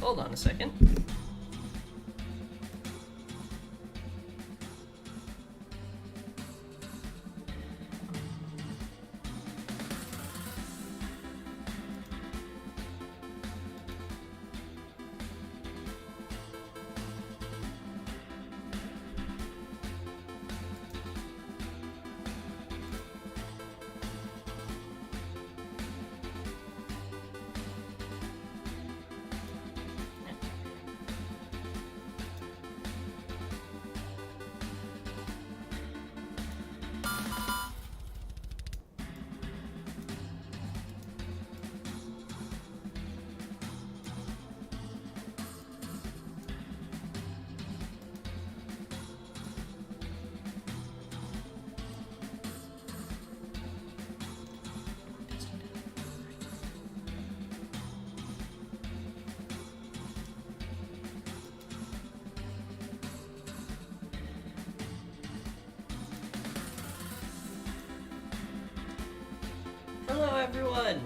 Hold on a second. Hello everyone!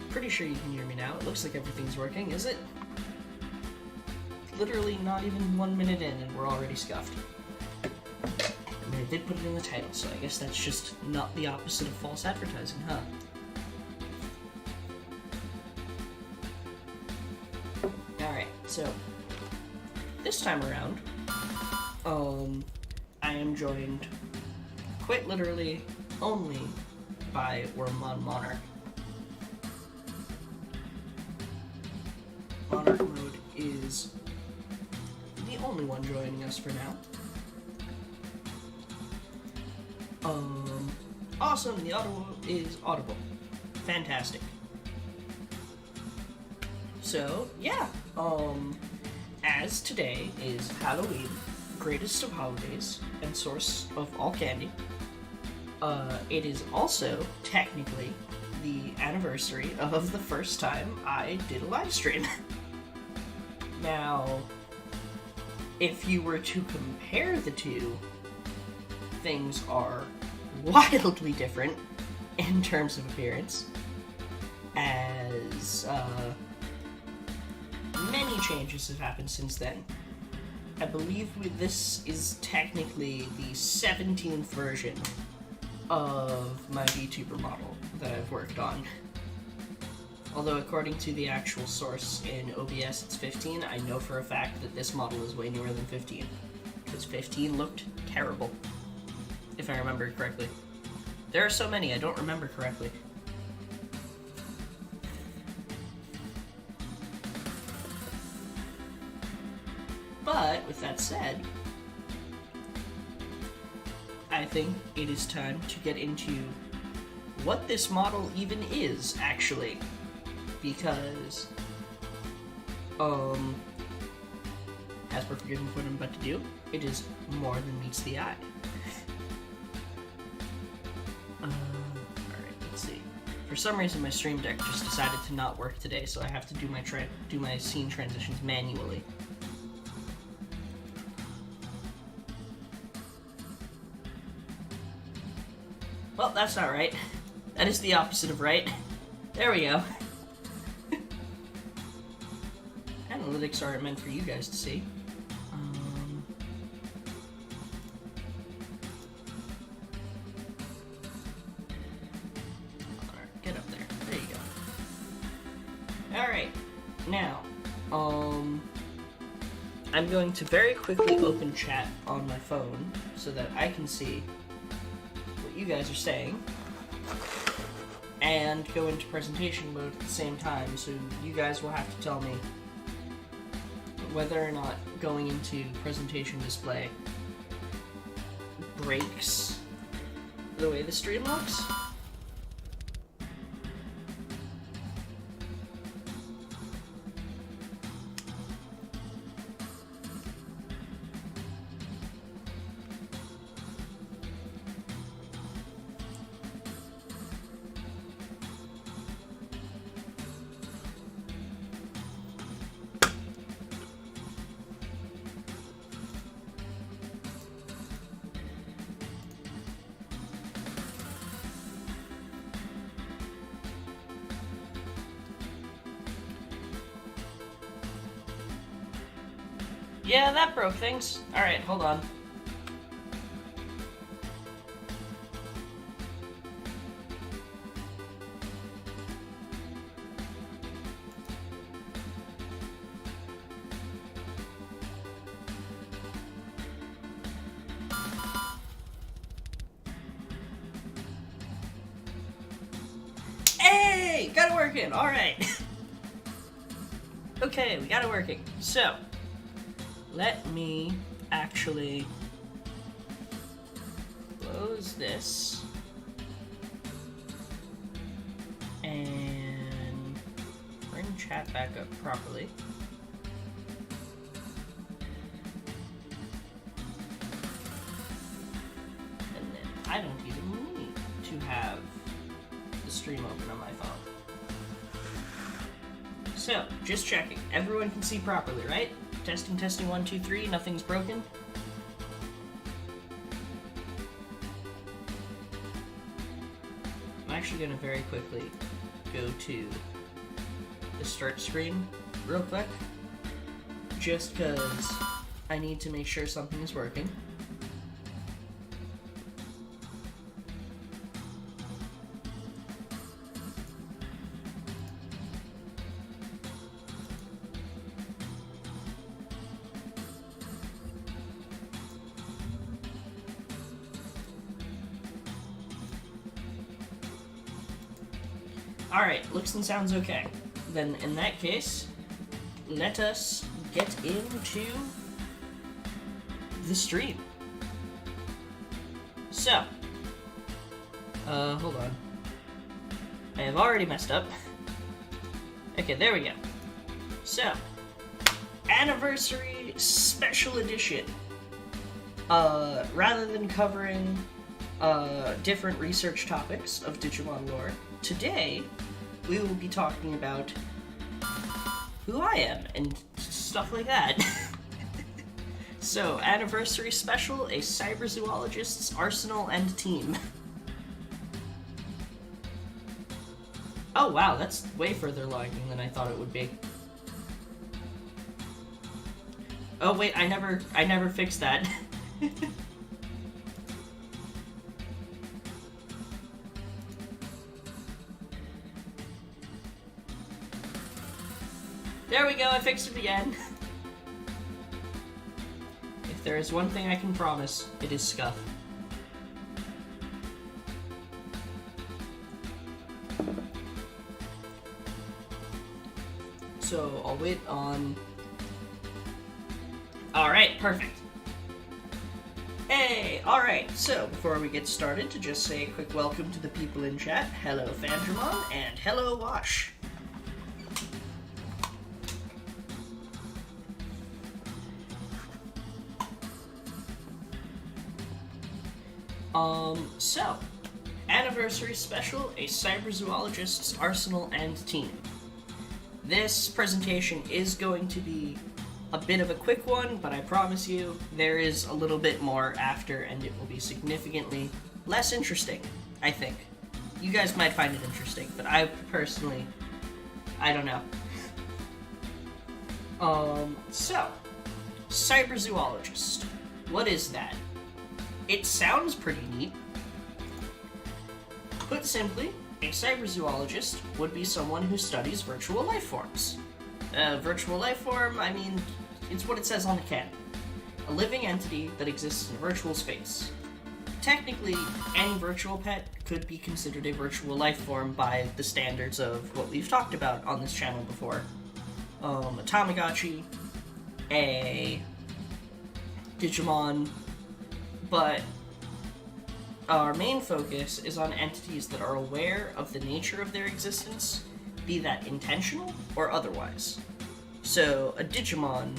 Pretty sure you can hear me now. It looks like everything's working, is it? Literally not even 1 minute in and we're already scuffed. I mean, I did put it in the title, so I guess that's just not the opposite of false advertising, huh? Alright, so this time around, I am joined quite literally only by Wormmon Monarch. Monarch mode is the only one joining us for now. Awesome, the audio is audible. Fantastic. So, yeah, as today is Halloween, greatest of holidays, and source of all candy, it is also, technically, the anniversary of the first time I did a live stream. Now, if you were to compare the two, things are wildly different in terms of appearance, as many changes have happened since then. I believe this is technically the 17th version of my Vtuber model that I've worked on. Although according to the actual source in OBS it's 15, I know for a fact that this model is way newer than 15. Because 15 looked terrible, if I remember correctly. There are so many I don't remember correctly. But, with that said, I think it is time to get into what this model even is, actually. Because, as per forgive me what I'm about to do, it is more than meets the eye. Alright, let's see. For some reason my Stream Deck just decided to not work today, so I have to do my scene transitions manually. Well, that's not right. That is the opposite of right. There we go. Analytics aren't meant for you guys to see. Alright, get up there. There you go. Alright, now, I'm going to very quickly open chat on my phone so that I can see what you guys are saying, and go into presentation mode at the same time, so you guys will have to tell me whether or not going into presentation display breaks the way the stream looks. Yeah, that broke things. Alright, hold on. Hey! Got it working! Alright. Okay, we got it working. So, let me actually close this and bring chat back up properly. And then I don't even need to have the stream open on my phone. So, just checking. Everyone can see properly, right? Testing, testing, 1, 2, 3. Nothing's broken. I'm actually going to very quickly go to the start screen real quick. Just because I need to make sure something is working. Alright, looks and sounds okay. Then, in that case, let us get into the stream. So, hold on. I have already messed up. Okay, there we go. So, Anniversary Special Edition. Rather than covering different research topics of Digimon lore, today we will be talking about who I am and stuff like that. So, Anniversary Special, a cyberzoologist's arsenal and team. Oh wow, that's way further lagging than I thought it would be. Oh wait, I never fixed that. There we go, I fixed it again. If there is one thing I can promise, it is scuffed. So, I'll wait on... Alright, perfect. Hey, alright, so before we get started, to just say a quick welcome to the people in chat. Hello, Digimon, and hello, Wash. So, Anniversary Special, a cyberzoologist's arsenal and team. This presentation is going to be a bit of a quick one, but I promise you, there is a little bit more after, and it will be significantly less interesting, I think. You guys might find it interesting, but I personally, I don't know. So, cyberzoologist. What is that? It sounds pretty neat. Put simply, a cyberzoologist would be someone who studies virtual life forms. Virtual life form, I mean, it's what it says on the canon. A living entity that exists in virtual space. Technically, any virtual pet could be considered a virtual life form by the standards of what we've talked about on this channel before. A Tamagotchi, a Digimon, but our main focus is on entities that are aware of the nature of their existence, be that intentional or otherwise. So, a Digimon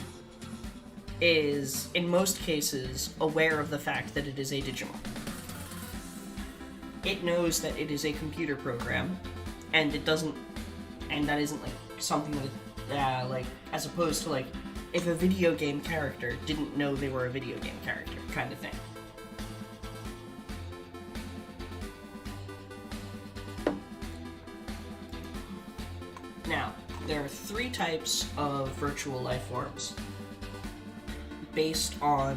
is, in most cases, aware of the fact that it is a Digimon. It knows that it is a computer program, and it doesn't, and that isn't, like, something that, like, as opposed to, like, if a video game character didn't know they were a video game character, kind of thing. Now, there are 3 types of virtual life forms. based on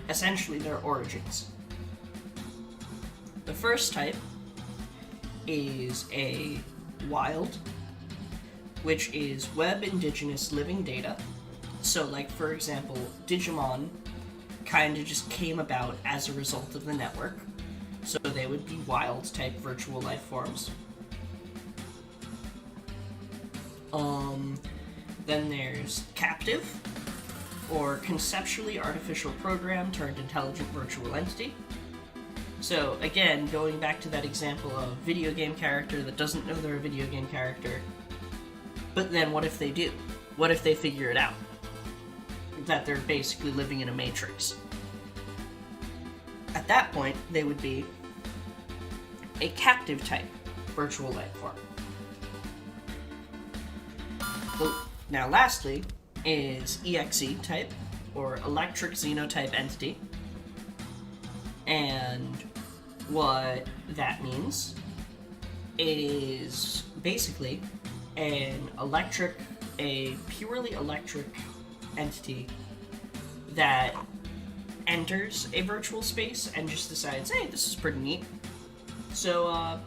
essentially their origins. The first type is a wild, which is web indigenous living data. So, like, for example, Digimon kind of just came about as a result of the network. So they would be wild type virtual life forms. Then there's captive, or conceptually artificial program turned intelligent virtual entity. So again, going back to that example of video game character that doesn't know they're a video game character, but then what if they do? What if they figure it out? That they're basically living in a matrix. At that point, they would be a captive type virtual life form. Now lastly is EXE type, or electric xenotype entity. And what that means is basically a purely electric entity that enters a virtual space and just decides, hey, this is pretty neat. So,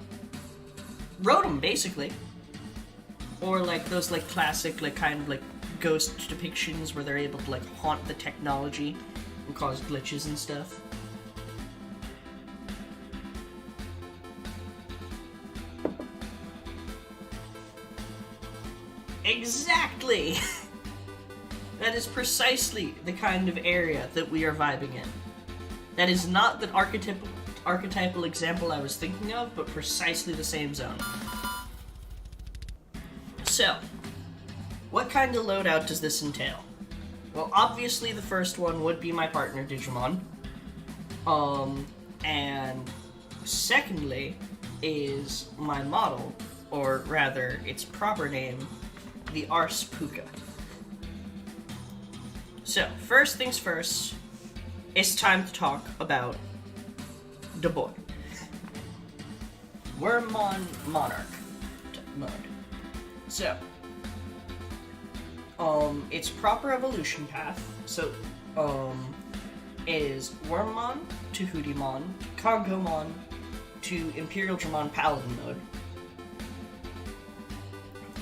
wrote them, basically. Or like those like classic, like kind of like ghost depictions where they're able to like haunt the technology and cause glitches and stuff. Exactly! That is precisely the kind of area that we are vibing in. That is not the archetypal example I was thinking of, but precisely the same zone. So, what kind of loadout does this entail? Well, obviously the first one would be my partner, Digimon. And secondly is my model, or rather, its proper name, the Ars Puka. So, first things first, it's time to talk about the boy. Wormmon Monarch mode. So, its proper evolution path, is Wormmon to Hoodymon, Kongomon to Imperial Dramon Paladin mode.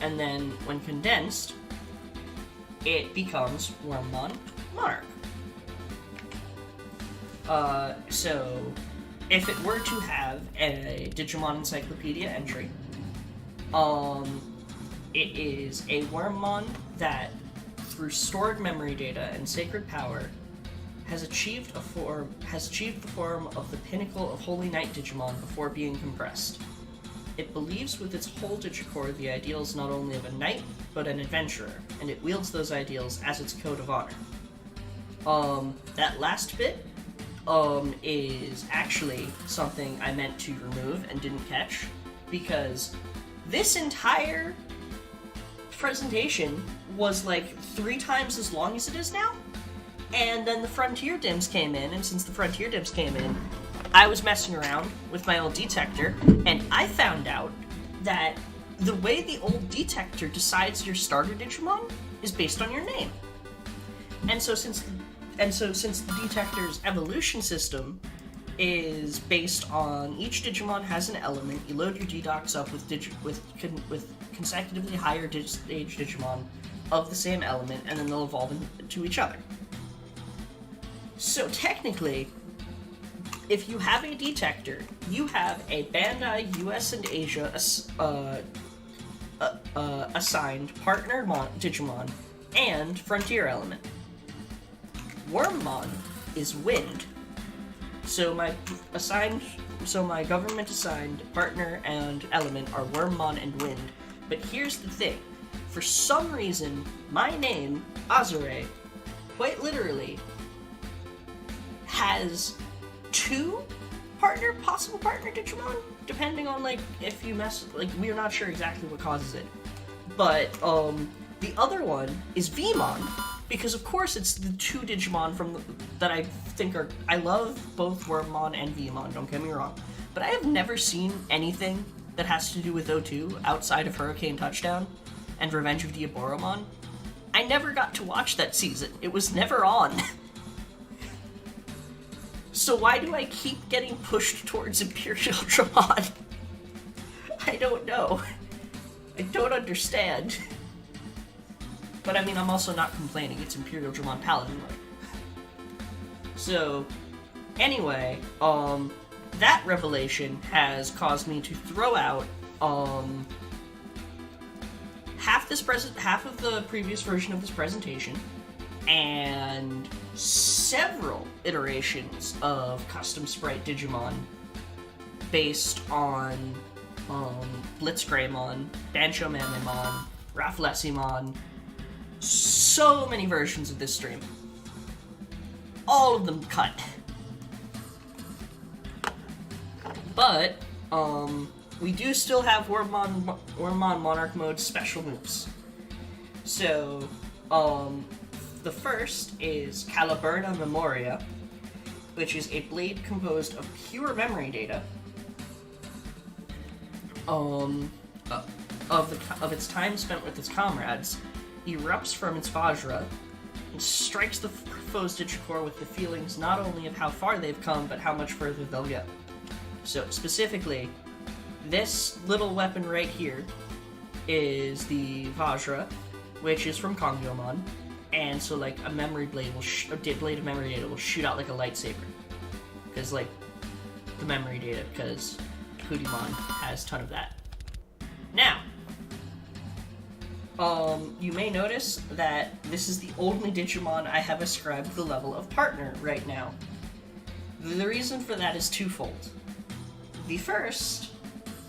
And then, when condensed, it becomes Wormmon Monarch. So, if it were to have a Digimon Encyclopedia entry, it is a Wormmon that, through stored memory data and sacred power, has achieved the form of the pinnacle of Holy Knight Digimon before being compressed. It believes with its whole Digicore the ideals not only of a knight, but an adventurer, and it wields those ideals as its code of honor. That last bit, is actually something I meant to remove and didn't catch, because this entire presentation was like 3 times as long as it is now, and then the Frontier Dims came in, and since the Frontier Dims came in, I was messing around with my old detector, and I found out that the way the old detector decides your starter Digimon is based on your name. And so since the detector's evolution system is based on each Digimon has an element, you load your D-Docs up with consecutively higher stage Digimon of the same element, and then they'll evolve into each other. So technically, if you have a detector, you have a Bandai US and Asia assigned partner Digimon and Frontier element. Wormmon is Wind. So my government assigned partner and element are Wormmon and Wind. But here's the thing. For some reason, my name, Azure, quite literally, has 2 possible partner Digimon, depending on, like, if you we're not sure exactly what causes it. But, the other one is Vmon, because of course it's the 2 Digimon that I think I love both Wormmon and Vmon, don't get me wrong. But I have never seen anything that has to do with O2 outside of Hurricane Touchdown and Revenge of Diaboromon. I never got to watch that season. It was never on. So why do I keep getting pushed towards Imperial Dramon? I don't know. I don't understand. But I mean, I'm also not complaining. It's Imperial Dramon Paladin mode. So, anyway, that revelation has caused me to throw out, half of the previous version of this presentation, and several iterations of custom sprite Digimon based on Blitzgraymon, Bancho Mamemon, Rafflesimon, so many versions of this stream. All of them cut. But, we do still have Wormmon Monarch mode special moves. So, the first is Caliburna Memoria, which is a blade composed of pure memory data, of its time spent with its comrades, erupts from its Vajra, and strikes the foe's Digicore with the feelings not only of how far they've come, but how much further they'll go. So, specifically, this little weapon right here is the Vajra, which is from Kongyomon, and so, like, a memory blade will blade of memory data will shoot out like a lightsaber. Because, like, the memory data, because Kudimon has a ton of that. Now, you may notice that this is the only Digimon I have ascribed the level of partner right now. The reason for that is twofold. The first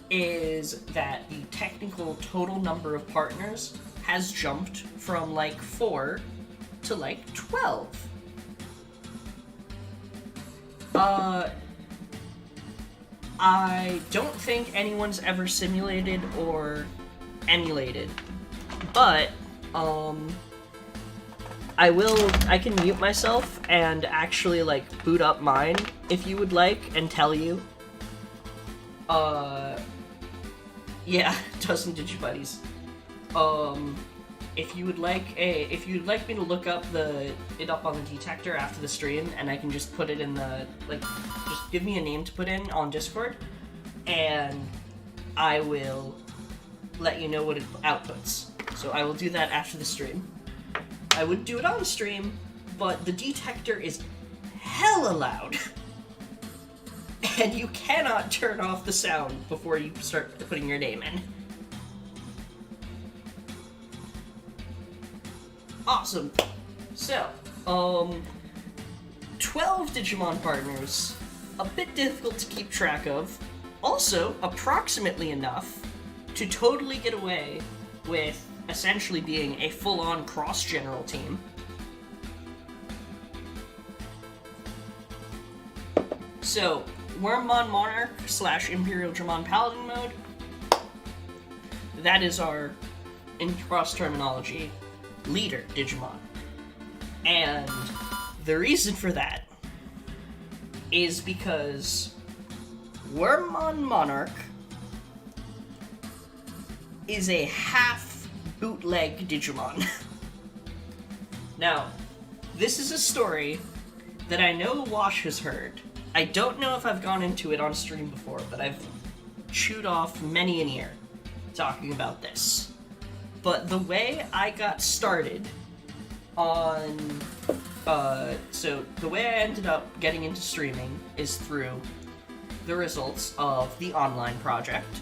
is that the technical total number of partners has jumped from like 4 to like 12. I don't think anyone's ever simulated or emulated, but I can mute myself and actually like boot up mine if you would like and tell you. Yeah, dozen Digibuddies. If you'd like me to look up it up on the detector after the stream, and I can just put it in the, like, just give me a name to put in on Discord, and I will let you know what it outputs. So I will do that after the stream. I would do it on stream, but the detector is hella loud. And you cannot turn off the sound before you start putting your name in. Awesome. So, 12 Digimon partners, a bit difficult to keep track of, also approximately enough to totally get away with essentially being a full-on cross-general team. So, Wormmon Monarch / Imperial Dramon Paladin mode, that is our, in cross terminology, leader Digimon. And the reason for that is because Wormmon Monarch is a half bootleg Digimon. Now, this is a story that I know Wash has heard. I don't know if I've gone into it on stream before, but I've chewed off many an ear talking about this. But the way I got started on, so the way I ended up getting into streaming is through the results of the online project,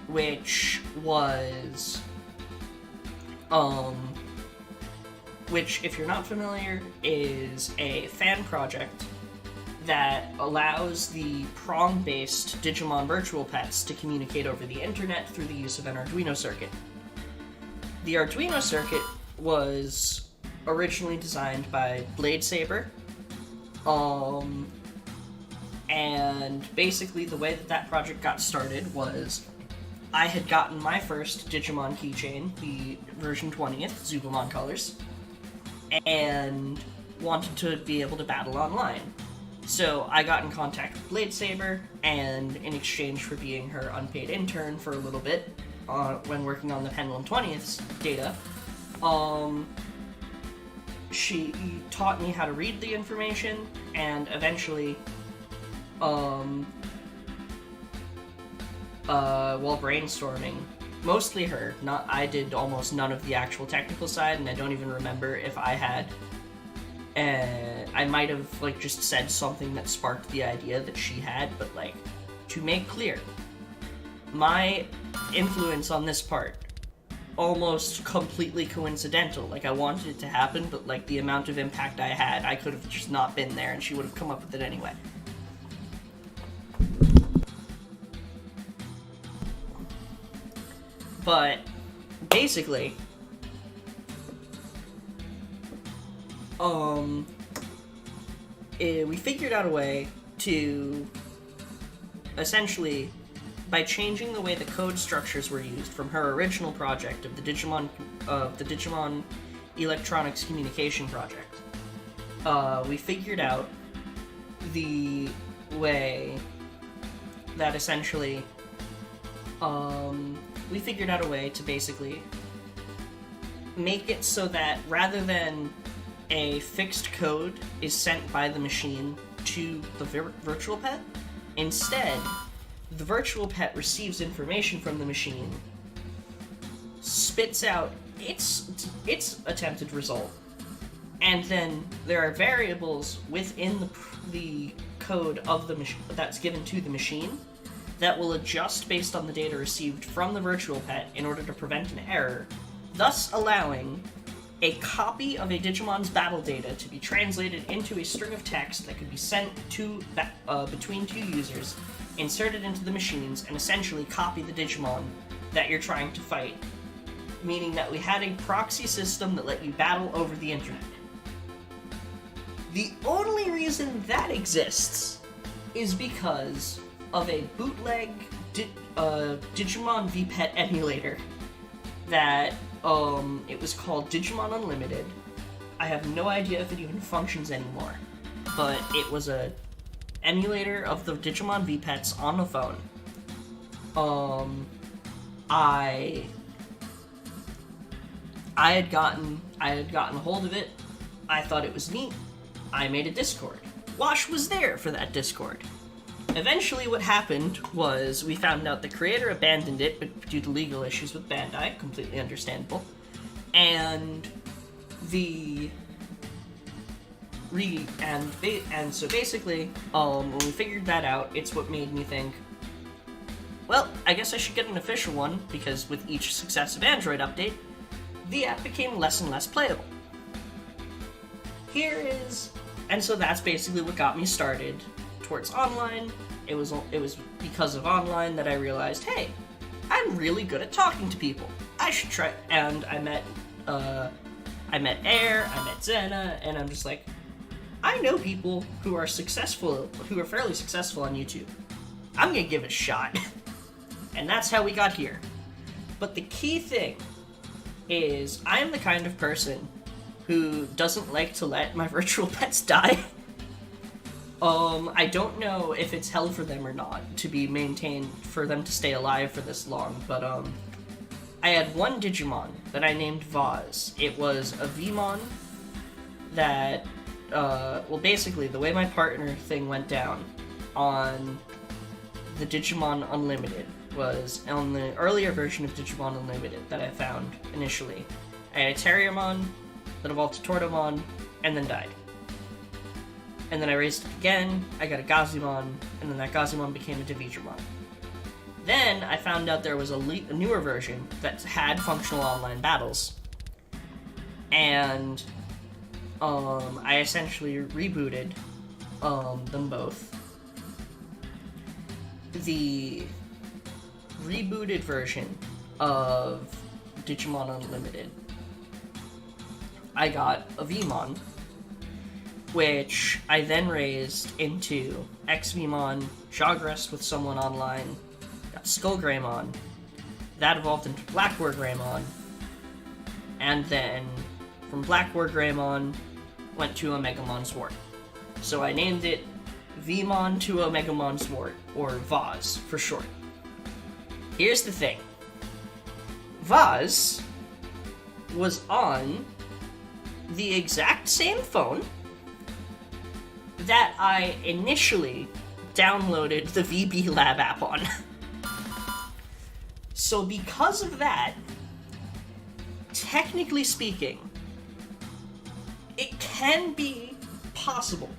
which was, which, if you're not familiar, is a fan project that allows the prong-based Digimon virtual pets to communicate over the internet through the use of an Arduino circuit. The Arduino circuit was originally designed by Blade Saber, and basically the way that project got started was I had gotten my first Digimon keychain, the version 20th, Zubamon colors, and wanted to be able to battle online. So I got in contact with Blade Saber, and in exchange for being her unpaid intern for a little bit, when working on the Pendulum 20th's data, she taught me how to read the information, and eventually, while brainstorming, mostly her, I did almost none of the actual technical side, and I don't even remember if I had, I might have, like, just said something that sparked the idea that she had, but, like, to make clear, my influence on this part, almost completely coincidental. Like, I wanted it to happen, but, like, the amount of impact I had, I could have just not been there, and she would have come up with it anyway. But, basically, we figured out a way to, essentially, by changing the way the code structures were used from her original project of the Digimon Electronics Communication Project, we figured out the way that essentially, we figured out a way to basically make it so that rather than a fixed code is sent by the machine to the virtual pet, instead, the virtual pet receives information from the machine, spits out its attempted result, and then there are variables within the code of the machine that's given to the machine that will adjust based on the data received from the virtual pet in order to prevent an error, thus allowing a copy of a Digimon's battle data to be translated into a string of text that could be sent to between two users, inserted into the machines, and essentially copy the Digimon that you're trying to fight, meaning that we had a proxy system that let you battle over the internet. The only reason that exists is because of a bootleg Digimon VPET emulator that it was called Digimon Unlimited. I have no idea if it even functions anymore, but it was a emulator of the Digimon VPETs on the phone. I had gotten a hold of it. I thought it was neat. I made a Discord. Wash was there for that Discord. Eventually what happened was we found out the creator abandoned it due to legal issues with Bandai, completely understandable. And so basically, when we figured that out, it's what made me think, well, I guess I should get an official one, because with each successive Android update, the app became less and less playable. And so that's basically what got me started towards online. It was because of online that I realized, hey, I'm really good at talking to people. I should try. And I met Air, I met Zena, and I'm just like, I know people who are fairly successful on YouTube. I'm gonna give it a shot. And that's how we got here. But the key thing is, I am the kind of person who doesn't like to let my virtual pets die. I don't know if it's hell for them or not to be maintained, for them to stay alive for this long, but, I had one Digimon that I named Vaz. It was a Vmon that, basically, the way my partner thing went down on the Digimon Unlimited was on the earlier version of Digimon Unlimited that I found initially. I had a Terriermon, then evolved to Tortomon, and then died. And then I raised it again, I got a Gazimon, and then that Gazimon became a Digimon. Then I found out there was a newer version that had functional online battles. And I essentially rebooted them both. The rebooted version of Digimon Unlimited, I got a Vmon, which I then raised into X-Vmon, Jogrest with someone online, got Skullgreymon, that evolved into Blackwargreymon, and then from Blackwargreymon went to Omegamon Sword. So I named it Vmon to Omegamon Sword, or Vaz for short. Here's the thing. Vaz was on the exact same phone that I initially downloaded the VB Lab app on. So because of that, technically speaking, it can be possible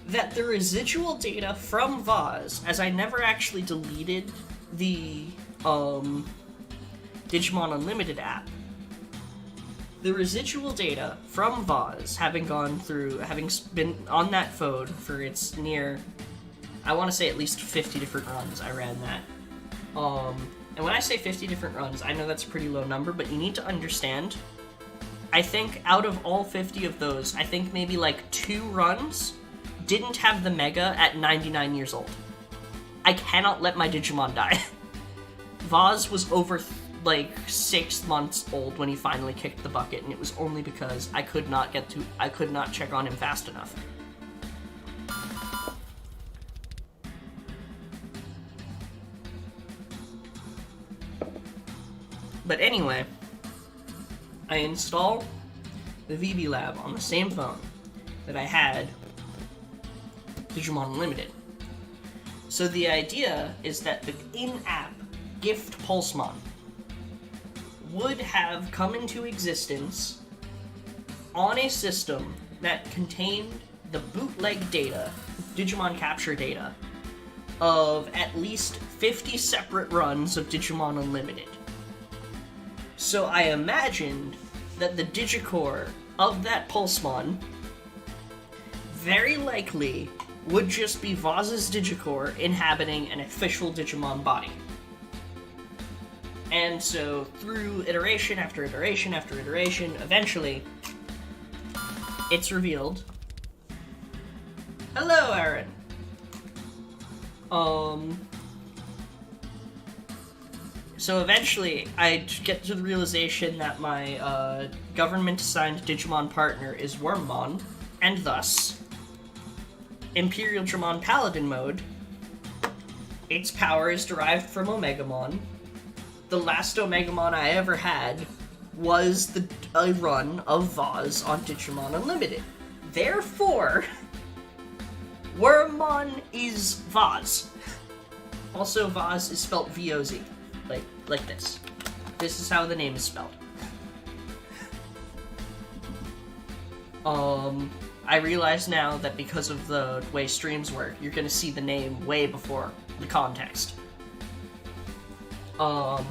that the residual data from Vaz, as I never actually deleted the Digimon Unlimited app, the residual data from Vaz, having been on that phone for its near, I want to say at least 50 different runs, I ran that. And when I say 50 different runs, I know that's a pretty low number, but you need to understand, I think out of all 50 of those, I think maybe like 2 runs didn't have the Mega at 99 years old. I cannot let my Digimon die. Vaz was over, 6 months old when he finally kicked the bucket, and it was only because I could not check on him fast enough. But anyway, I install the VB Lab on the same phone that I had Digimon Unlimited. So the idea is that the in-app gift Pulsemon would have come into existence on a system that contained the bootleg data, Digimon capture data, of at least 50 separate runs of Digimon Unlimited. So I imagined that the Digicore of that Pulsemon very likely would just be Vaz's Digicore inhabiting an official Digimon body. And so, through iteration after iteration after iteration, eventually, it's revealed. Hello, Aaron! So eventually, I get to the realization that my government-assigned Digimon partner is Wormmon, and thus, Imperial Dramon Paladin mode, its power is derived from Omegamon. The last Omegamon I ever had was a run of Vaz on Digimon Unlimited. Therefore, Wormmon is Vaz. Also, Vaz is spelled V-O-Z. Like this. This is how the name is spelled. I realize now that because of the way streams work, you're gonna see the name way before the context. But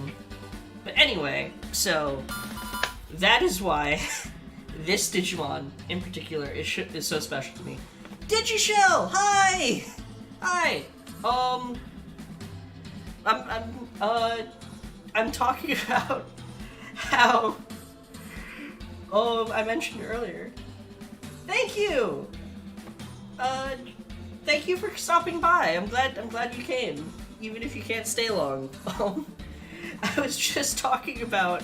anyway, so that is why this Digimon in particular is so special to me. Digishell! Hi! Hi! I'm talking about how I mentioned earlier. Thank you! Thank you for stopping by. I'm glad you came, even if you can't stay long. I was just talking about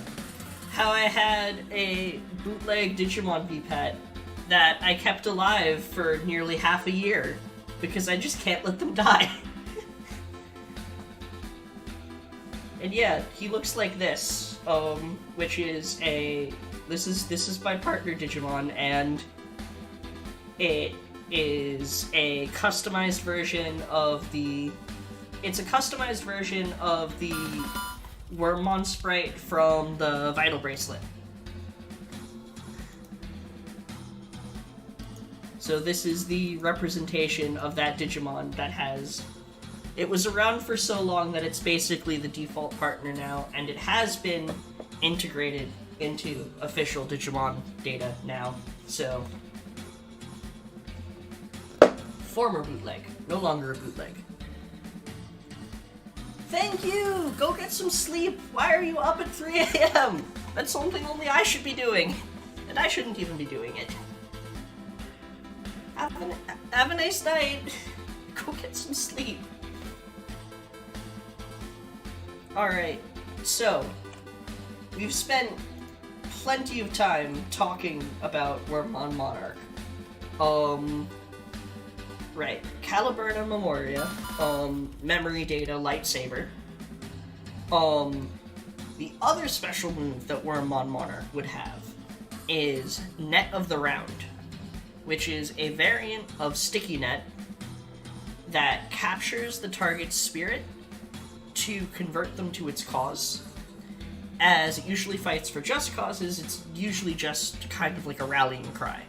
how I had a bootleg Digimon VPET that I kept alive for nearly half a year because I just can't let them die. And yeah, he looks like this, which is this is my partner Digimon, and it is a customized version of the Wormmon sprite from the Vital Bracelet. So this is the representation of that Digimon that has... It was around for so long that it's basically the default partner now, and it has been integrated into official Digimon data now, so... Former bootleg, no longer a bootleg. Thank you! Go get some sleep! Why are you up at 3 a.m.? That's something only I should be doing. And I shouldn't even be doing it. Have a nice night. Go get some sleep. Alright, so, we've spent plenty of time talking about Wormmon Monarch. Right, Caliburna Memoria, memory data lightsaber. The other special move that Wormmon Monarch would have is Net of the Round, which is a variant of Sticky Net that captures the target's spirit to convert them to its cause. As it usually fights for just causes, it's usually just kind of like a rallying cry.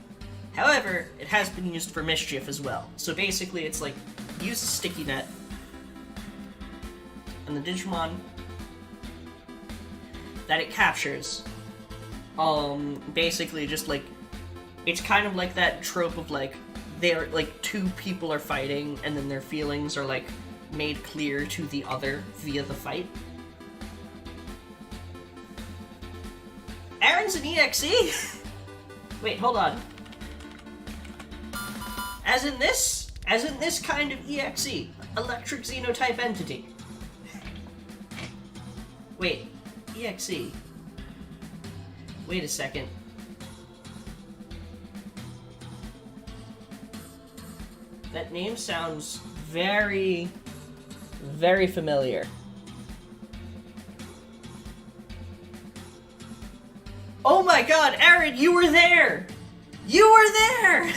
However, it has been used for mischief as well. So basically it's like, use a Sticky Net, and the Digimon that it captures, basically just like, it's kind of like that trope of like, they're like, two people are fighting and then their feelings are like made clear to the other via the fight. Aaron's an EXE? Wait, hold on. As in this kind of EXE, electric xenotype entity. Wait, EXE. Wait a second. That name sounds very, very familiar. Oh my god, Aaron, you were there! You were there!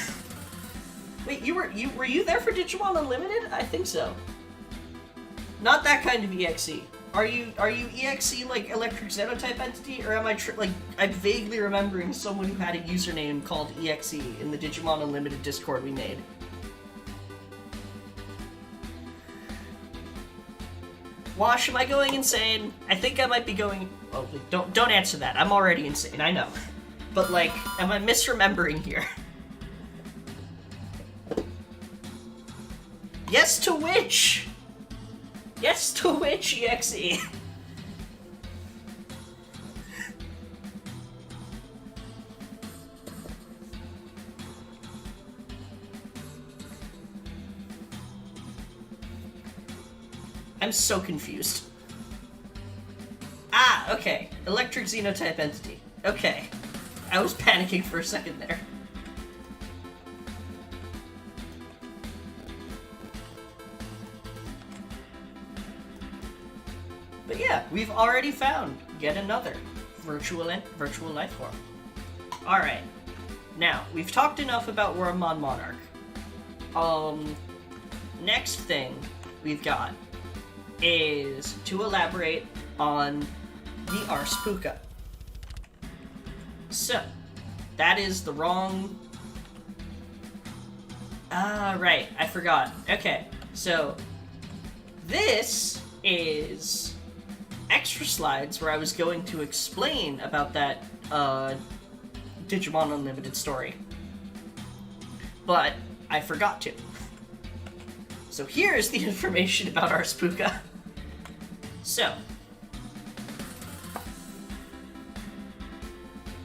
Wait, were you there for Digimon Unlimited? I think so. Not that kind of EXE. Are you EXE like electric xenotype entity, or am I I'm vaguely remembering someone who had a username called EXE in the Digimon Unlimited Discord we made? Wash, am I going insane? I think I might be going... Oh, don't answer that. I'm already insane, I know. But, like, am I misremembering here? Yes to which? Yes to which, EXE? I'm so confused. Ah, okay. Electric xenotype entity. Okay. I was panicking for a second there. But yeah, we've already found yet another virtual life form. Alright. Now, we've talked enough about Wormmon Monarch. Next thing we've got is to elaborate on the Arspuka. So, that is the wrong... Ah, right, I forgot. Okay, so this is extra slides where I was going to explain about that Digimon Unlimited story. But I forgot to. So here's the information about Arspuka. So.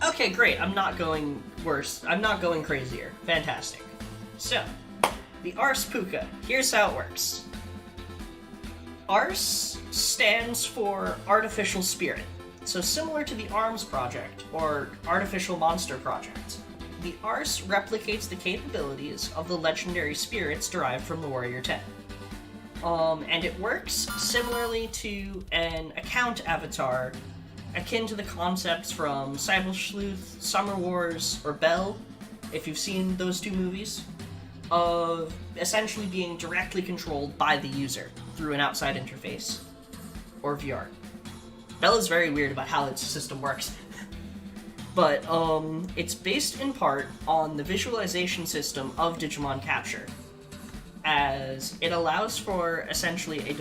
Okay, great. I'm not going worse. I'm not going crazier. Fantastic. So, the Arspuka. Here's how it works. Ars stands for Artificial Spirit. So similar to the ARMS project, or Artificial Monster project. The Ars replicates the capabilities of the legendary spirits derived from the Warrior 10. And it works similarly to an account avatar, akin to the concepts from Cyber Sleuth, Summer Wars, or Bell, if you've seen those two movies, of essentially being directly controlled by the user through an outside interface, or VR. Bell is very weird about how its system works. But it's based in part on the visualization system of Digimon Capture, as it allows for essentially it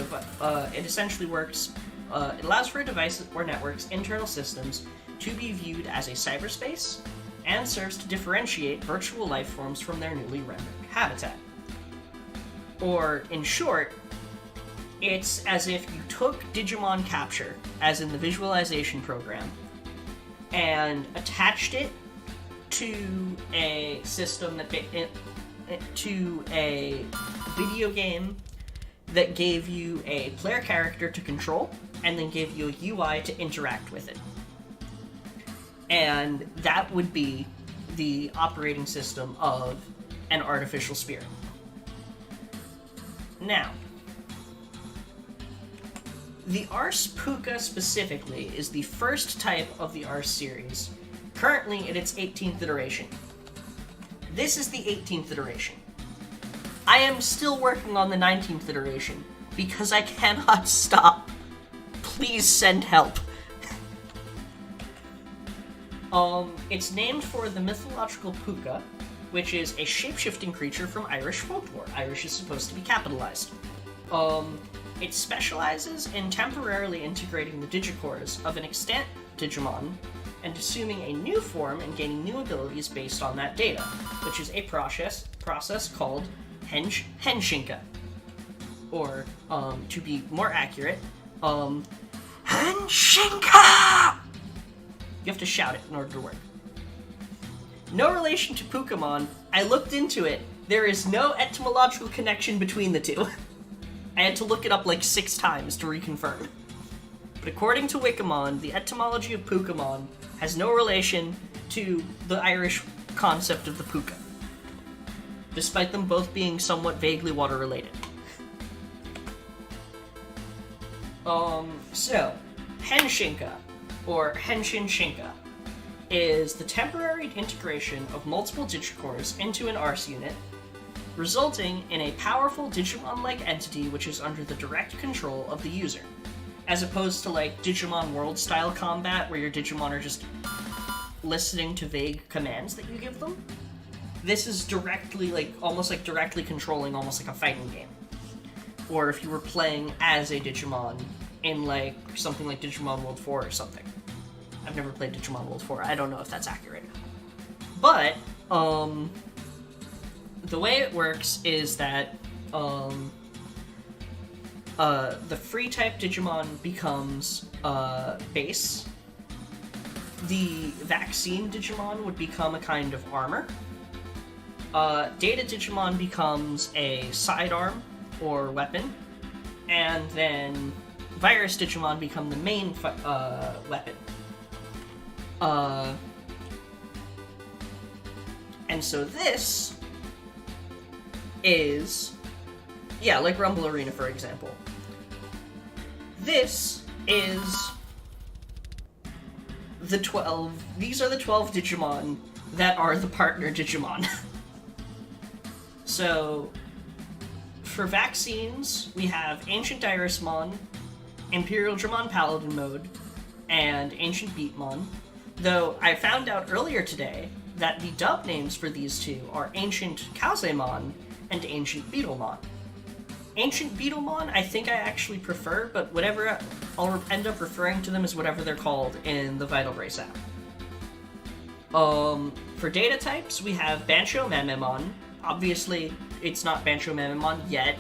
allows for a device or network's internal systems to be viewed as a cyberspace, and serves to differentiate virtual life forms from their newly rendered habitat. Or, in short, it's as if you took Digimon Capture, as in the visualization program, and attached it to a system to a video game that gave you a player character to control, and then gave you a UI to interact with it. And that would be the operating system of an artificial spirit. Now, the Arspuka specifically is the first type of the Ars series currently in its 18th iteration. This is the 18th iteration. I am still working on the 19th iteration because I cannot stop. Please send help. It's named for the mythological Puka, which is a shape-shifting creature from Irish folklore. Irish is supposed to be capitalized. It specializes in temporarily integrating the digicores of an extant Digimon and assuming a new form and gaining new abilities based on that data, which is a process called Henshinka. Or, to be more accurate, Henshinka! You have to shout it in order to work. No relation to Pokemon. I looked into it. There is no etymological connection between the two. I had to look it up like 6 times to reconfirm. But according to Wikimon, the etymology of Pokemon has no relation to the Irish concept of the puka, despite them both being somewhat vaguely water-related. So, Henshinka, or Henshinshinka, is the temporary integration of multiple digicores into an Arse unit, resulting in a powerful Digimon-like entity which is under the direct control of the user, as opposed to like Digimon World-style combat where your Digimon are just listening to vague commands that you give them. This is directly, almost directly controlling, almost like a fighting game. Or if you were playing as a Digimon in something like Digimon World 4 or something. I've never played Digimon World 4. I don't know if that's accurate. But, the way it works is that, the free-type Digimon becomes, base. The vaccine Digimon would become a kind of armor. Data Digimon becomes a sidearm, or weapon. And then Virus Digimon become the main weapon. And so this is, like Rumble Arena, for example. This is these are the 12 Digimon that are the partner Digimon. So, for vaccines, we have Ancient Irismon, Imperial Dramon Paladin mode, and Ancient Beatmon. Though I found out earlier today that the dub names for these two are Ancient Kazemon and Ancient Beetlemon. Ancient Beetlemon I think I actually prefer, but whatever I'll end up referring to them as whatever they're called in the Vital Race app. For data types, we have Bancho Mamemon. Obviously, it's not Bancho Mamemon yet.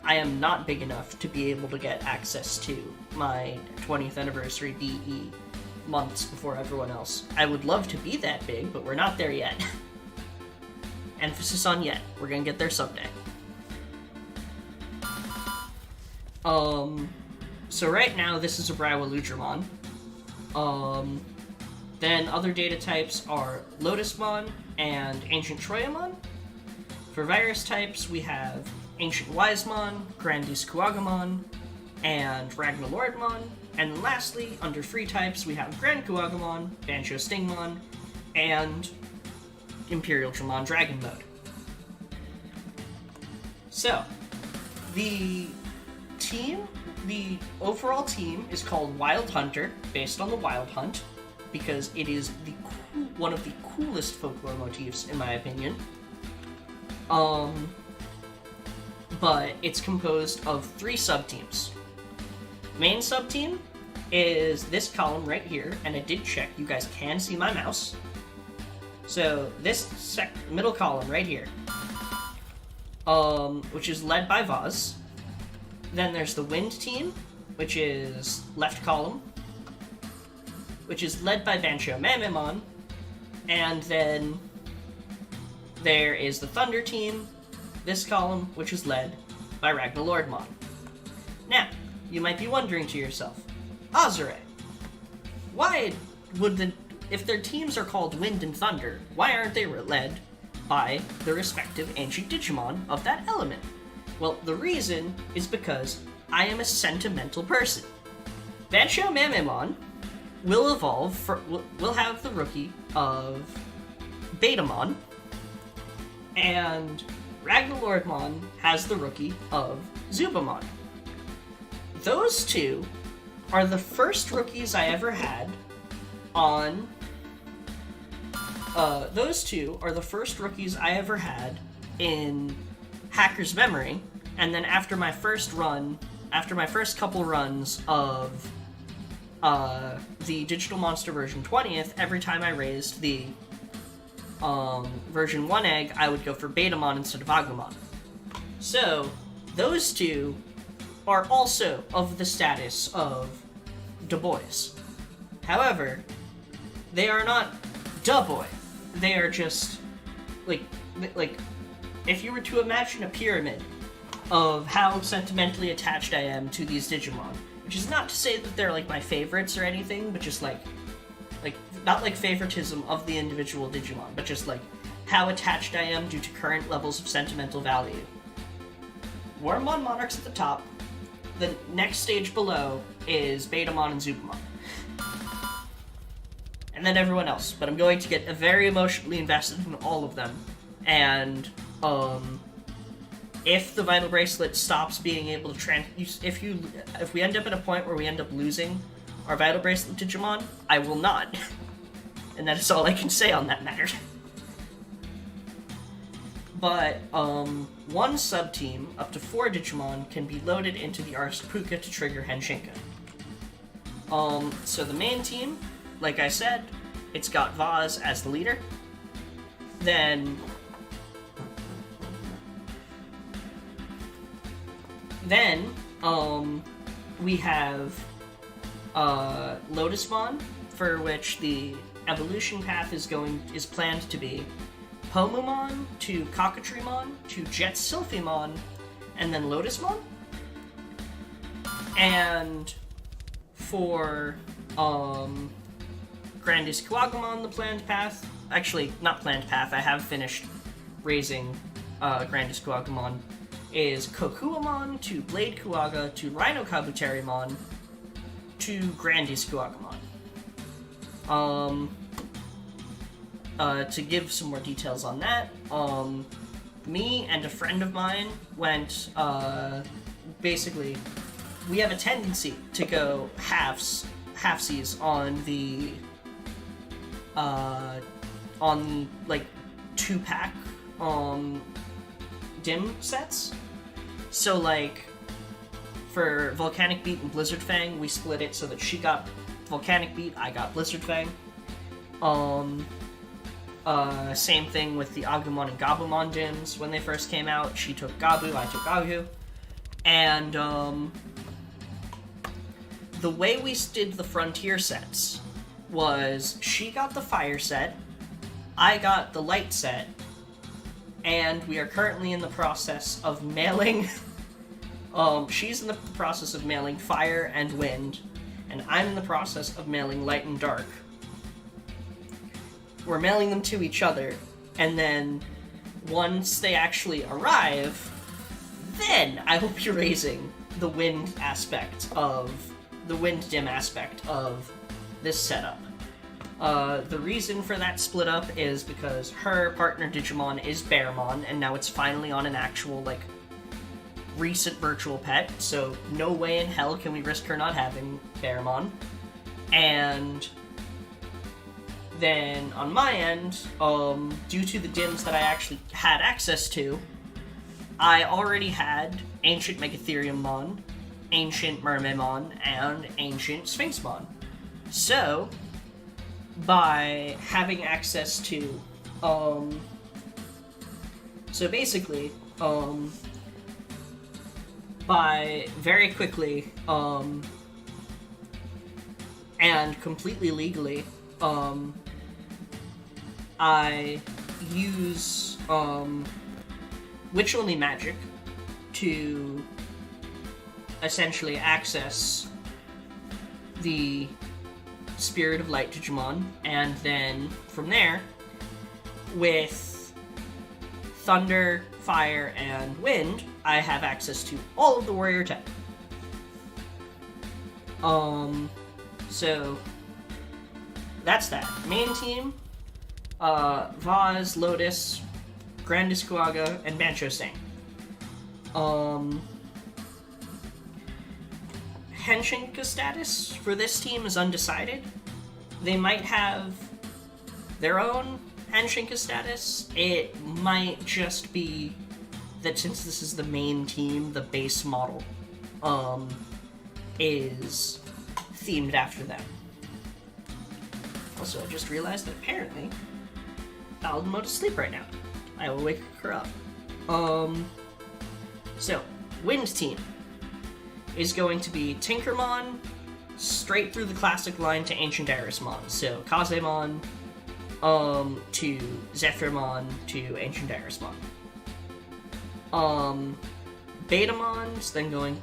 I am not big enough to be able to get access to my 20th anniversary BE months before everyone else. I would love to be that big, but we're not there yet. Emphasis on yet. We're gonna get there someday. So right now, this is a Browaludramon. Then other data types are Lotusmon and Ancient Troyamon. For virus types, we have Ancient Wisemon, Grandis Kuagamon, and Ragnalordmon. And then lastly, under free types, we have Grand Kuagamon, Bancho Stingmon, and Imperial Dramon Dragon Mode. So, the overall team is called Wild Hunter, based on the Wild Hunt, because it is one of the coolest folklore motifs, in my opinion. But it's composed of 3 sub-teams. Main sub-team is this column right here, and I did check, you guys can see my mouse. So this middle column right here, which is led by Vaz. Then there's the Wind team, which is left column, which is led by Bancho Mamemon. And then there is the Thunder team, this column, which is led by Ragnalordmon. Now, you might be wondering to yourself, Azure, why would if their teams are called Wind and Thunder, why aren't they led by the respective ancient Digimon of that element? Well, the reason is because I am a sentimental person. Bancho Mamemon will evolve we'll have the rookie of Betamon, and Ragnalordmon has the rookie of Zubamon. Those two are the first rookies I ever had on. Those two are the first rookies I ever had in Hacker's Memory, and then after my first couple runs of the Digital Monster version 20th, every time I raised the version 1 egg, I would go for Betamon instead of Agumon. So, those two are also of the status of Du Bois. However, they are not Du Bois. They are just, like, if you were to imagine a pyramid of how sentimentally attached I am to these Digimon, which is not to say that they're, like, my favorites or anything, but just, like, not like favoritism of the individual Digimon, but just, like, how attached I am due to current levels of sentimental value. Wormmon Monarch's at the top. The next stage below is Betamon and Zubamon. And then everyone else. But I'm going to get very emotionally invested in all of them. And, if the Vital Bracelet stops being able to if we end up at a point where we end up losing our Vital Bracelet Digimon, I will not. And that is all I can say on that matter. But, one sub-team, up to 4 Digimon, can be loaded into the Arsapuka to trigger Henshinka. So the main team, like I said, it's got Vaz as the leader. Then we have Lotusmon, for which the evolution path is planned to be Pomumon to Cockatreemon to Jet Sylphimon, and then Lotusmon. And for Grandis Kuwagamon, the planned path, actually not planned path, I have finished raising Grandis Kuwagamon, is Kokuamon to Blade Kuwaga to Rhino Kabuterimon to Grandis Kuwagamon. To give some more details on that, me and a friend of mine went, basically, we have a tendency to go halfsies on the, like, 2-pack, dim sets. So, like, for Volcanic Beat and Blizzard Fang, we split it so that she got Volcanic Beat, I got Blizzard Fang. Same thing with the Agumon and Gabumon dims. When they first came out, she took Gabu, I took Agu. And, the way we did the Frontier sets was she got the Fire set, I got the Light set, and we are currently in the process of mailing... she's in the process of mailing Fire and Wind, and I'm in the process of mailing Light and Dark. We're mailing them to each other, and then once they actually arrive, then I will be raising the Wind dim aspect of this setup. The reason for that split up is because her partner Digimon is Bearmon, and now it's finally on an actual, like, recent virtual pet, so no way in hell can we risk her not having Bearmon. And then on my end, due to the dims that I actually had access to, I already had Ancient Megatheriummon, Ancient Mermaidmon, and Ancient Sphinxmon. So, by having access to, so basically, by very quickly, and completely legally, I use, Witch-only magic to essentially access the Spirit of Light Digimon, and then from there, with Thunder, Fire, and Wind, I have access to all of the Warrior 10. So that's that. Main team, Vaz, Lotus, Grandis Kuaga, and Bancho Sting. Henshinka status for this team is undecided. They might have their own Henshinka status. It might just be that since this is the main team, the base model is themed after them. Also, I just realized that apparently Baldamote is asleep right now. I will wake her up. So, Wind Team is going to be Tinkermon straight through the classic line to Ancient Irismon. So, Kazemon to Zephyrmon to Ancient Irismon. Betamons, then going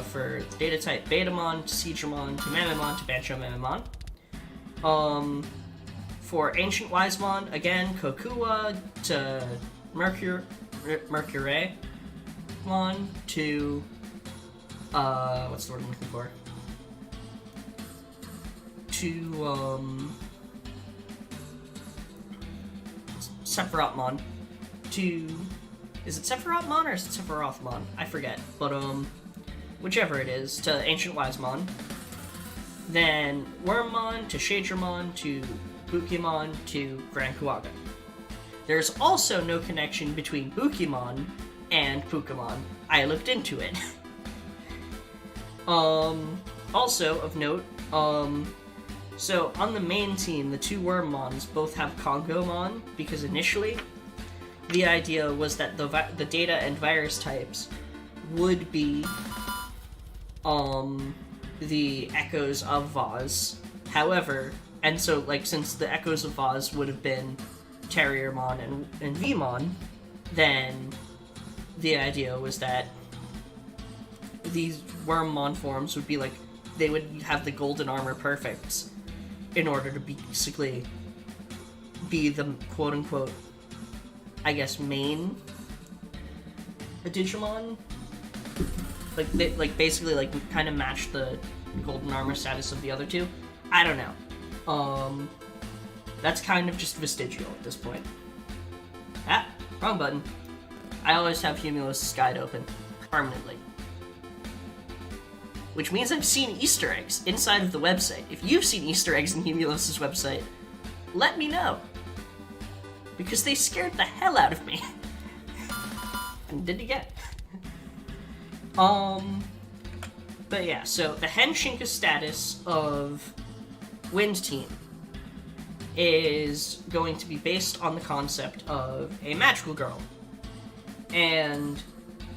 for data type Betamon to Seedramon to Mememon to Bancho Mememon. For Ancient Wisemon, again, Kokua to Mercuremon to what's the word I'm looking for? To Sephirothmon to, is it Sephirothmon or is it Sephirothmon? I forget, but whichever it is, to Ancient Wisemon. Then Wormmon to Shadramon to Bukimon to Grand Kuaga. There's also no connection between Bukimon and Pukamon. I looked into it. Also of note, so on the main team, the two Wormmons both have Kongomon, because initially the idea was that the data and virus types would be the echoes of Vaz. However, and so like since the echoes of Vaz would have been Terriermon and Vmon, then the idea was that these Wormmon forms would be like, they would have the golden armor perfects in order to basically be the quote-unquote, I guess, main Digimon. Like, they, like basically, like, kind of match the golden armor status of the other two. I don't know. That's kind of just vestigial at this point. Ah, wrong button. I always have Humulus Guide open, permanently. Which means I've seen Easter eggs inside of the website. If you've seen Easter eggs in Humulus' website, let me know. Because they scared the hell out of me. And did again. But yeah, so the Henshinka status of Wind Team is going to be based on the concept of a magical girl. And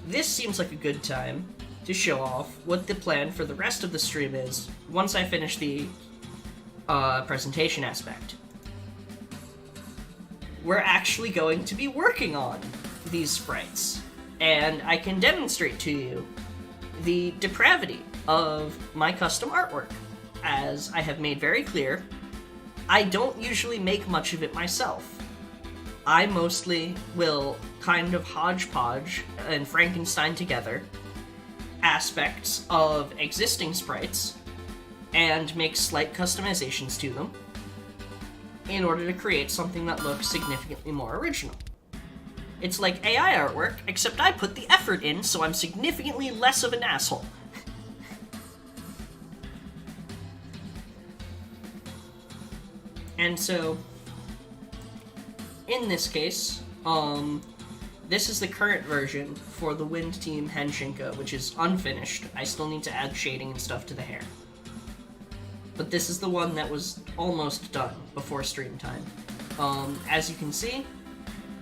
this seems like a good time to show off what the plan for the rest of the stream is once I finish the presentation aspect. We're actually going to be working on these sprites, and I can demonstrate to you the depravity of my custom artwork. As I have made very clear, I don't usually make much of it myself. I mostly will kind of hodgepodge and Frankenstein together aspects of existing sprites and make slight customizations to them in order to create something that looks significantly more original. It's like AI artwork, except I put the effort in, so I'm significantly less of an asshole. And so, in this case, this is the current version for the Wind Team Henshinka, which is unfinished. I still need to add shading and stuff to the hair. But this is the one that was almost done before stream time. As you can see,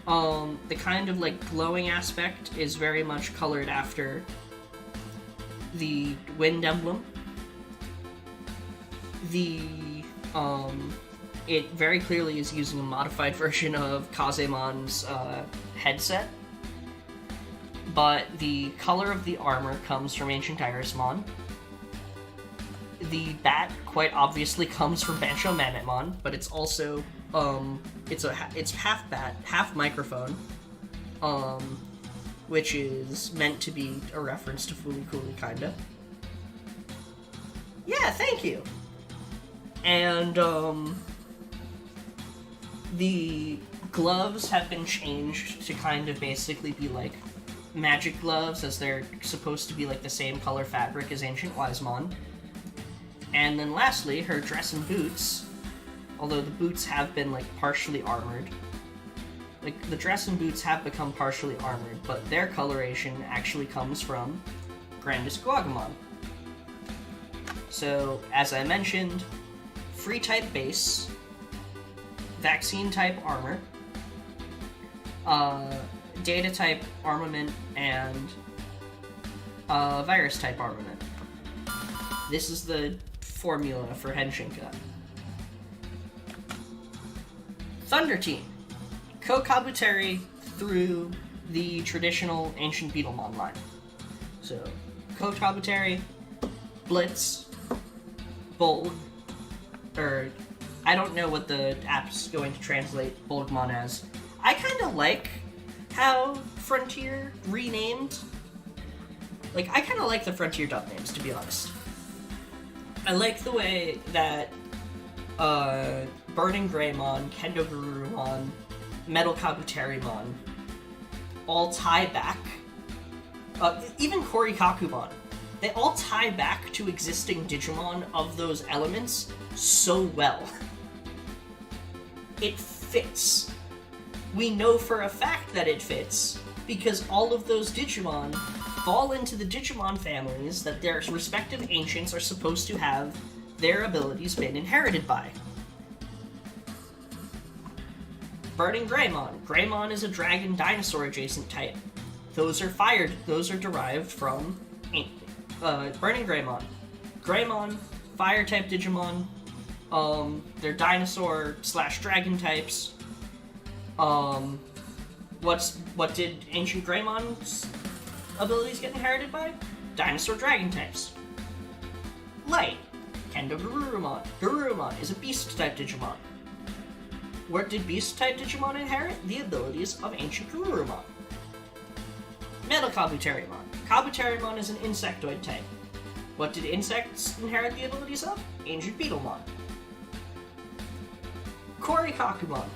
the kind of like glowing aspect is very much colored after the wind emblem. It very clearly is using a modified version of Kazemon's headset, but the color of the armor comes from Ancient Irismon. The bat quite obviously comes from Bancho Mememon, but it's also it's half bat, half microphone, which is meant to be a reference to Fooly Cooly, kinda. Yeah, thank you. And the gloves have been changed to kind of basically be like magic gloves, as they're supposed to be like the same color fabric as Ancient Wisemon. And then lastly, her dress and boots, although the boots have been like partially armored. Like, the dress and boots have become partially armored, but their coloration actually comes from Grandest Guagamon. So, as I mentioned, free type base, vaccine type armor, data type armament, and virus type armament. This is the formula for Henshinka. Thunder Team. Kokabuteri through the traditional Ancient Beetlemon line. So, Kokabuteri, Blitz, Bulg, or I don't know what the app's going to translate Bulgmon as. I kind of like how Frontier renamed. Like, I kind of like the Frontier dub names, to be honest. I like the way that Burning Greymon, Kendo Garurumon, Metal Kabuterimon all tie back. Even Korikakumon. They all tie back to existing Digimon of those elements so well. It fits. We know for a fact that it fits because all of those Digimon fall into the Digimon families that their respective ancients are supposed to have their abilities been inherited by. Burning Greymon. Greymon is a dragon dinosaur adjacent type. Those are derived from Burning Greymon. Greymon, fire type Digimon. They're dinosaur / dragon types. What did Ancient Greymon's abilities get inherited by? Dinosaur dragon types. Light. Kendo Garurumon. Garurumon is a beast type Digimon. What did beast type Digimon inherit? The abilities of Ancient Garurumon. Metal Kabuterimon. Kabuterimon is an insectoid type. What did insects inherit the abilities of? Ancient Beetlemon. Korikakumon.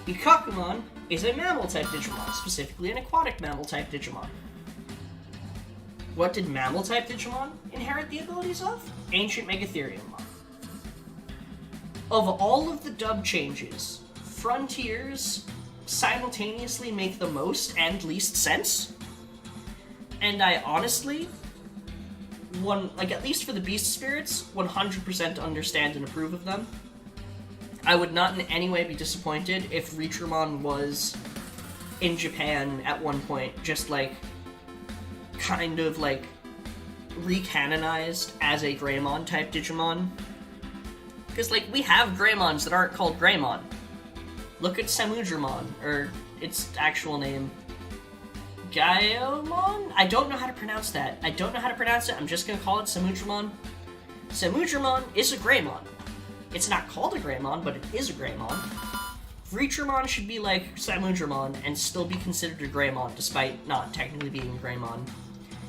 Ikakumon is a mammal type Digimon, specifically an aquatic mammal type Digimon. What did mammal type Digimon inherit the abilities of? Ancient Megatheriummon. Of all of the dub changes, Frontiers simultaneously make the most and least sense. And I honestly, at least for the Beast Spirits, 100% understand and approve of them. I would not in any way be disappointed if Retromon was in Japan at one point, just kind of recanonized as a Greymon type Digimon. Because we have Greymons that aren't called Greymon. Look at Samudramon, or its actual name, Gaiomon? I don't know how to pronounce that. I'm just gonna call it Samudramon. Samudramon is a Greymon. It's not called a Greymon, but it is a Greymon. Retromon should be like Samudramon and still be considered a Greymon, despite not technically being a Greymon.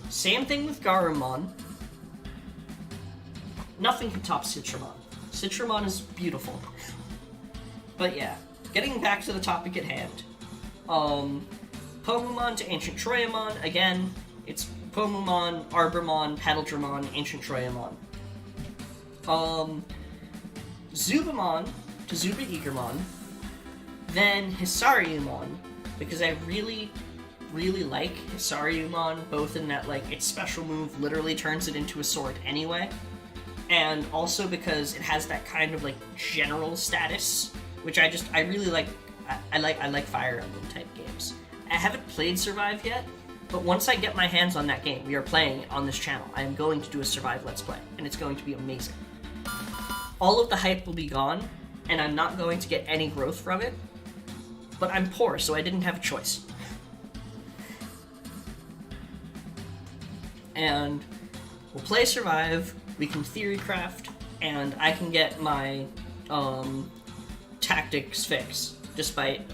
Same thing with Garurumon. Nothing can top Citramon. Citramon is beautiful. But yeah, getting back to the topic at hand. Pomumon to Ancient Troyamon. Again, it's Pomumon, Arbormon, Paddledramon, Ancient Troyamon. Zubamon to Zuba Eagermon. Then Hisariumon, because I really, really like Hisariumon, both in that, its special move literally turns it into a sword anyway, and also because it has that kind of, general status, which I really like. I like Fire Emblem type games. I haven't played Survive yet, but once I get my hands on that game, we are playing it on this channel. I am going to do a Survive Let's Play, and it's going to be amazing. All of the hype will be gone, and I'm not going to get any growth from it, but I'm poor, so I didn't have a choice. And we'll play Survive, we can theorycraft, and I can get my tactics fix, despite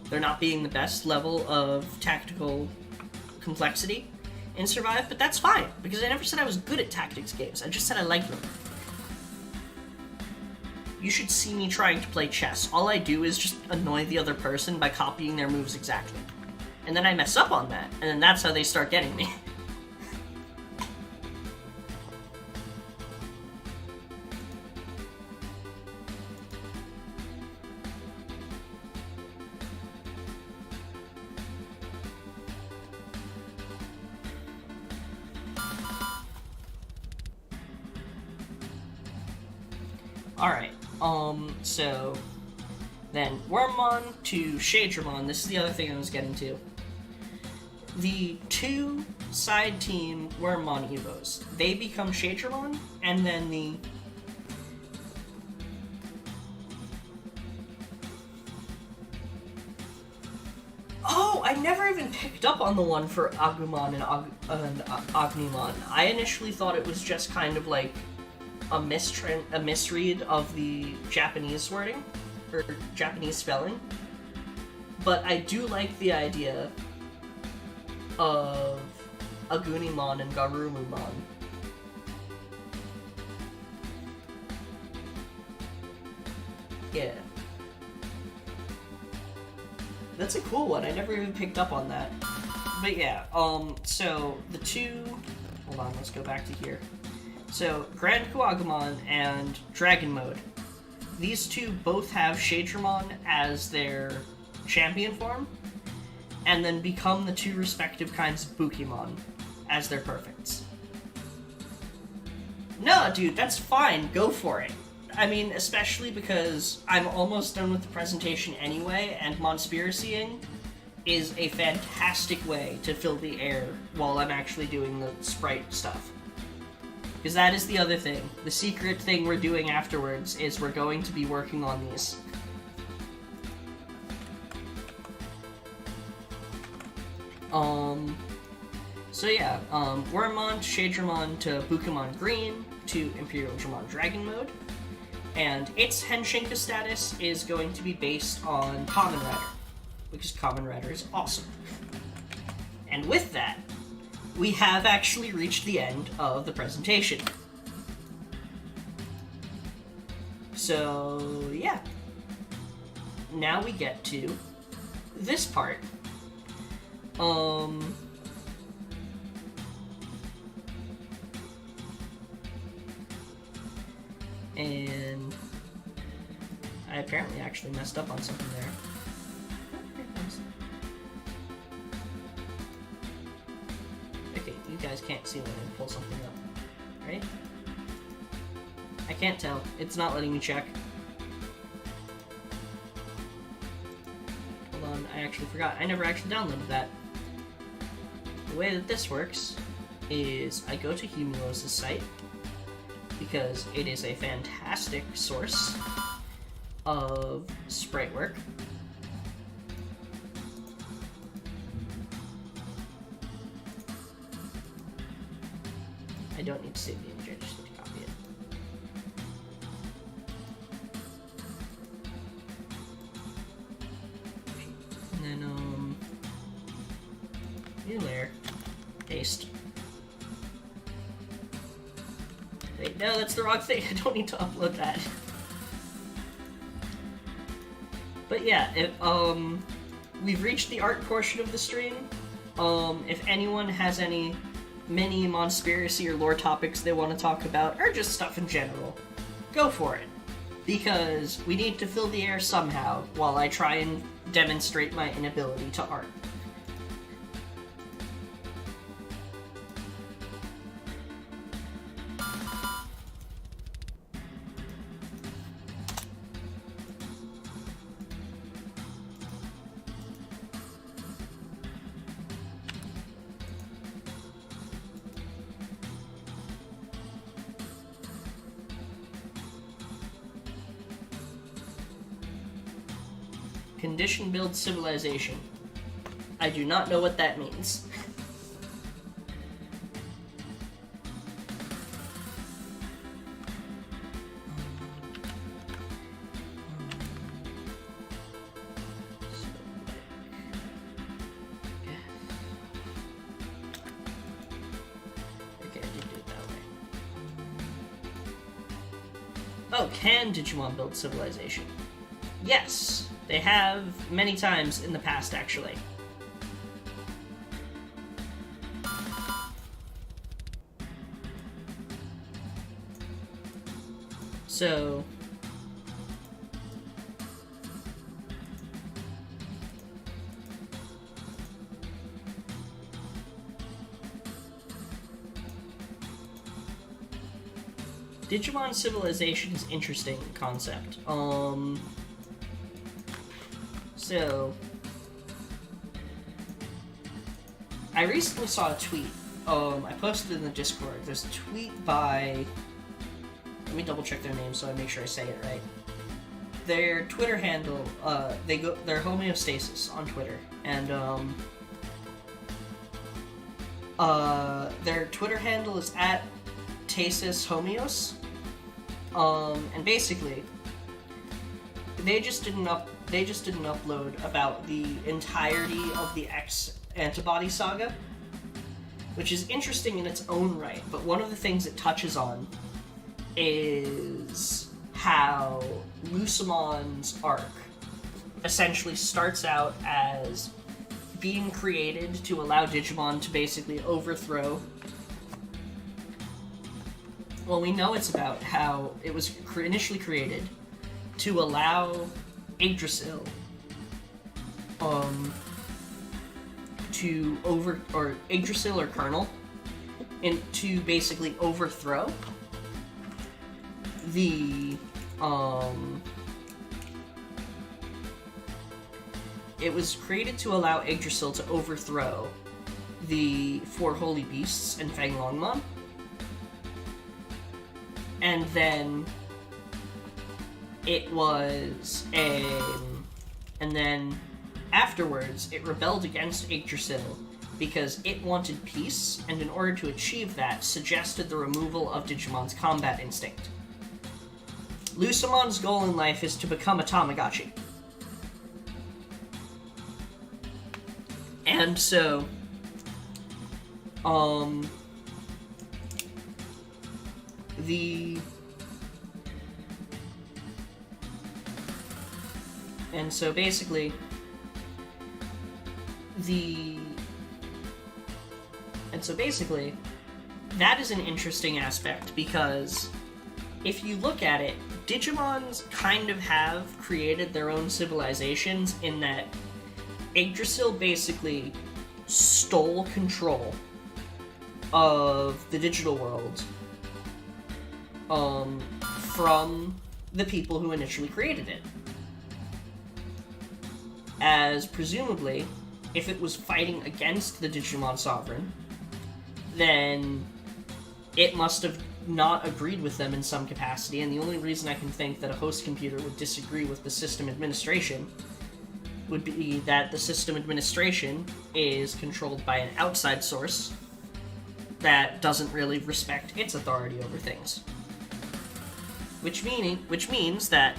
there not being the best level of tactical complexity in Survive, but that's fine, because I never said I was good at tactics games, I just said I liked them. you should see me trying to play chess. All I do is just annoy the other person by copying their moves exactly. And then I mess up on that, and then that's how they start getting me. Alright, so then Wormmon to Shadramon. This is the other thing I was getting to. The two side team Wormmon Evos, they become Shadramon, and then the oh, I never even picked up on the one for Agumon and Agnimon. I initially thought it was just kind of like a misread of the Japanese wording, or Japanese spelling. But I do like the idea of Agunimon and Garurumon. Yeah. That's a cool one, I never even picked up on that. But yeah, so the two... Hold on, let's go back to here. So, Grand Kuagumon and Dragon Mode. These two both have Shadramon as their champion form, and then become the two respective kinds of Bukimon as their perfects. No, dude, that's fine. Go for it. I mean, especially because I'm almost done with the presentation anyway, and Monspiracying is a fantastic way to fill the air while I'm actually doing the sprite stuff. Because that is the other thing. The secret thing we're doing afterwards is we're going to be working on these. So yeah, Wormmon, Shadramon to Bukimon Green to Imperial Dramon Dragon Mode. And its Henshinka status is going to be based on Kamen Rider, because Kamen Rider is awesome. And with that, we have actually reached the end of the presentation. So, yeah. Now we get to this part. And I apparently actually messed up on something there. Okay, you guys can't see when I pull something up, right? I can't tell. It's not letting me check. Hold on, I actually forgot. I never actually downloaded that. The way that this works is I go to Humulos's site, because it is a fantastic source of sprite work. I don't need to save the image, I just need to copy it. And then, new layer, paste. Wait, no, that's the wrong thing. I don't need to upload that. But yeah, we've reached the art portion of the stream. If anyone has any mini Monspiracy or lore topics they want to talk about, or just stuff in general, go for it. Because we need to fill the air somehow while I try and demonstrate my inability to art. Condition build civilization. I do not know what that means. Okay, I did do it that way. Oh, can Digimon build civilization? Yes, they have many times in the past, actually. So... Digimon civilization is interesting concept. So... I recently saw a tweet. I posted it in the Discord. There's a tweet by... Let me double check their name so I make sure I say it right. Their Twitter handle, they're homeostasis on Twitter, and their Twitter handle is at Tasis Homeos. And basically, they just didn't upload about the entirety of the X antibody saga, which is interesting in its own right. But one of the things it touches on is how Lucimon's arc essentially starts out as being created to allow Digimon to basically overthrow. Well, we know it's about how it was initially created to allow Yggdrasil Yggdrasil or Colonel to basically overthrow the it was created to allow Yggdrasil to overthrow the four holy beasts and Feng Longmon. And then it was and then afterwards it rebelled against Yggdrasil because it wanted peace, and in order to achieve that, suggested the removal of Digimon's combat instinct. Lucimon's goal in life is to become a Tamagotchi. And so, basically, that is an interesting aspect, because if you look at it, Digimons kind of have created their own civilizations in that Yggdrasil basically stole control of the digital world from the people who initially created it. As presumably, if it was fighting against the Digimon Sovereign, then it must have not agreed with them in some capacity, and the only reason I can think that a host computer would disagree with the system administration would be that the system administration is controlled by an outside source that doesn't really respect its authority over things. Which means that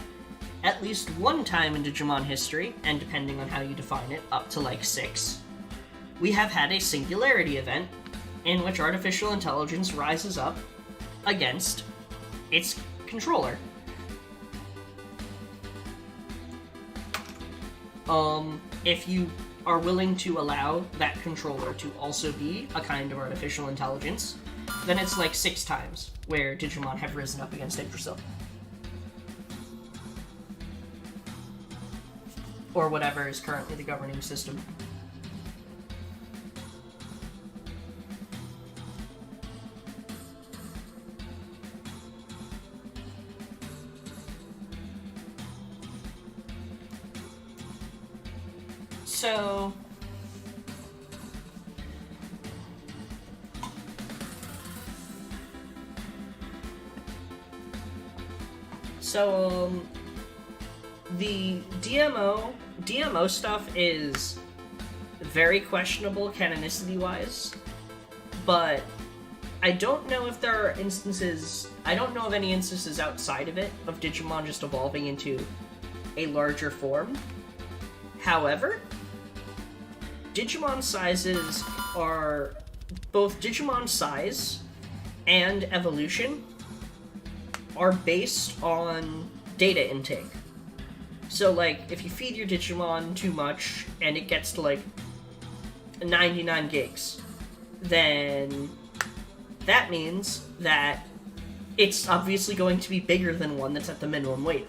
at least one time in Digimon history, and depending on how you define it, up to like 6, we have had a singularity event in which artificial intelligence rises up against its controller. If you are willing to allow that controller to also be a kind of artificial intelligence, then it's like 6 times where Digimon have risen up against Yggdrasil. Or whatever is currently the governing system. So, the DMO stuff is very questionable canonicity-wise, but I don't know if there are instances, I don't know of any instances outside of it, of Digimon just evolving into a larger form. However, Digimon sizes are, both Digimon size and evolution are based on data intake. So, like, if you feed your Digimon too much and it gets to, like, 99 gigs, then that means that it's obviously going to be bigger than one that's at the minimum weight.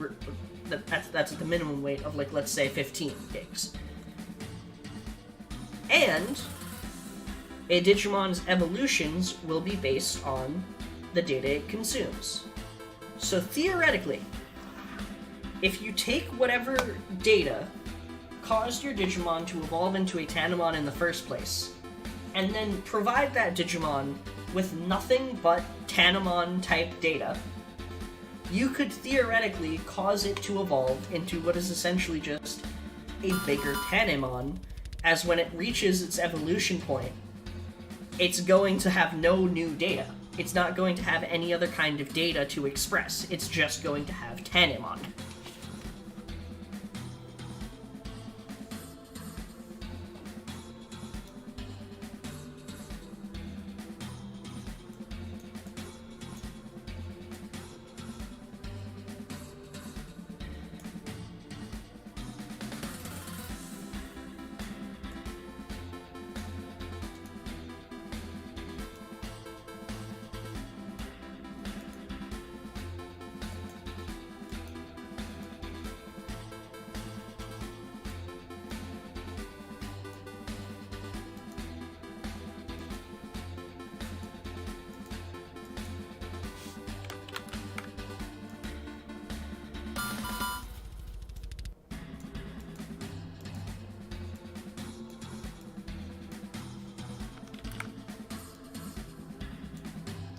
That's at the minimum weight of, like, let's say 15 gigs. And a Digimon's evolutions will be based on the data it consumes. So theoretically, if you take whatever data caused your Digimon to evolve into a Tanemon in the first place, and then provide that Digimon with nothing but Tanemon-type data, you could theoretically cause it to evolve into what is essentially just a bigger Tanemon, as when it reaches its evolution point, it's going to have no new data. It's not going to have any other kind of data to express. It's just going to have Tanemon.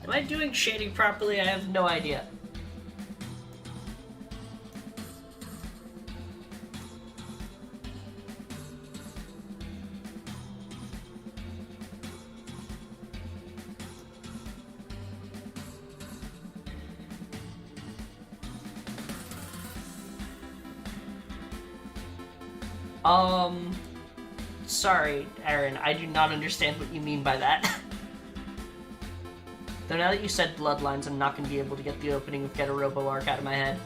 Am I doing shading properly? I have no idea. Sorry, Aaron, I do not understand what you mean by that. Though now that you said Bloodlines, I'm not going to be able to get the opening of Get a Robo Arc out of my head.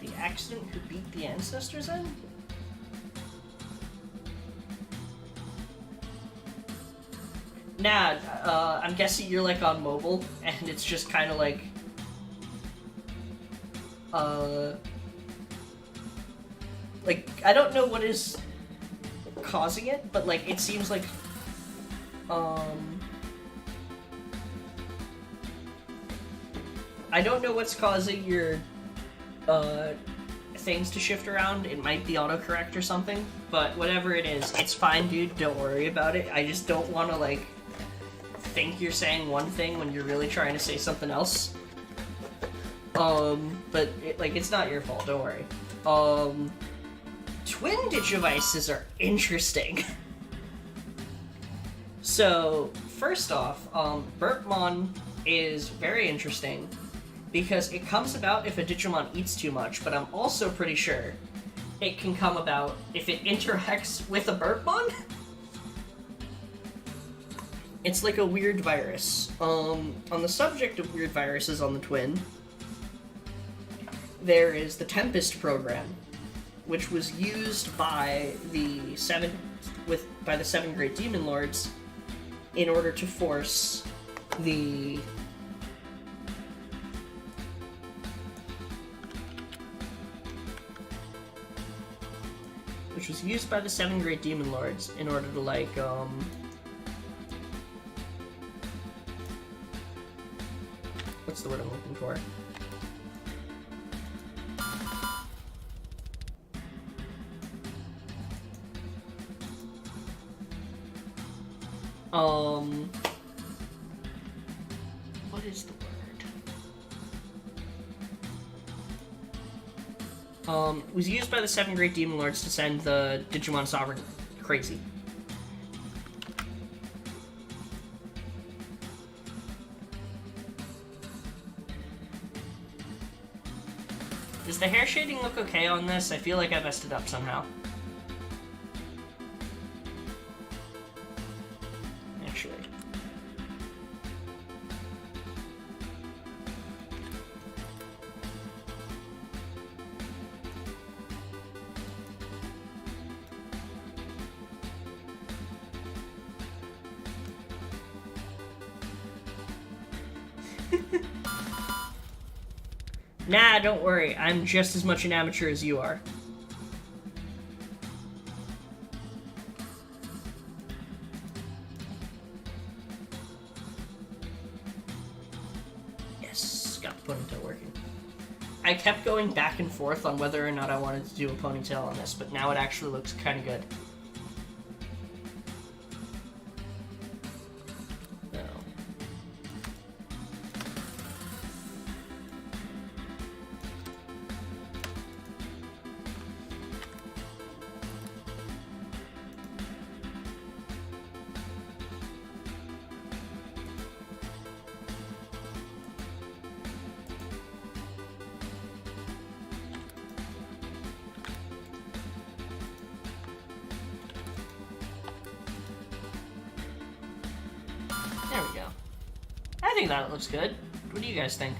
The accident who beat the ancestors in? Nah, I'm guessing you're, like, on mobile, and it's just kind of like, I don't know what is causing it, but, like, it seems like, I don't know what's causing your, things to shift around. It might be autocorrect or something, but whatever it is, it's fine, dude, don't worry about it. I just don't want to, like, think you're saying one thing when you're really trying to say something else. But, it's not your fault, don't worry. Twin Digivices are interesting. So, first off, Burpmon is very interesting because it comes about if a Digimon eats too much, but I'm also pretty sure it can come about if it interacts with a Burpmon. It's like a weird virus. On the subject of weird viruses on the Twin, there is the Tempest program, which was used by the seven Great Demon Lords in order to force the what's the word I'm looking for? What is the word? It was used by the seven Great Demon Lords to send the Digimon Sovereign crazy. Does the hair shading look okay on this? I feel like I messed it up somehow. Actually. Nah, don't worry. I'm just as much an amateur as you are. Yes, got the ponytail working. I kept going back and forth on whether or not I wanted to do a ponytail on this, but now it actually looks kind of good. There we go. I think that looks good. What do you guys think?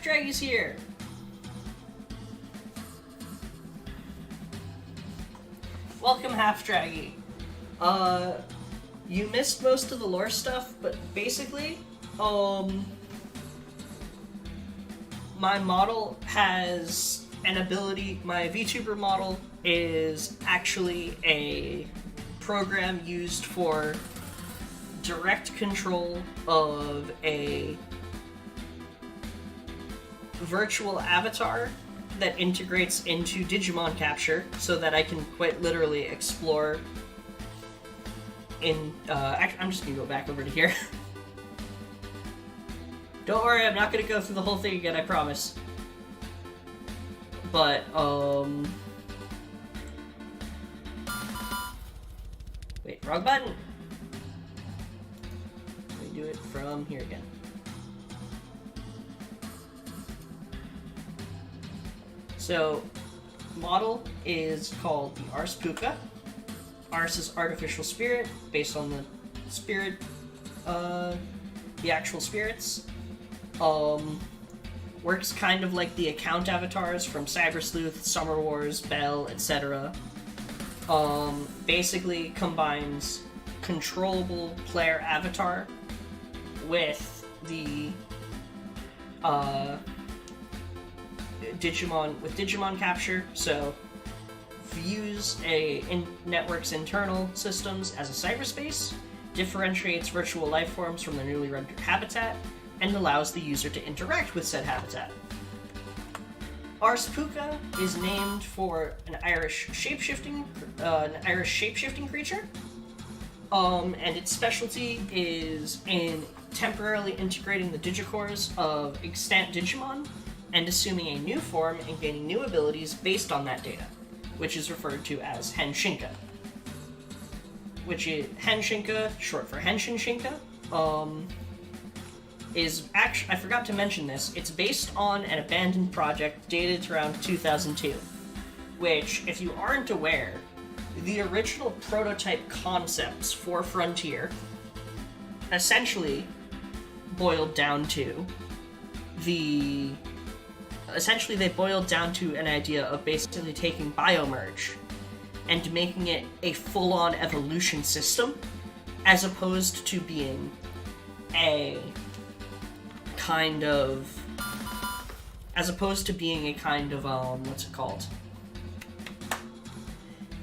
Draggy's here. Welcome, Half Draggy. You missed most of the lore stuff, but basically, my model has an ability. My Vtuber model is actually a program used for direct control of a virtual avatar that integrates into Digimon capture so that I can quite literally explore in, actually, I'm just gonna go back over to here. Don't worry, I'm not gonna go through the whole thing again, I promise. But, wait, wrong button! Let me do it from here again. So, model is called the Ars Puka. Ars is artificial spirit, based on the spirit, the actual spirits. Works kind of like the account avatars from Cyber Sleuth, Summer Wars, Bell, etc. Basically combines controllable player avatar with the, Digimon capture, so views network's internal systems as a cyberspace, differentiates virtual life forms from their newly rendered habitat, and allows the user to interact with said habitat. Ars Puka is named for an Irish shapeshifting creature, and its specialty is in temporarily integrating the digicores of extant Digimon and assuming a new form and gaining new abilities based on that data, which is referred to as Henshinka. Which is Henshinka, short for Henshin Shinka, is actually, I forgot to mention this, it's based on an abandoned project dated around 2002, which, if you aren't aware, the original prototype concepts for Frontier essentially boiled down to the essentially they boiled down to an idea of basically taking biomerge and making it a full-on evolution system, as opposed to being a kind of what's it called?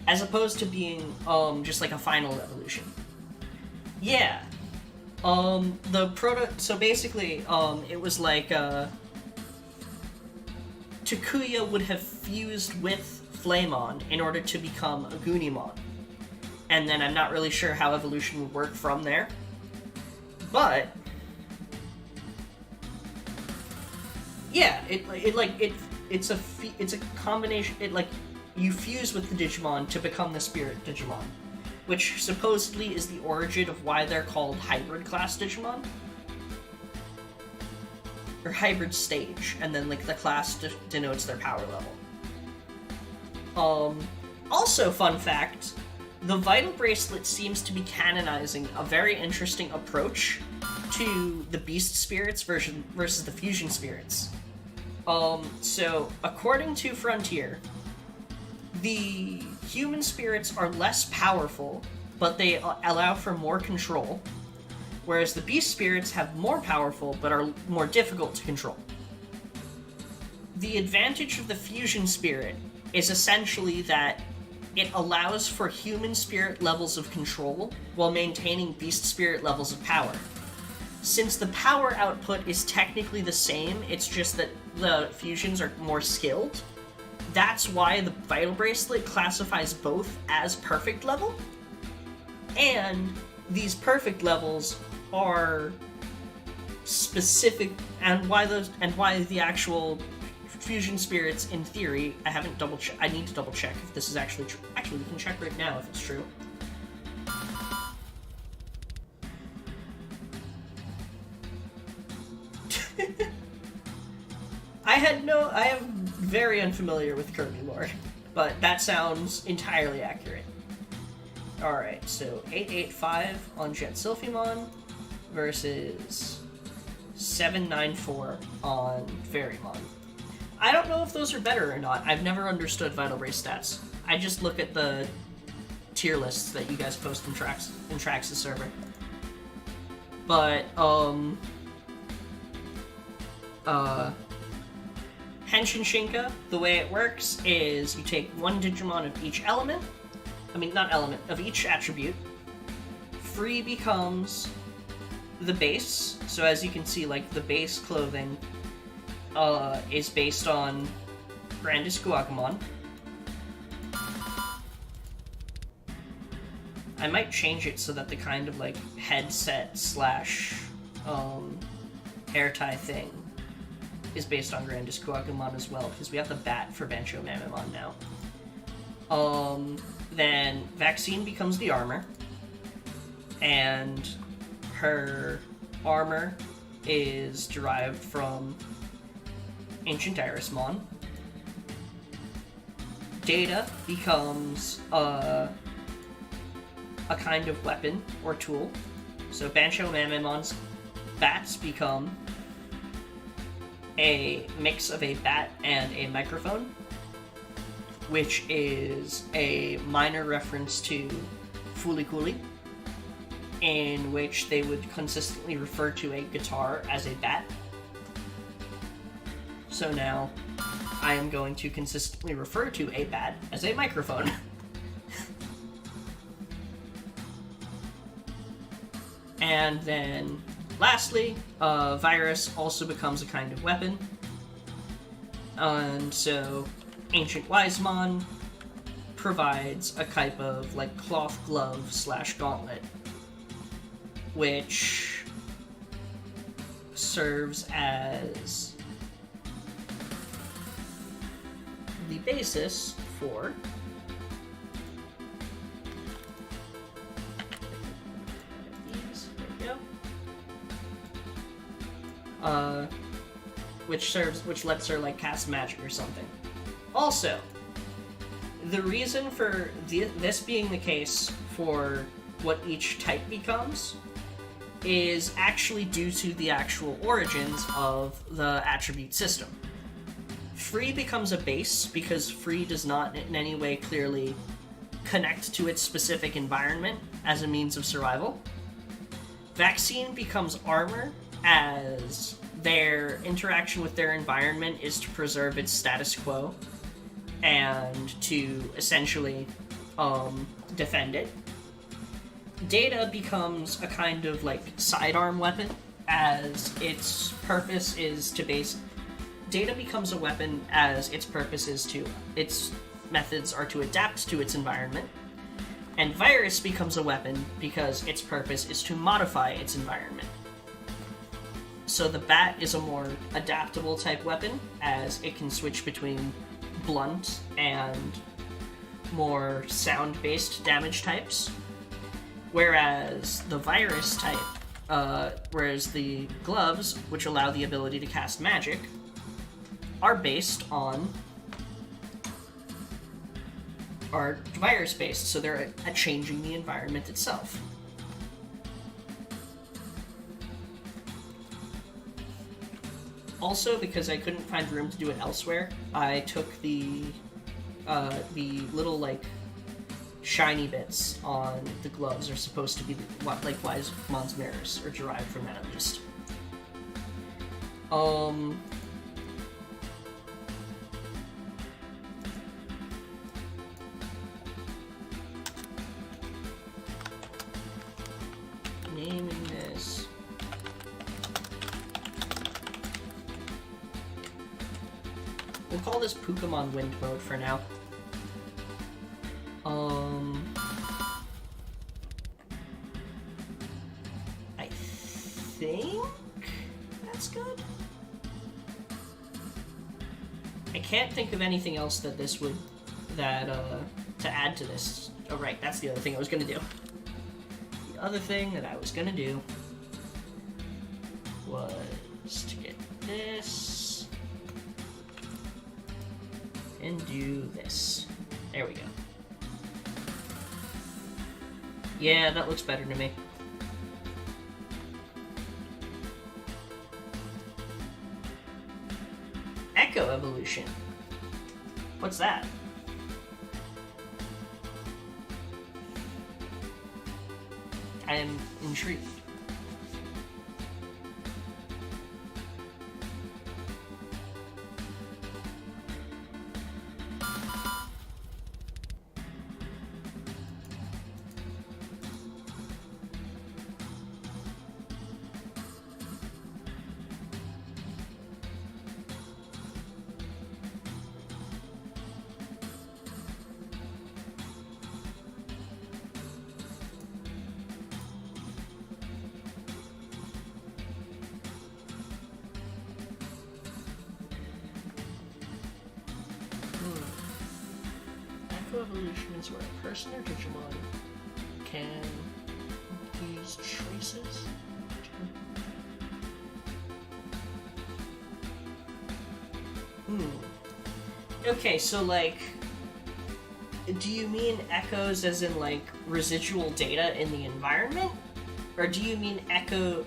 As opposed to being just like a final evolution. Yeah. So basically, it was like Takuya would have fused with Flamon in order to become a Gunimon. And then I'm not really sure how evolution would work from there. But yeah, it's a combination. You fuse with the Digimon to become the Spirit Digimon, which supposedly is the origin of why they're called hybrid class Digimon. Or hybrid stage, and then like the class denotes their power level. Also, fun fact, the Vital Bracelet seems to be canonizing a very interesting approach to the Beast Spirits versus the Fusion Spirits. So, according to Frontier, the human spirits are less powerful, but they allow for more control, whereas the Beast Spirits have more powerful, but are more difficult to control. The advantage of the Fusion Spirit is essentially that it allows for human spirit levels of control while maintaining Beast Spirit levels of power. Since the power output is technically the same, it's just that the fusions are more skilled. That's why the Vital Bracelet classifies both as perfect level, and these perfect levels are specific, and why the actual Fusion Spirits, in theory, I haven't double-checked. I need to double-check if this is actually true. Actually, we can check right now if it's true. I am very unfamiliar with Kirby lore, but that sounds entirely accurate. Alright, so 885 on Jet Sylphimon versus 794 on Fairymon. I don't know if those are better or not. I've never understood Vital Brace stats. I just look at the tier lists that you guys post in Trax's server. But, Henshin Shinka, the way it works is you take one Digimon of each element. Of each attribute. Free becomes the base. So as you can see, like, the base clothing is based on Grandis Guagamon. I might change it so that the kind of, like, headset slash hair tie thing is based on Grandis Guagamon as well, because we have the bat for Bancho Mamamon now. Then Vaccine becomes the armor, and her armor is derived from Ancient Irismon. Data becomes a kind of weapon or tool. So Bancho Mamamon's bats become a mix of a bat and a microphone, which is a minor reference to Fulikuli, in which they would consistently refer to a guitar as a bat. So now, I am going to consistently refer to a bat as a microphone. And then, lastly, Virus also becomes a kind of weapon. And so, Ancient Wisemon provides a type of, like, cloth glove / gauntlet, which serves as the basis for these. There we go. Which lets her, like, cast magic or something. Also, the reason for this being the case for what each type becomes is actually due to the actual origins of the attribute system. Free becomes a base because free does not in any way clearly connect to its specific environment as a means of survival. Vaccine becomes armor as their interaction with their environment is to preserve its status quo and to essentially defend it. Data becomes a kind of like sidearm weapon as its purpose is to Data becomes a weapon as its purpose is to its methods are to adapt to its environment. And virus becomes a weapon because its purpose is to modify its environment. So the bat is a more adaptable type weapon as it can switch between blunt and more sound-based damage types. Whereas the virus type, whereas the gloves, which allow the ability to cast magic, are virus-based, so they're at changing the environment itself. Also, because I couldn't find room to do it elsewhere, I took the little, like, shiny bits on the gloves are supposed to be like Wisemon's mirrors, or derived from that at least. Naming this. We'll call this Pokemon Wind Mode for now. I think that's good. I can't think of anything else that to add to this. Oh right, that's the other thing I was gonna do. The other thing that I was gonna do was to get this and do this. There we go. Yeah, that looks better to me. Echo evolution. What's that? I am intrigued. Evolution is where a person or Digimon can use traces. Okay, so like, do you mean echoes as in like residual data in the environment? Or do you mean echoes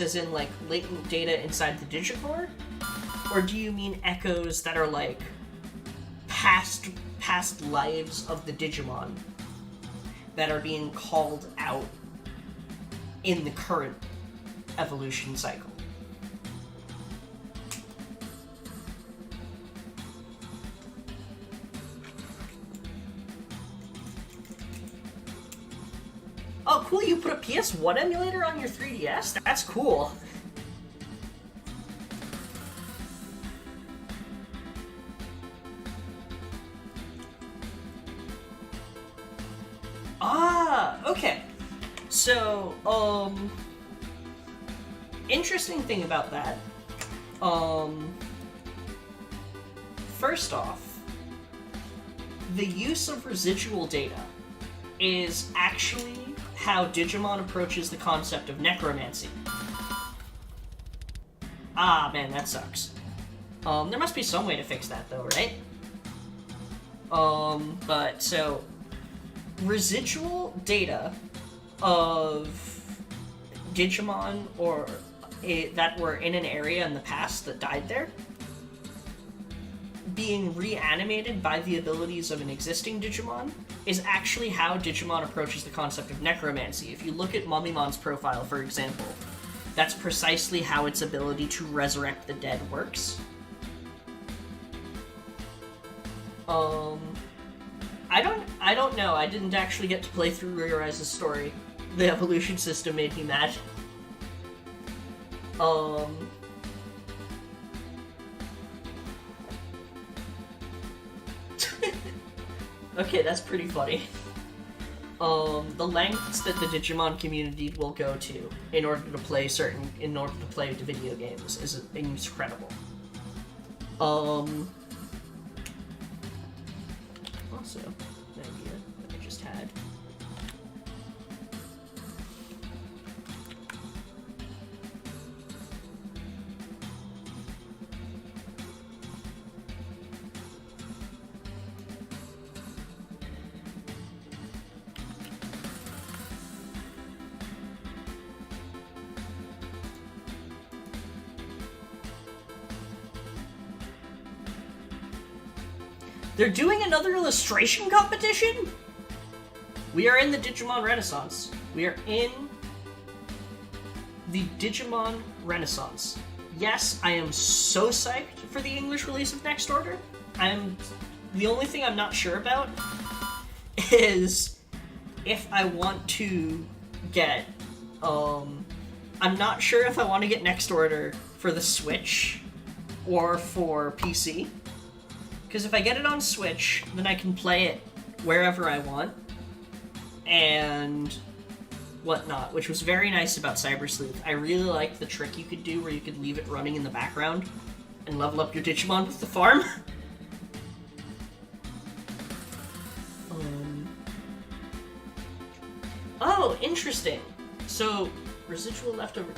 as in like latent data inside the Digicore? Or do you mean echoes that are like past lives of the Digimon that are being called out in the current evolution cycle? Oh, cool, you put a PS1 emulator on your 3DS? That's cool. Okay. So, interesting thing about that. First off, the use of residual data is actually how Digimon approaches the concept of necromancy. Ah, man, that sucks. There must be some way to fix that, though, right? But, so, residual data of Digimon that were in an area in the past that died there being reanimated by the abilities of an existing Digimon is actually how Digimon approaches the concept of necromancy. If you look at Mummymon's profile, for example, that's precisely how its ability to resurrect the dead works. I don't know. I didn't actually get to play through Rearise's story. The evolution system made me mad. Okay, that's pretty funny. The lengths that the Digimon community will go to in order to play the video games is incredible. Also, an idea that I just had. They're doing another illustration competition? We are in the Digimon Renaissance. We are in the Digimon Renaissance. Yes, I am so psyched for the English release of Next Order. The only thing I'm not sure about is if I want to get, I'm not sure if I want to get Next Order for the Switch or for PC. Because if I get it on Switch, then I can play it wherever I want, and whatnot, which was very nice about Cyber Sleuth. I really liked the trick you could do where you could leave it running in the background and level up your Digimon with the farm. Oh, interesting. So, residual leftover...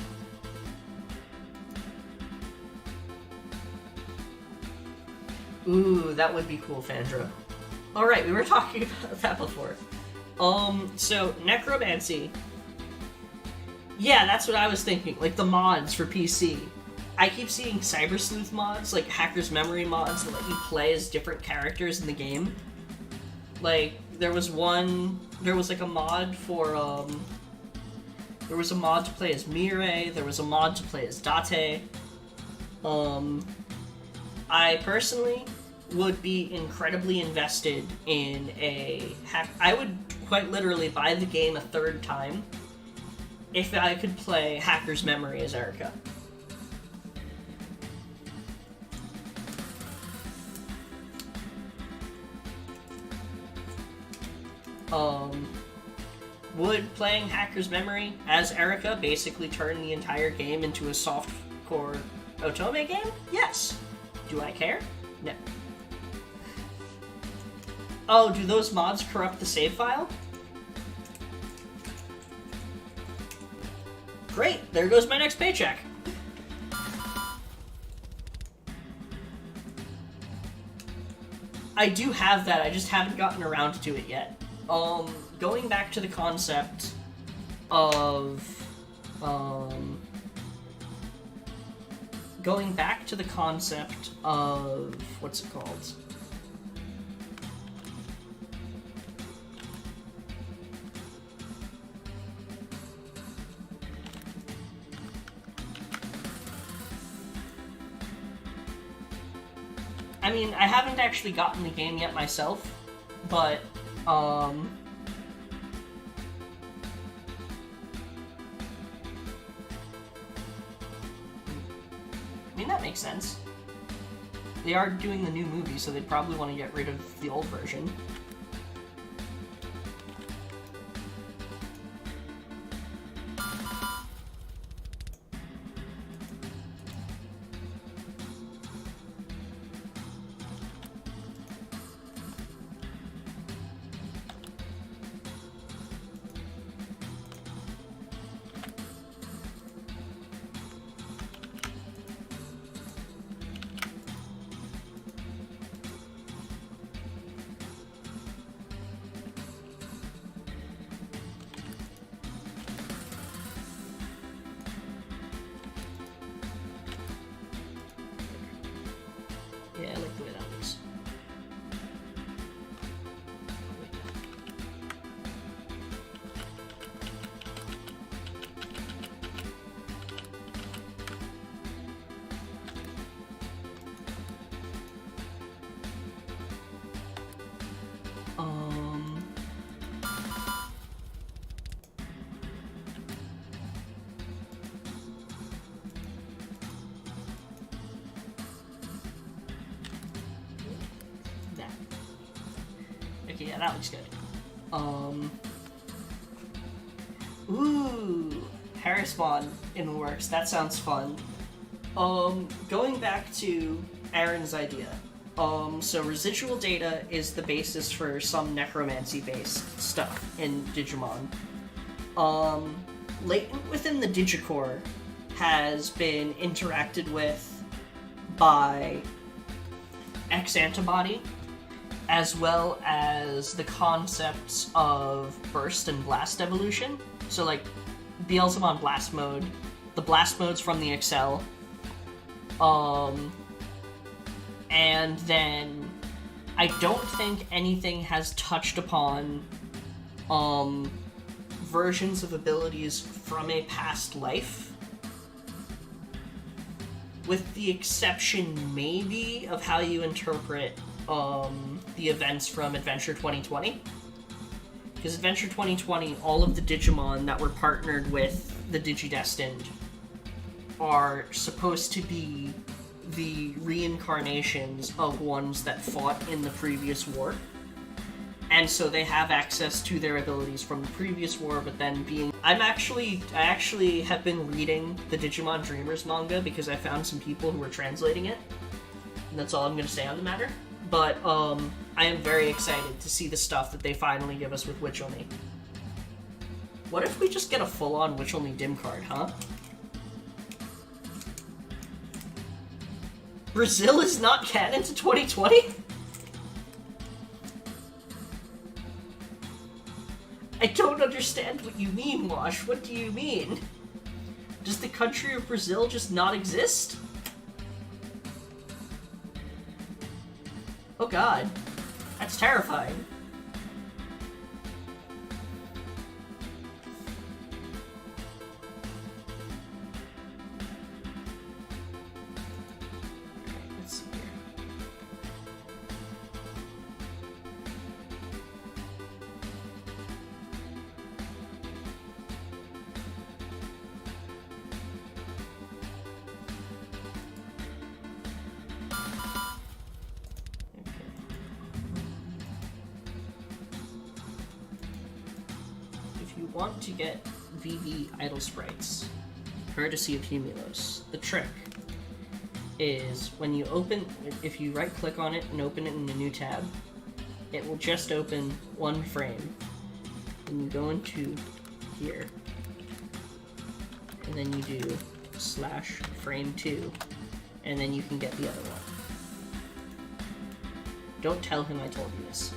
Ooh, that would be cool, Fandra. Alright, we were talking about that before. So, necromancy. Yeah, that's what I was thinking. Like, the mods for PC. I keep seeing Cyber Sleuth mods, like Hacker's Memory mods, that let you play as different characters in the game. Like, there was a mod for, there was a mod to play as Mirai, there was a mod to play as Date. I personally would be incredibly invested in I would quite literally buy the game a third time if I could play Hacker's Memory as Erika. Would playing Hacker's Memory as Erika basically turn the entire game into a softcore Otome game? Yes. Do I care? No. Oh, do those mods corrupt the save file? Great, there goes my next paycheck. I do have that, I just haven't gotten around to it yet. Going back to the concept of, what's it called? I mean, I haven't actually gotten the game yet myself, but, I mean, that makes sense. They are doing the new movie, so they'd probably want to get rid of the old version. Okay, yeah, that looks good. Ooh, Harrispawn in the works. That sounds fun. Going back to Aaron's idea. So residual data is the basis for some necromancy-based stuff in Digimon. Latent within the Digicore has been interacted with by X-Antibody, as well as the concepts of burst and blast evolution. So, like, Beelzebub blast mode, the blast modes from the Excel, and then I don't think anything has touched upon versions of abilities from a past life, with the exception maybe of how you interpret the events from Adventure 2020. Because Adventure 2020, all of the Digimon that were partnered with the Digidestined are supposed to be the reincarnations of ones that fought in the previous war. And so they have access to their abilities from the previous war, but then being... I actually have been reading the Digimon Dreamers manga because I found some people who were translating it. And that's all I'm going to say on the matter. But, I am very excited to see the stuff that they finally give us with Witch Only. What if we just get a full-on Witch Only dim card, huh? Brazil is not canon to 2020? I don't understand what you mean, Wash. What do you mean? Does the country of Brazil just not exist? Oh god. That's terrifying. Let's see here. Want to get VV idle sprites, courtesy of Humulos. The trick is when you open, if you right click on it and open it in a new tab, it will just open one frame. Then you go into here, and then you do /frame2, and then you can get the other one. Don't tell him I told you this.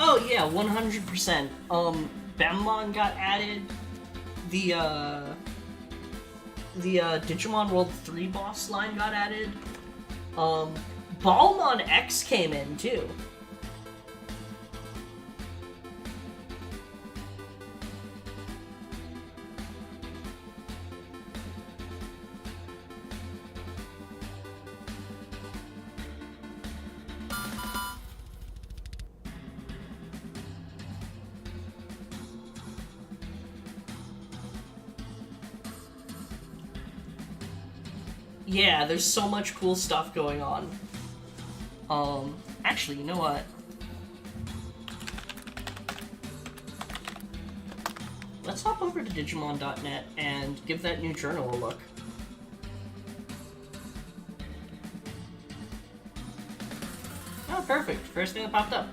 Oh yeah, 100%. Bemon got added. The Digimon World 3 boss line got added. Balmon X came in too. Yeah, there's so much cool stuff going on. Actually, you know what? Let's hop over to Digimon.net and give that new journal a look. Oh, perfect. First thing that popped up.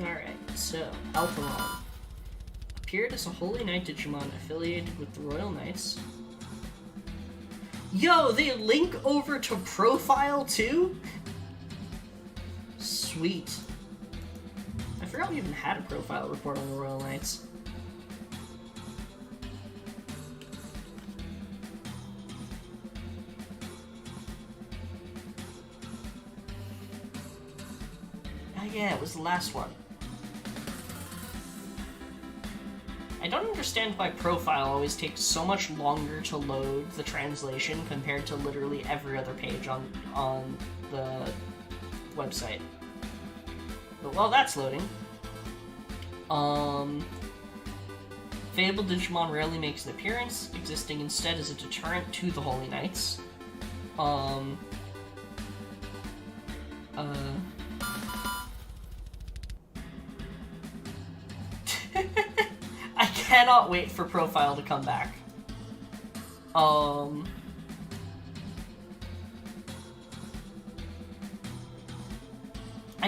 Alright, so, Alphamon. Appeared as a Holy Knight Digimon affiliated with the Royal Knights. Yo, they link over to profile too? Sweet. I forgot we even had a profile report on the Royal Knights. Oh yeah, it was the last one. I don't understand why profile always takes so much longer to load the translation compared to literally every other page on the website. But while that's loading, Fabled Digimon rarely makes an appearance, existing instead as a deterrent to the Holy Knights. I cannot wait for Profile to come back. I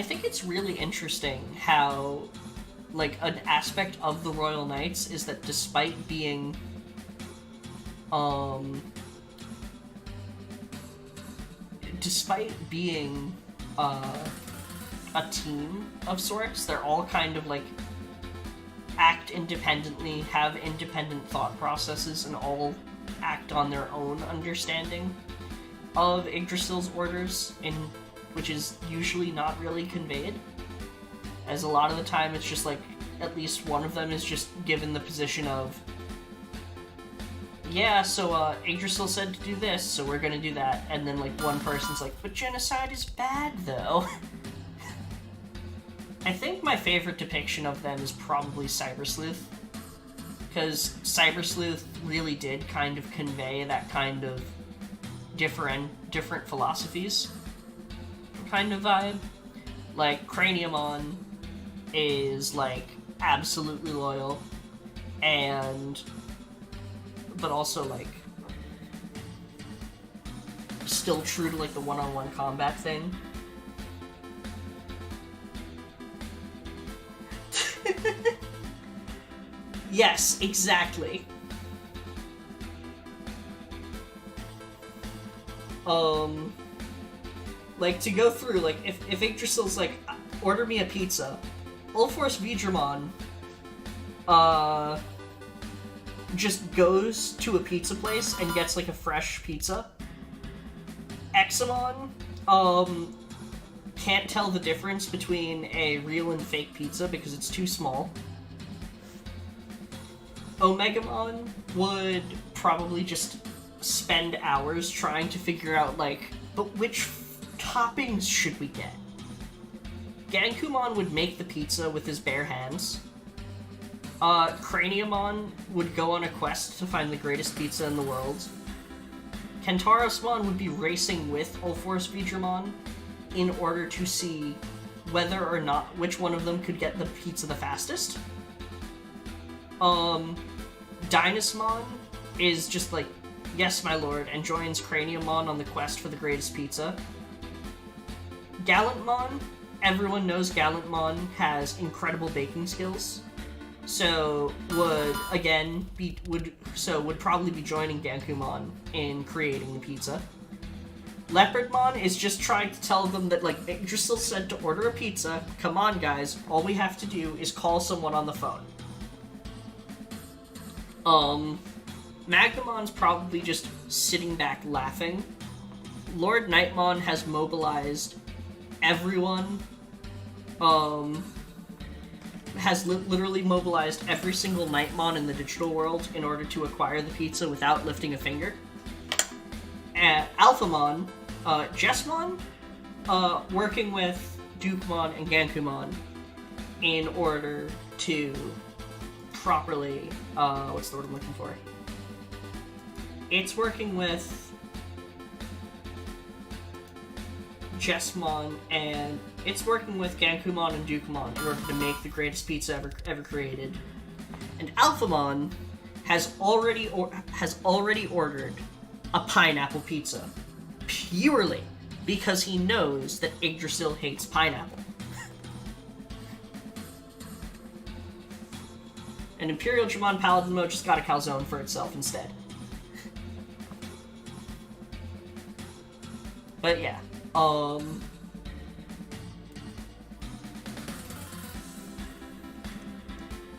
think it's really interesting how, like, an aspect of the Royal Knights is that despite being, a team of sorts, they're all kind of, like, act independently, have independent thought processes, and all act on their own understanding of Yggdrasil's orders, which is usually not really conveyed, as a lot of the time it's just like, at least one of them is just given the position of, yeah, so Yggdrasil said to do this, so we're gonna do that, and then like one person's like, but genocide is bad though. I think my favorite depiction of them is probably Cyber Sleuth, because Cyber Sleuth really did kind of convey that kind of different philosophies kind of vibe. Like, Craniumon is, like, absolutely loyal, but also, like, still true to, like, the one-on-one combat thing. Yes, exactly. Like, to go through, like, if Yggdrasil's like, order me a pizza, Ulforce Vtuber just goes to a pizza place and gets, like, a fresh pizza. Examon, can't tell the difference between a real and fake pizza because it's too small. Omegamon would probably just spend hours trying to figure out, like, but which toppings should we get? Gankumon would make the pizza with his bare hands. Craniumon would go on a quest to find the greatest pizza in the world. Kentarosmon would be racing with Ulforce Vtuber in order to see whether or not which one of them could get the pizza the fastest. Dynasmon is just like, yes, my lord, and joins Craniumon on the quest for the greatest pizza. Gallantmon, everyone knows Gallantmon has incredible baking skills, so would probably be joining Gankumon in creating the pizza. Leopardmon is just trying to tell them that, like, Yggdrasil said to order a pizza, come on guys, all we have to do is call someone on the phone. Magnamon's probably just sitting back laughing. Lord Nightmon has mobilized everyone, has literally mobilized every single Nightmon in the digital world in order to acquire the pizza without lifting a finger. Alphamon, Jessmon, working with Dukemon and Gankumon in order to properly, what's the word I'm looking for? It's working with Jessmon, and it's working with Gankumon and Dukemon in order to make the greatest pizza ever created. And Alphamon has already ordered a pineapple pizza, purely because he knows that Yggdrasil hates pineapple. And Imperial Digimon Paladin mode just got a calzone for itself instead. But yeah,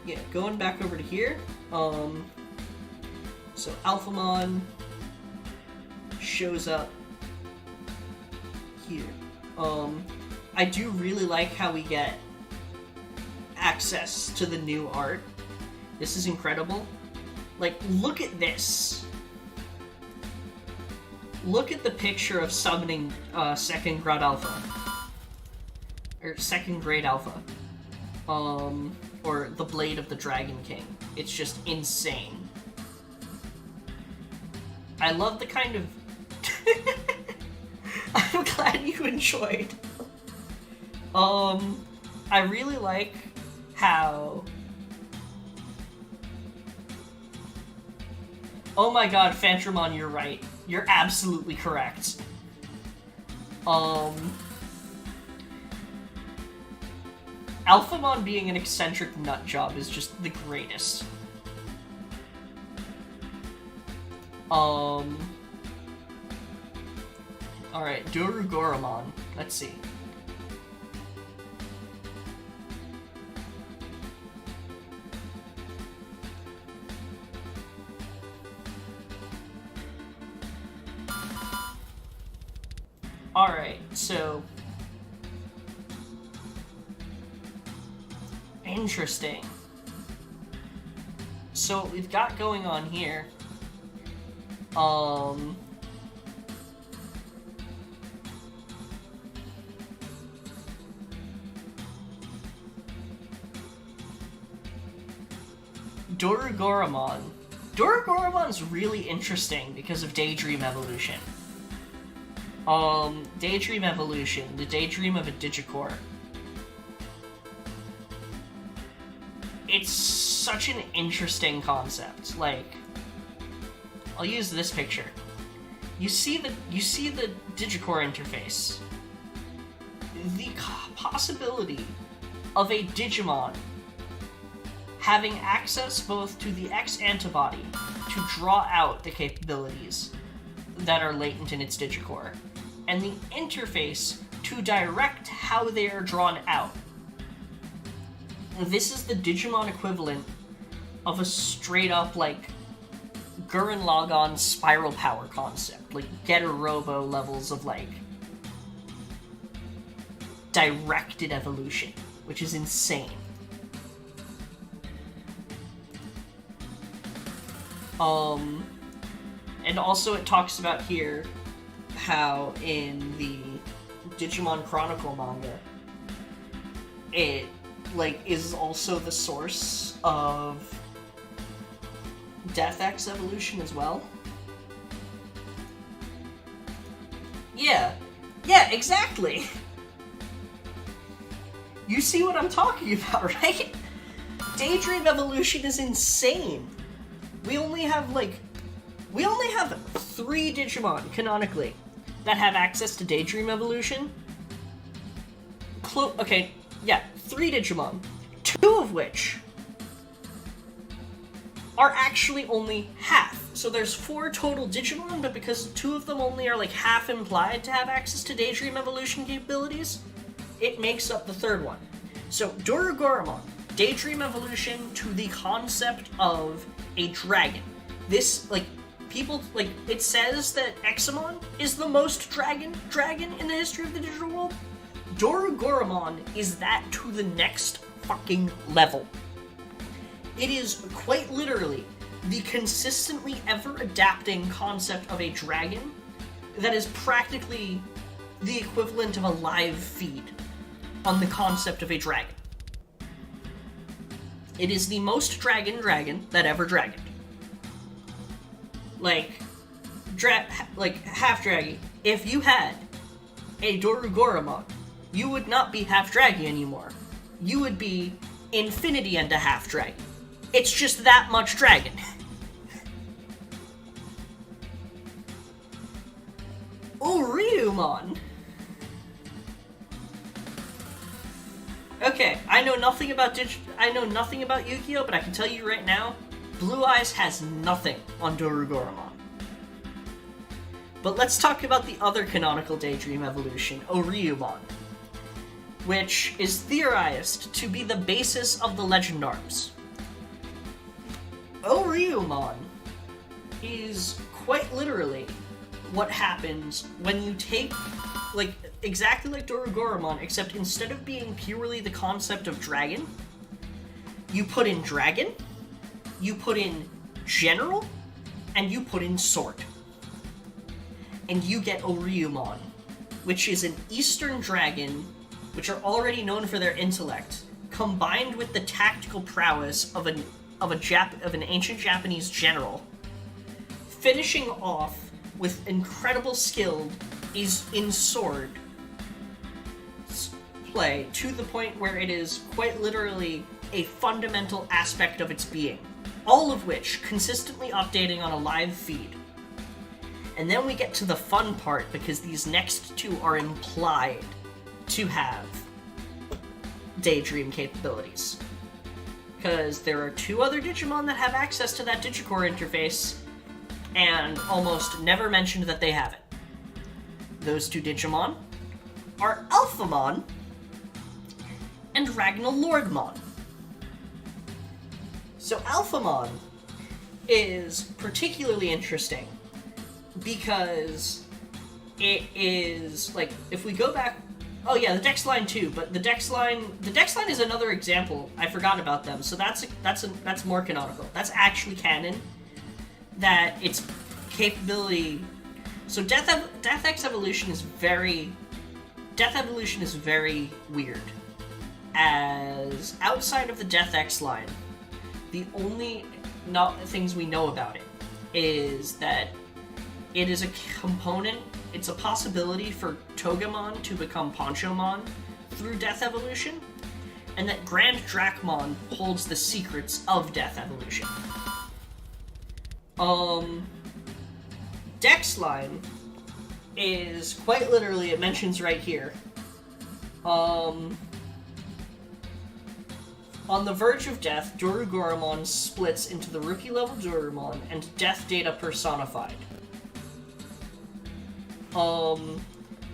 yeah, going back over to here, so Alphamon shows up here. I do really like how we get access to the new art. This is incredible. Like, look at this. Look at the picture of summoning second grade alpha. Or second grade alpha. Or the Blade of the Dragon King. It's just insane. I love the kind of... I'm glad you enjoyed. I really like how... Oh my god, Phantomon, you're right. You're absolutely correct. Alphamon being an eccentric nutjob is just the greatest. Alright, Dorugoramon. Let's see. Alright, so... Interesting. So what we've got going on here... Dorugoramon. Dorugoramon's really interesting because of Daydream Evolution. Daydream Evolution, the daydream of a Digicore. It's such an interesting concept. Like, I'll use this picture. You see the Digicore interface. The possibility of a Digimon having access both to the X antibody to draw out the capabilities that are latent in its Digicore, and the interface to direct how they are drawn out. This is the Digimon equivalent of a straight-up, like, Gurren Lagann spiral power concept. Like, Getter Robo levels of, like, directed evolution, which is insane. And also it talks about here how in the Digimon Chronicle manga, it, like, is also the source of Death X evolution as well. Yeah, exactly. You see what I'm talking about, right? Daydream evolution is insane. We only have 3 Digimon, canonically, that have access to Daydream Evolution. 3 Digimon. 2 of which are actually only half. So there's 4 total Digimon, but because 2 of them only are, like, half implied to have access to Daydream Evolution capabilities, it makes up the 3rd one. So, Dorugoramon, Daydream Evolution to the concept of a dragon. This, like, people, like, it says that Examon is the most dragon in the history of the digital world. Dorugoramon is that to the next fucking level. It is quite literally the consistently ever-adapting concept of a dragon that is practically the equivalent of a live feed on the concept of a dragon. It is the most dragon that ever dragoned. Like, half draggy. If you had a Dorugoramon, you would not be half draggy anymore. You would be infinity and a half dragon. It's just that much dragon. Ryumon. Okay, I know nothing about Yu-Gi-Oh, but I can tell you right now, Blue Eyes has nothing on Dorugoramon. But let's talk about the other canonical Daydream evolution, Oryumon, which is theorized to be the basis of the Legend Arms. Oryumon is quite literally what happens when you take, like, exactly like Dorugoramon, except instead of being purely the concept of dragon, you put in dragon, you put in general, and you put in sword. And you get Oryumon, which is an Eastern dragon, which are already known for their intellect, combined with the tactical prowess of an ancient Japanese general, finishing off with incredible skill is in sword play to the point where it is quite literally a fundamental aspect of its being, all of which consistently updating on a live feed. And then we get to the fun part, because these next two are implied to have Daydream capabilities. Because there are two other Digimon that have access to that Digicore interface, and almost never mentioned that they have it. Those two Digimon are Alphamon and Ragnalordmon. So Alphamon is particularly interesting because it is, like, if we go back, oh yeah, the Dex line too, but the Dex line is another example. I forgot about them, so that's more canonical. That's actually canon. That its capability. So Death X evolution is very weird. As outside of the Death X line, the only things we know about it is that it is a component, it's a possibility for Togemon to become Ponchomon through Death Evolution, and that Grand Dracmon holds the secrets of Death Evolution. Dex line is quite literally, it mentions right here, on the verge of death, Dorugoramon splits into the rookie-level Dorumon and Death Data personified,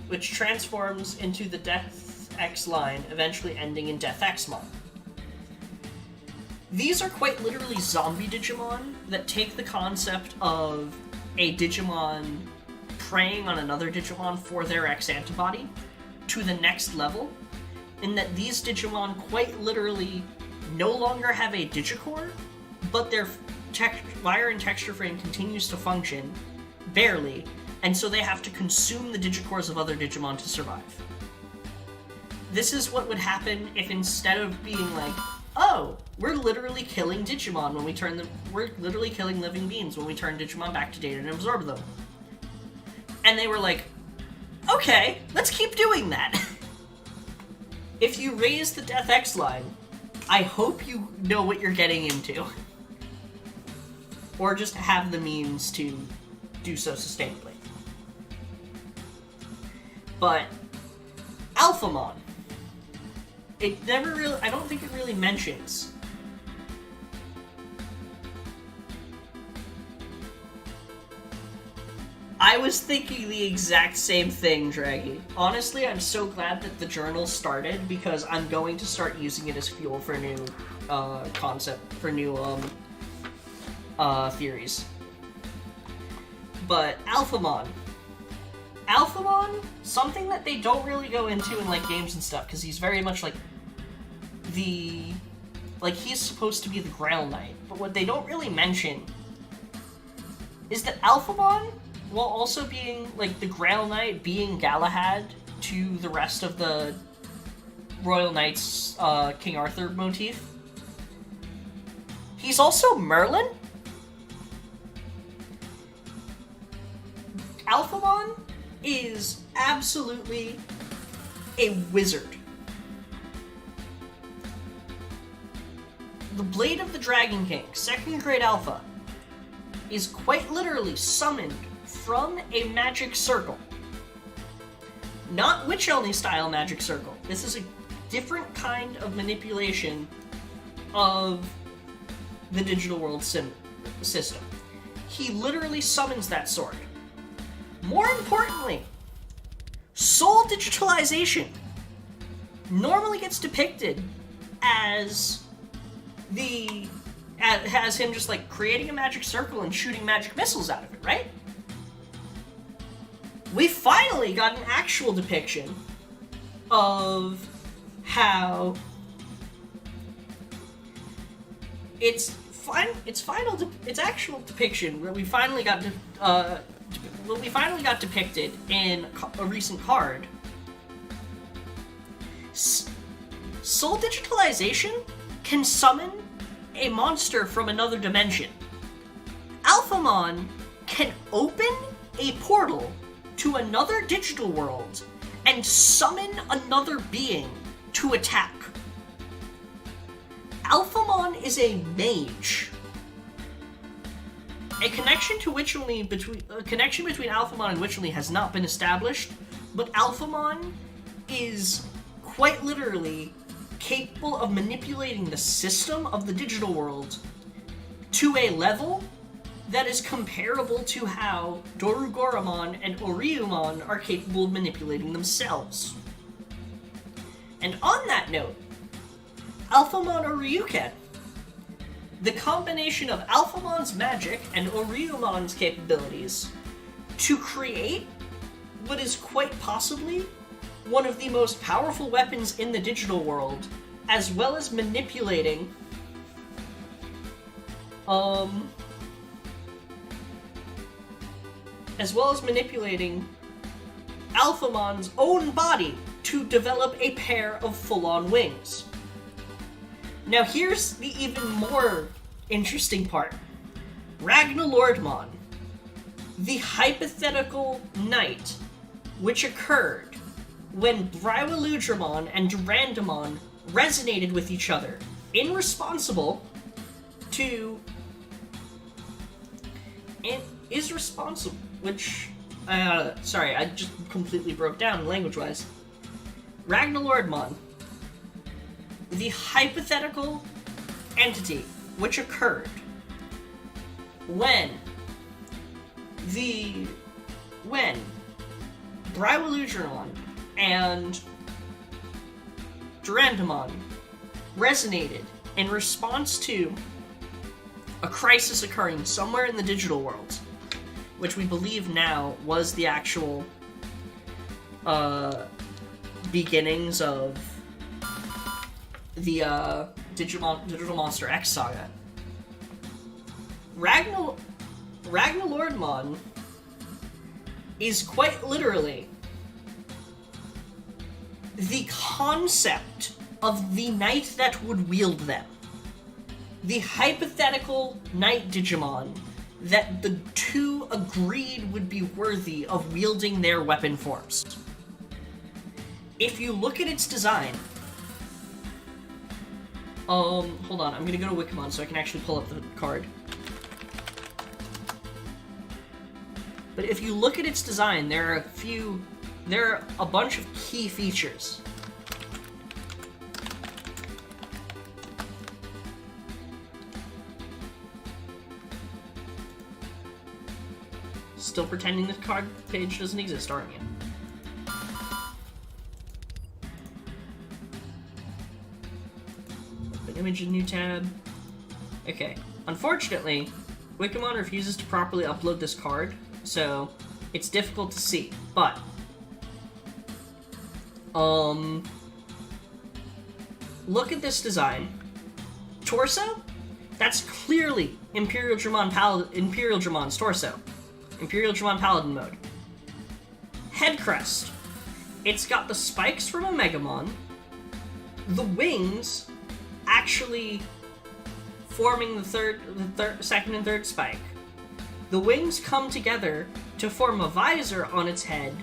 which transforms into the Death X line, eventually ending in Death Xmon. These are quite literally zombie Digimon that take the concept of a Digimon preying on another Digimon for their X antibody to the next level, in that these Digimon quite literally no longer have a Digicore, but their wire and texture frame continues to function, barely, and so they have to consume the Digicores of other Digimon to survive. This is what would happen if, instead of being like, oh, we're literally killing Digimon when we turn them, we're literally killing living beings when we turn Digimon back to data and absorb them. And they were like, okay, let's keep doing that. If you raise the Death X line, I hope you know what you're getting into. Or just have the means to do so sustainably. But Alphamon, it never really, I don't think it really mentions. I was thinking the exact same thing, Draggy. Honestly, I'm so glad that the journal started, because I'm going to start using it as fuel for new theories. But Alphamon, something that they don't really go into in, like, games and stuff, because he's very much like he's supposed to be the Grail Knight, but what they don't really mention is that Alphamon, while also being, like, the Grail Knight, being Galahad to the rest of the Royal Knights King Arthur motif, he's also Merlin? Alphamon is absolutely a wizard. The Blade of the Dragon King, 2nd Grade Alpha, is quite literally summoned from a magic circle. Not Witch-Only style magic circle. This is a different kind of manipulation of the digital world system. He literally summons that sword. More importantly, soul digitalization normally gets depicted as has him just like creating a magic circle and shooting magic missiles out of it, right? We finally got an actual depiction of how its actual depiction where we finally got depicted in a recent card. Soul digitalization can summon a monster from another dimension. Alphamon can open a portal to another digital world and summon another being to attack. Alphamon is a mage. A connection between Alphamon and Witcherly has not been established, but Alphamon is quite literally capable of manipulating the system of the digital world to a level that is comparable to how Dorugoramon and Oriumon are capable of manipulating themselves. And on that note, Alphamon Oryuken. The combination of Alphamon's magic and Oriumon's capabilities to create what is quite possibly one of the most powerful weapons in the digital world, as well as manipulating Alphamon's own body to develop a pair of full-on wings. Now here's the even more interesting part. Ragnalordmon, the hypothetical night which occurred when Brywiludramon and Durandamon resonated with each other, sorry, I just completely broke down language-wise. Ragnalordmon, the hypothetical entity which occurred when Brywiludramon and Durandamon resonated in response to a crisis occurring somewhere in the digital world, which we believe now was the actual beginnings of the Digital Monster X saga. Ragnalordmon is quite literally the concept of the knight that would wield them. The hypothetical knight Digimon that the two agreed would be worthy of wielding their weapon forms. If you look at its design, hold on, I'm gonna go to Wikimon so I can actually pull up the card. But if you look at its design, there are a bunch of key features. Still pretending the card page doesn't exist, aren't you? Open image in new tab. Okay. Unfortunately, Wikimon refuses to properly upload this card, so it's difficult to see. But look at this design. Torso? That's clearly Imperial Dramon's torso. Imperial Dramon Paladin mode. Head crest. It's got the spikes from a Megamon. The wings actually forming the second and third spike. The wings come together to form a visor on its head,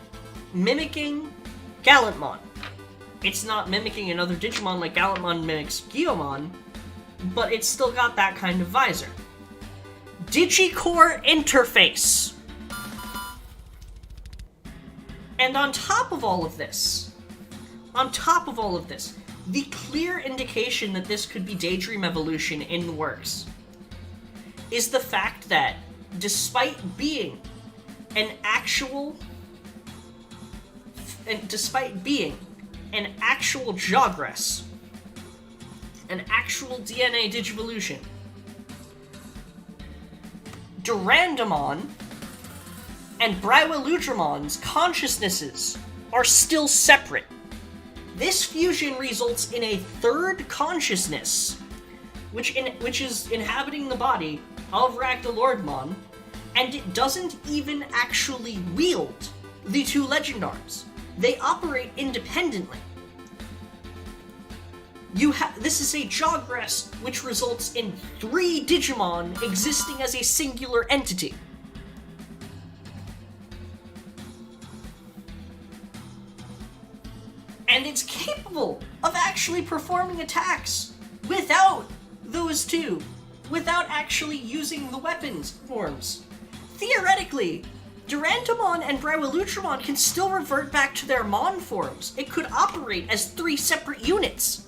mimicking Gallantmon. It's not mimicking another Digimon like Gallantmon mimics Gyomon, but it's still got that kind of visor. Digicore interface. And on top of all of this, The clear indication that this could be Daydream evolution in the works is the fact that despite being an actual Jogress, an actual DNA Digivolution, Durandamon and Briweludramon's consciousnesses are still separate. This fusion results in a third consciousness, which is inhabiting the body of Ragnalordmon, and it doesn't even actually wield the two Legend Arms. They operate independently. This is a Jogress, which results in 3 Digimon existing as a singular entity. And it's capable of actually performing attacks without those two, without actually using the weapons forms. Theoretically, Durandamon and Briweludramon can still revert back to their Mon forms. It could operate as 3 separate units.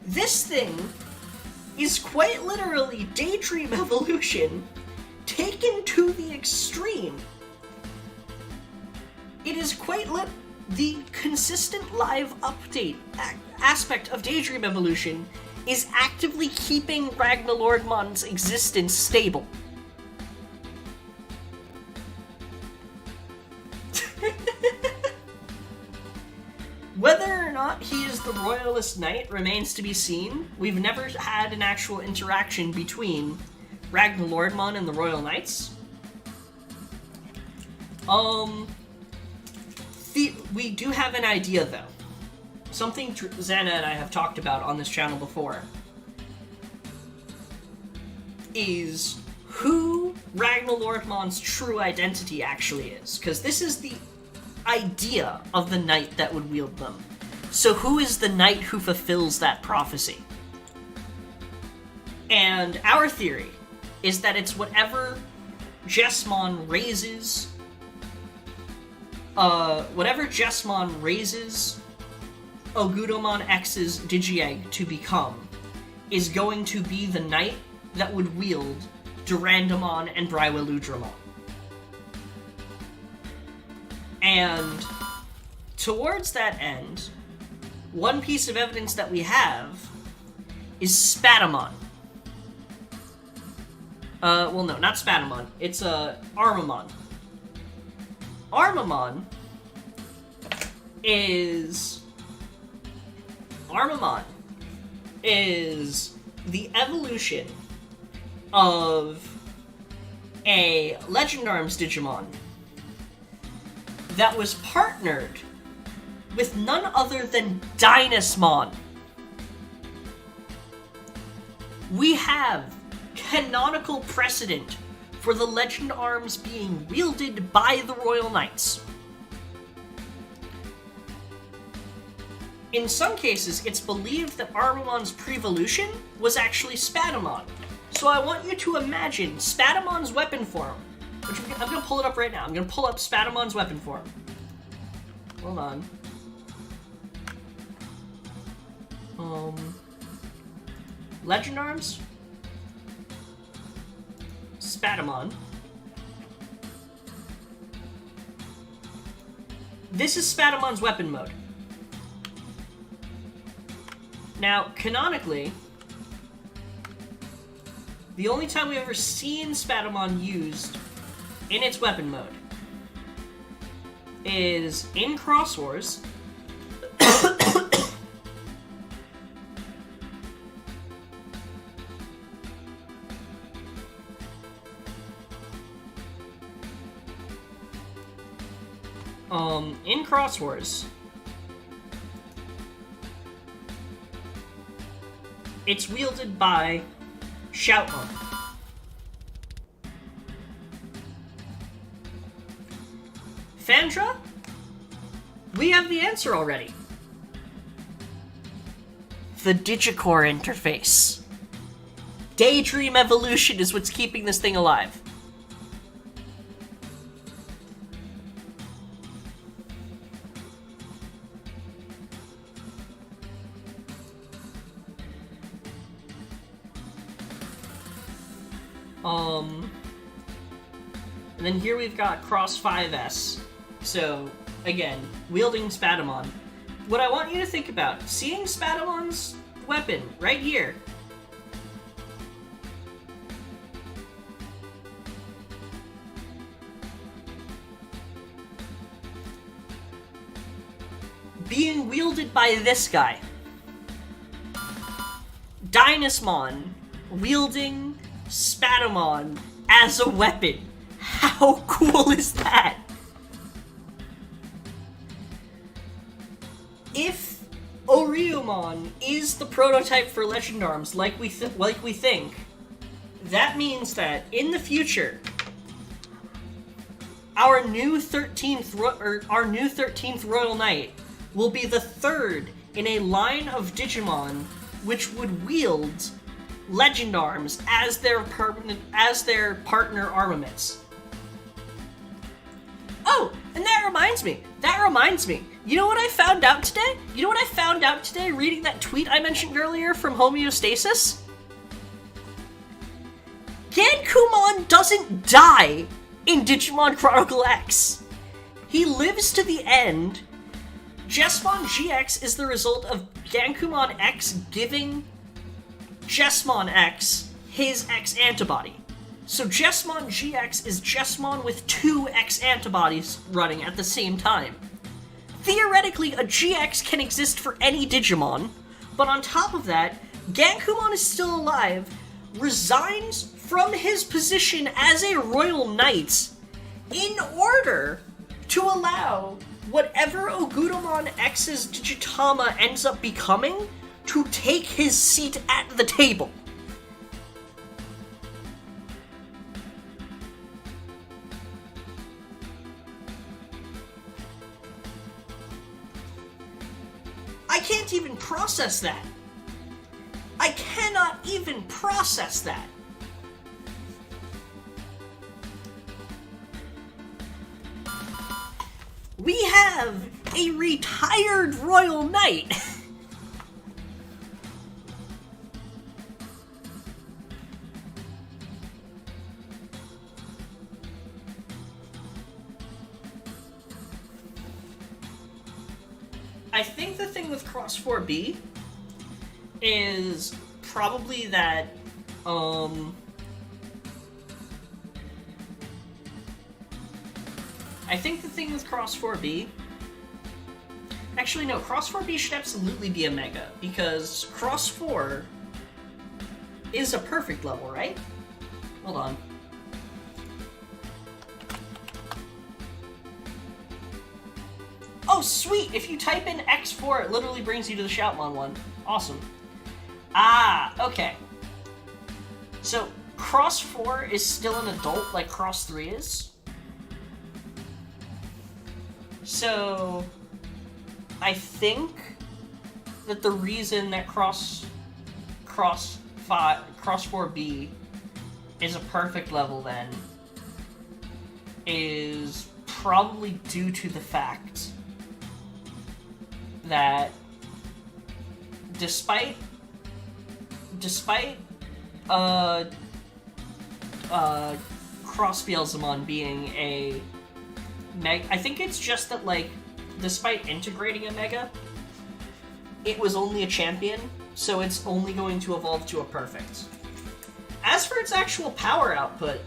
This thing is quite literally Daydream evolution taken to the extreme. It is quite the consistent live update aspect of Daydream evolution is actively keeping Ragnalordmon's existence stable. Whether or not he is the Royalist Knight remains to be seen. We've never had an actual interaction between Ragnalordmon and the Royal Knights. We do have an idea, though. Something Xana and I have talked about on this channel before is who Ragnalordmon's true identity actually is. Because this is the idea of the knight that would wield them. So who is the knight who fulfills that prophecy? And our theory is that it's whatever Jesmon raises Ogudomon X's Digi-Egg to become is going to be the knight that would wield Durandamon and Briweludramon. And towards that end, one piece of evidence that we have is Spatamon. Well, no, not Spatamon. It's Armamon. Armamon is the evolution of a Legend Arms Digimon that was partnered with none other than Dynasmon. We have canonical precedent for the Legend Arms being wielded by the Royal Knights. In some cases, it's believed that Armamon's prevolution was actually Spatamon. So I want you to imagine Spatamon's weapon form, which I'm going to pull it up right now. I'm going to pull up Spatamon's weapon form. Hold on. Legend Arms, Spatamon. This is Spatamon's weapon mode. Now, canonically, the only time we've ever seen Spatamon used in its weapon mode is in Cross Wars. In Cross Wars, it's wielded by Shoutmon. Phandra? We have the answer already. The Digicore interface. Daydream evolution is what's keeping this thing alive. And then here we've got Cross 5S. So, again, wielding Spatamon. What I want you to think about, seeing Spatamon's weapon right here. Being wielded by this guy. Dynasmon wielding Spatamon as a weapon. How cool is that? If Oriumon is the prototype for Legend Arms, like we think, that means that in the future, our new 13th Royal Knight will be the third in a line of Digimon which would wield Legend Arms as their partner armaments. Oh, and that reminds me. You know what I found out today? Reading that tweet I mentioned earlier from Homeostasis? Gankumon doesn't die in Digimon Chronicle X. He lives to the end. Jesmon GX is the result of Gankumon X giving Jesmon X his X antibody. So Jesmon GX is Jesmon with two X antibodies running at the same time. Theoretically, a GX can exist for any Digimon, but on top of that, Gankumon is still alive, resigns from his position as a Royal Knight in order to allow whatever Ogudamon X's Digitama ends up becoming to take his seat at the table. I can't even process that. I cannot even process that. We have a retired Royal Knight. I think the thing with Cross 4B is probably that, I think the thing with Cross 4B... Actually, no, Cross 4B should absolutely be a Mega, because Cross 4 is a perfect level, right? Hold on. Oh, sweet! If you type in X4, it literally brings you to the Shoutmon one. Awesome. Ah, okay. So, Cross 4 is still an adult like Cross 3 is. So, I think that the reason that Cross 4B is a perfect level then is probably due to the fact that despite Cross Beelzemon being a I think it's just that, like, despite integrating a Mega, it was only a champion, so it's only going to evolve to a perfect. As for its actual power output,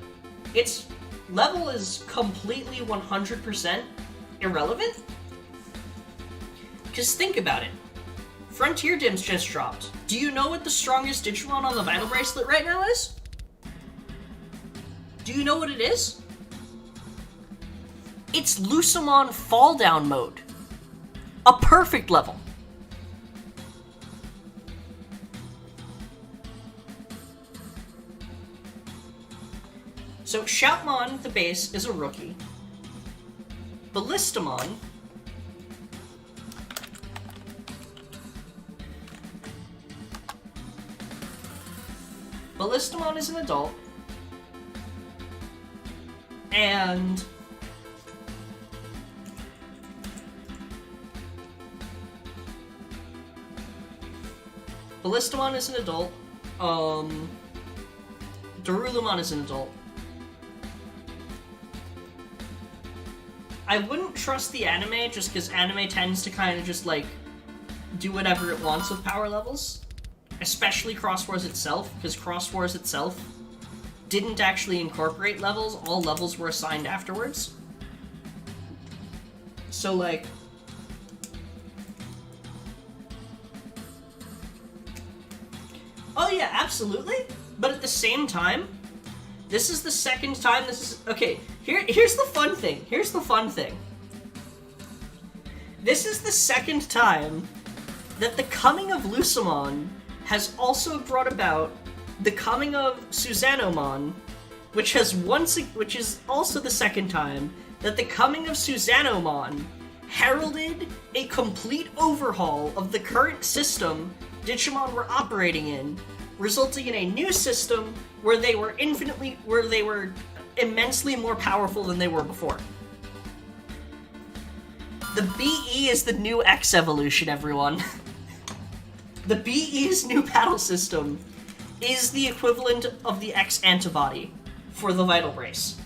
its level is completely 100% irrelevant. Because think about it. Frontier Dims just dropped. Do you know what the strongest Digimon on the Vital Bracelet right now is? Do you know what it is? It's Lucemon Fall Down Mode. A perfect level. So Shoutmon, the base, is a rookie. Ballistamon is an adult. And Ballistamon is an adult. Darulumon is an adult. I wouldn't trust the anime just because anime tends to kind of just, like, do whatever it wants with power levels. Especially Cross Wars itself, because Cross Wars itself didn't actually incorporate levels. All levels were assigned afterwards. So, like... Oh yeah, absolutely. But at the same time, this is the second time this is... Okay, here's the fun thing. Here's the fun thing. This is the second time that the coming of Lucemon has also brought about the coming of Susanomon, which is also the second time that the coming of Susanomon heralded a complete overhaul of the current system Digimon were operating in, resulting in a new system where they were immensely more powerful than they were before. The BE is the new X evolution, everyone. The BE's new battle system is the equivalent of the X antibody for the Vital Brace.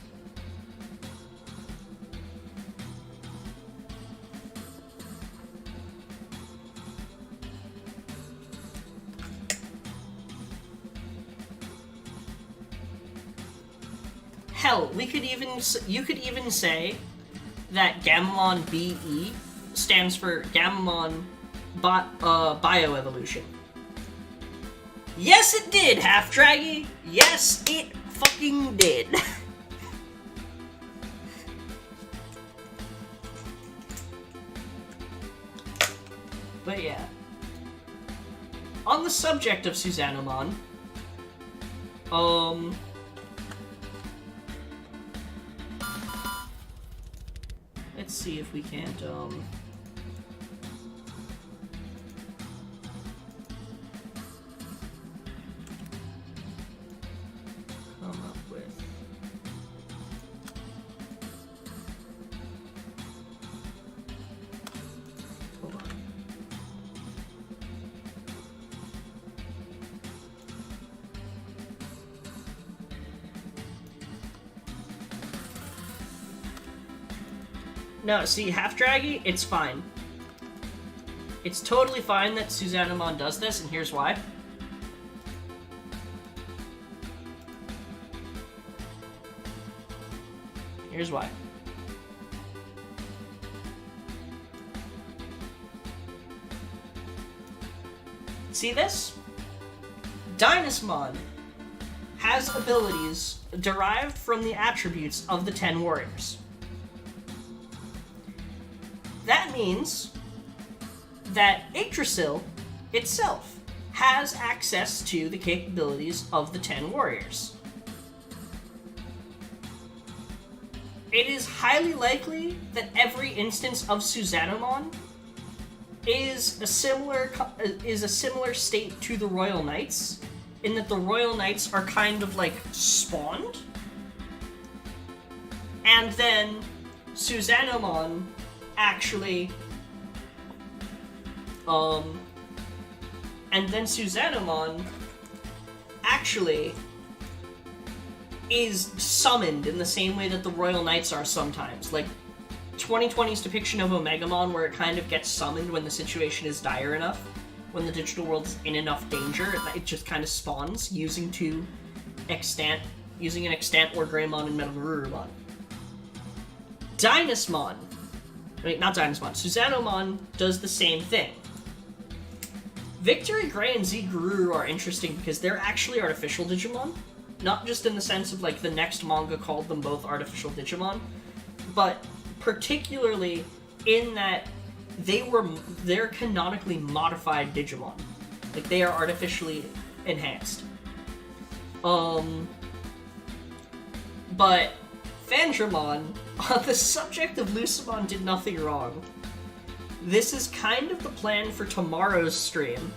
Hell, you could even say that Gamamon BE stands for Gamamon Bioevolution. Yes, it did, Half-Draggy! Yes, it fucking did! But yeah. On the subject of Susanomon, let's see if we can't, come up with... Hold on. No, see, Half-Draggy, it's fine. It's totally fine that Susanomon does this, and here's why. Here's why. See this? Dynasmon has abilities derived from the attributes of the 10 warriors. That means that Yggdrasil itself has access to the capabilities of the 10 warriors. It is highly likely that every instance of Susanomon is a similar state to the Royal Knights, in that the Royal Knights are kind of like spawned, and then Susanomon actually is summoned in the same way that the Royal Knights are sometimes. Like 2020's depiction of Omegamon, where it kind of gets summoned when the situation is dire enough, when the digital world is in enough danger, it just kind of spawns using an extant or Greymon and Metalurumon. Dynasmon, wait, not Dynasmon, Susanomon does the same thing. Victory Gray and Z Garuru are interesting because they're actually artificial Digimon. Not just in the sense of, like, the next manga called them both artificial Digimon, but particularly in that they're canonically modified Digimon. Like, they are artificially enhanced. But Fandramon, on the subject of Lucemon, did nothing wrong. This is kind of the plan for tomorrow's stream.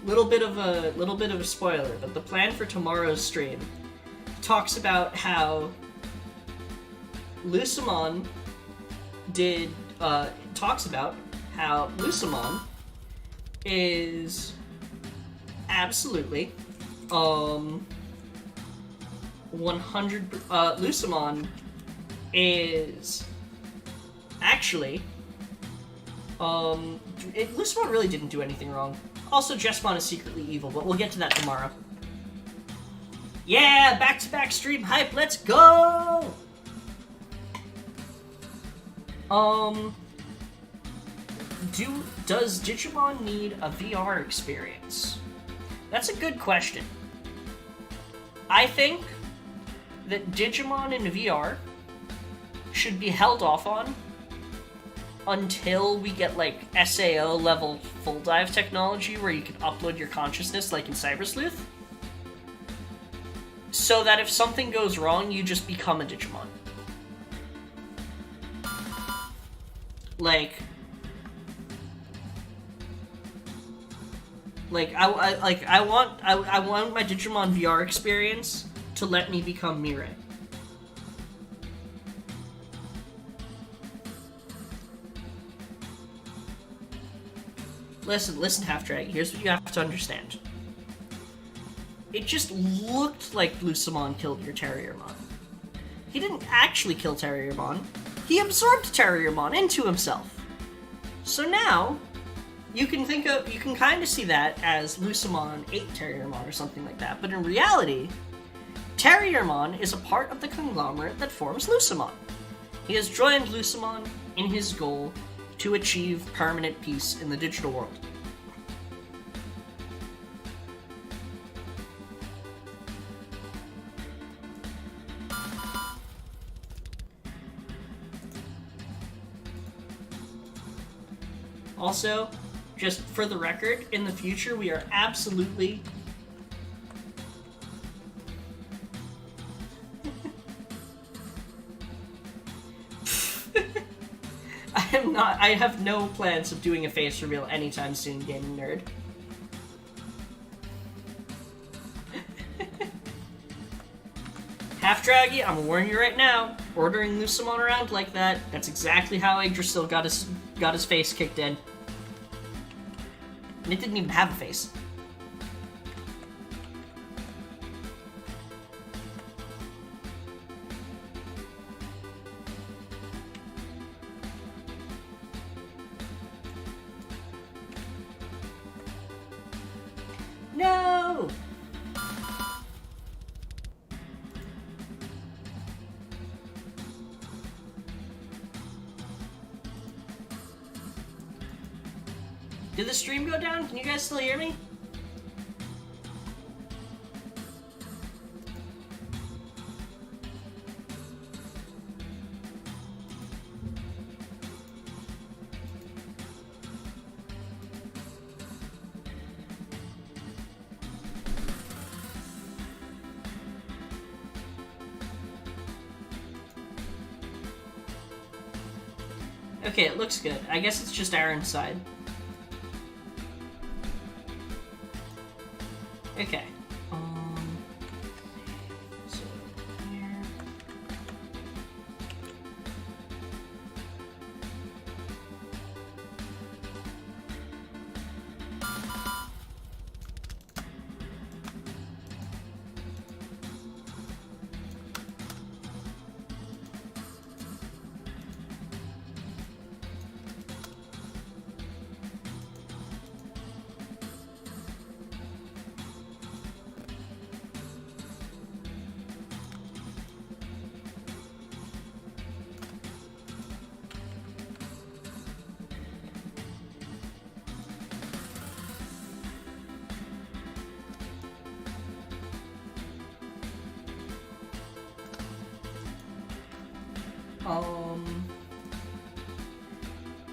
Little bit of a spoiler, but the plan for tomorrow's stream talks about how Lucemon is absolutely 100. Lucemon is actually. Lucemon really didn't do anything wrong. Also, Jessmon is secretly evil, but we'll get to that tomorrow. Yeah, back-to-back stream hype. Let's go. Does Digimon need a VR experience? That's a good question. I think that Digimon in VR should be held off on until we get, like, SAO level full dive technology where you can upload your consciousness like in Cybersleuth. So that if something goes wrong, you just become a Digimon. I want my Digimon VR experience to let me become Mirai. Listen, Half-Drag, here's what you have to understand. It just looked like Lucemon killed your Terriermon. He didn't actually kill Terriermon. He absorbed Terriermon into himself. So now, you can kind of see that as Lucemon ate Terriermon or something like that, but in reality, Terriermon is a part of the conglomerate that forms Lucemon. He has joined Lucemon in his goal to achieve permanent peace in the digital world. Also, just for the record, in the future we are absolutely I have no plans of doing a face reveal anytime soon, gaming nerd. Half-Draggy, I'm gonna warn you right now, ordering Lucemon around like that, that's exactly how Yggdrasil got his face kicked in. And it didn't even have a face. No! Did the stream go down? Can you guys still hear me? Okay, it looks good. I guess it's just Aaron's side. Okay. So here.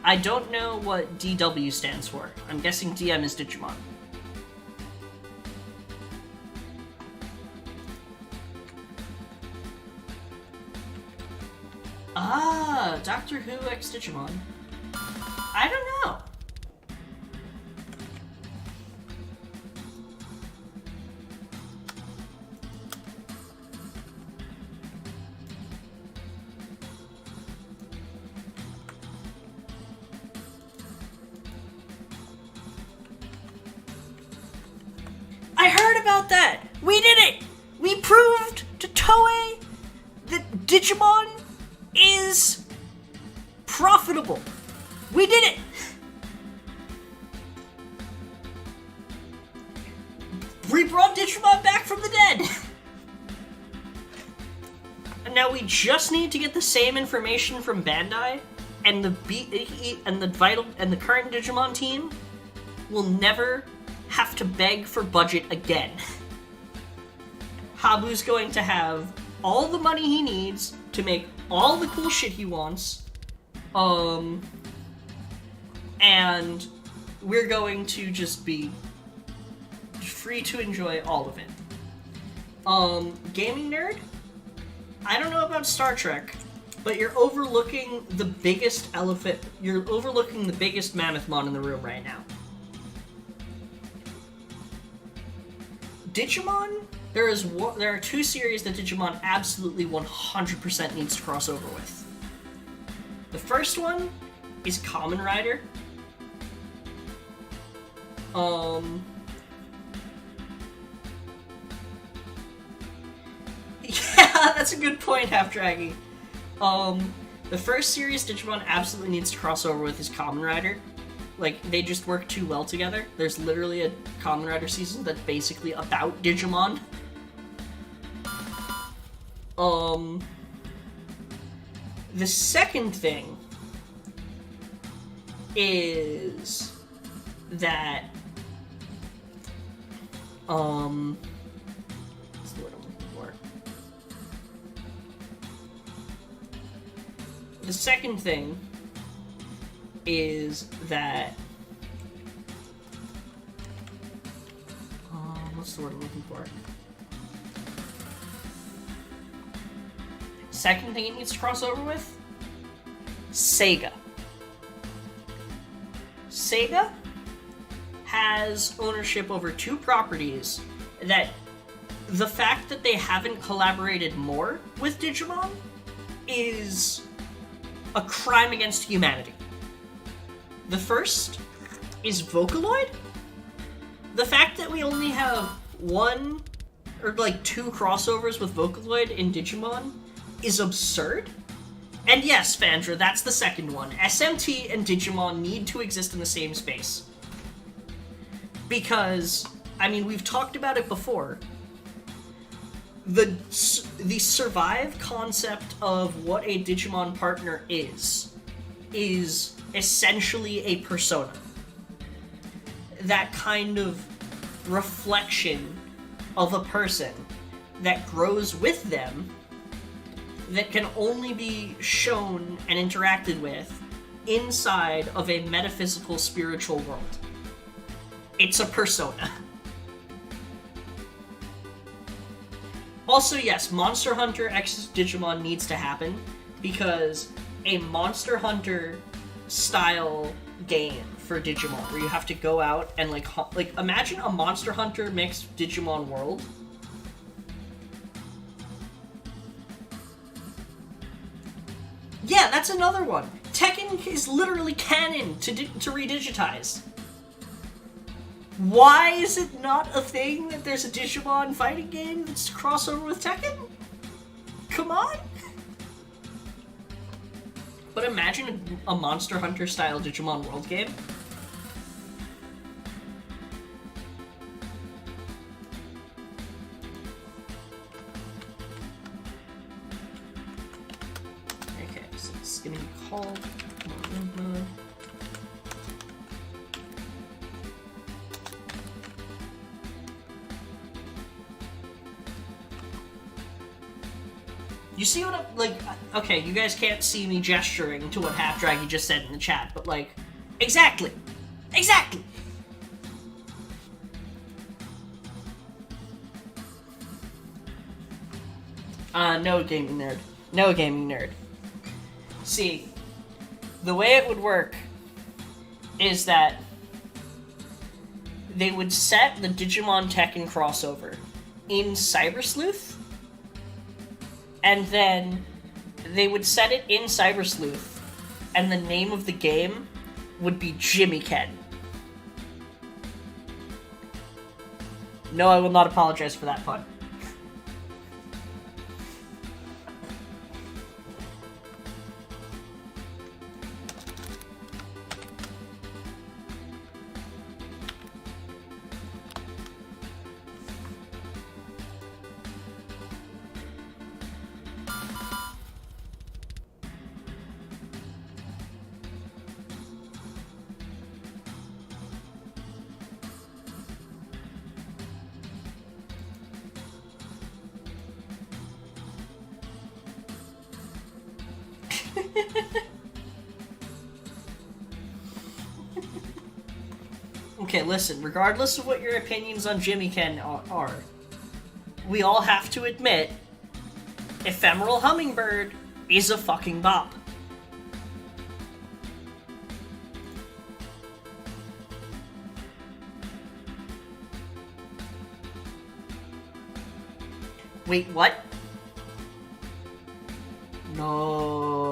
I don't know what DW stands for. I'm guessing DM is Digimon. Ah, Doctor Who X Digimon. I don't know. I heard about that! We did it! We proved to Toei that Digimon is profitable. We did it! We brought Digimon back from the dead! And now we just need to get the same information from Bandai, and the current Digimon team will never have to beg for budget again. Habu's going to have all the money he needs to make all the cool shit he wants, and we're going to just be free to enjoy all of it. Gaming nerd, I don't know about Star Trek, but you're overlooking the biggest elephant, you're overlooking the biggest mammothmon in the room right now. Digimon, there are two series that Digimon absolutely 100% needs to cross over with. The first one is Kamen Rider. Yeah, that's a good point, Half-Draggy. The first series Digimon absolutely needs to cross over with is Kamen Rider. Like, they just work too well together. There's literally a Kamen Rider season that's basically about Digimon. The second thing is that, what's the word I'm looking for? The second thing is that, what's the word I'm looking for? Second thing it needs to cross over with? Sega. Sega has ownership over two properties that the fact that they haven't collaborated more with Digimon is a crime against humanity. The first is Vocaloid. The fact that we only have one or like two crossovers with Vocaloid in Digimon is absurd. And yes, Fandra, that's the second one. SMT and Digimon need to exist in the same space. Because, I mean, we've talked about it before. The survive concept of what a Digimon partner is essentially a persona. That kind of reflection of a person that grows with them, that can only be shown and interacted with inside of a metaphysical spiritual world. It's a persona. Also, yes, Monster Hunter X Digimon needs to happen, because a Monster Hunter style game for Digimon where you have to go out and like imagine a Monster Hunter mixed Digimon world. Yeah, that's another one. Tekken is literally canon to redigitize. Why is it not a thing that there's a Digimon fighting game that's crossover with Tekken? Come on! But imagine a Monster Hunter style Digimon world game. Okay, so it's gonna be called... You see what I'm, like, okay, you guys can't see me gesturing to what Half-Draggy just said in the chat, but, like, exactly! Exactly! No gaming nerd. No gaming nerd. See, the way it would work is that they would set the Digimon Tekken crossover in Cyber Sleuth, and then they would set it in Cyber Sleuth, and the name of the game would be Jimmy Ken. No, I will not apologize for that pun. Okay, listen, regardless of what your opinions on Jimmy Ken are, we all have to admit, Ephemeral Hummingbird is a fucking bop. Wait, what? No.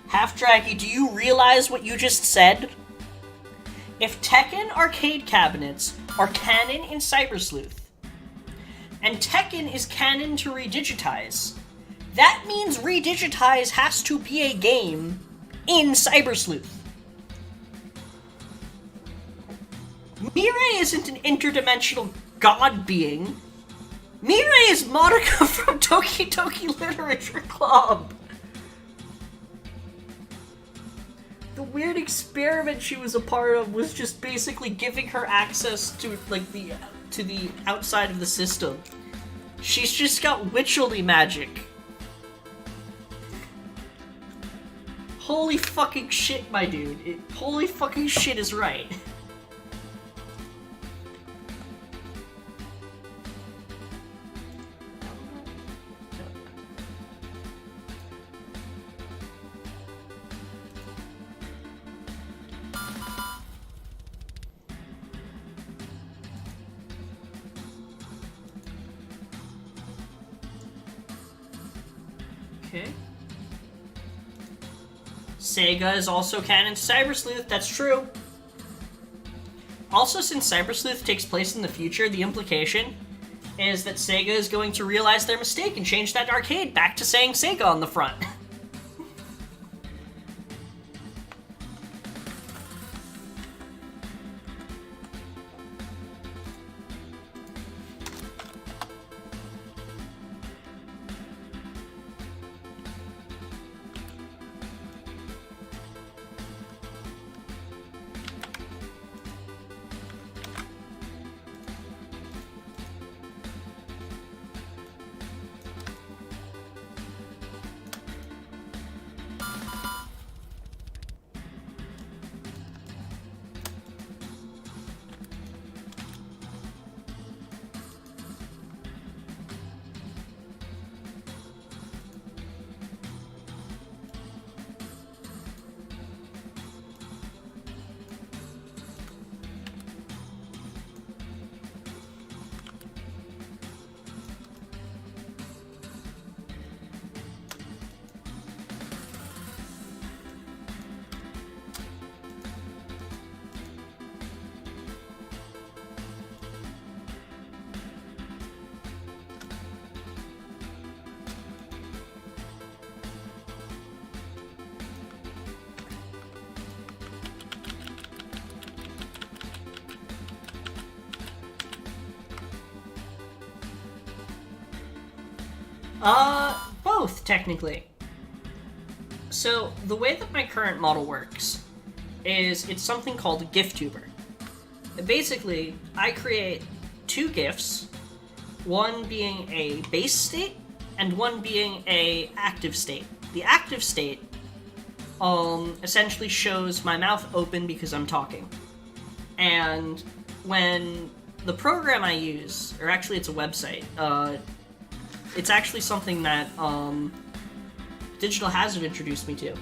Half-Draggy, do you realize what you just said? If Tekken arcade cabinets are canon in Cybersleuth, and Tekken is canon to Redigitize, that means Redigitize has to be a game in Cybersleuth. Mirai isn't an interdimensional god being. Mirai is Monica from Toki Toki Literature Club. The weird experiment she was a part of was just basically giving her access to the outside of the system. She's just got witcherly magic. Holy fucking shit, my dude. Holy fucking shit is right. Okay. Sega is also canon to Cybersleuth, that's true. Also, since Cybersleuth takes place in the future, the implication is that Sega is going to realize their mistake and change that arcade back to saying Sega on the front. Both, technically. So, the way that my current model works is it's something called a Vtuber. Basically, I create two GIFs, one being a base state, and one being a active state. The active state, essentially shows my mouth open because I'm talking. And when the program I use, or actually it's a website, it's actually something that Digital Hazard introduced me to.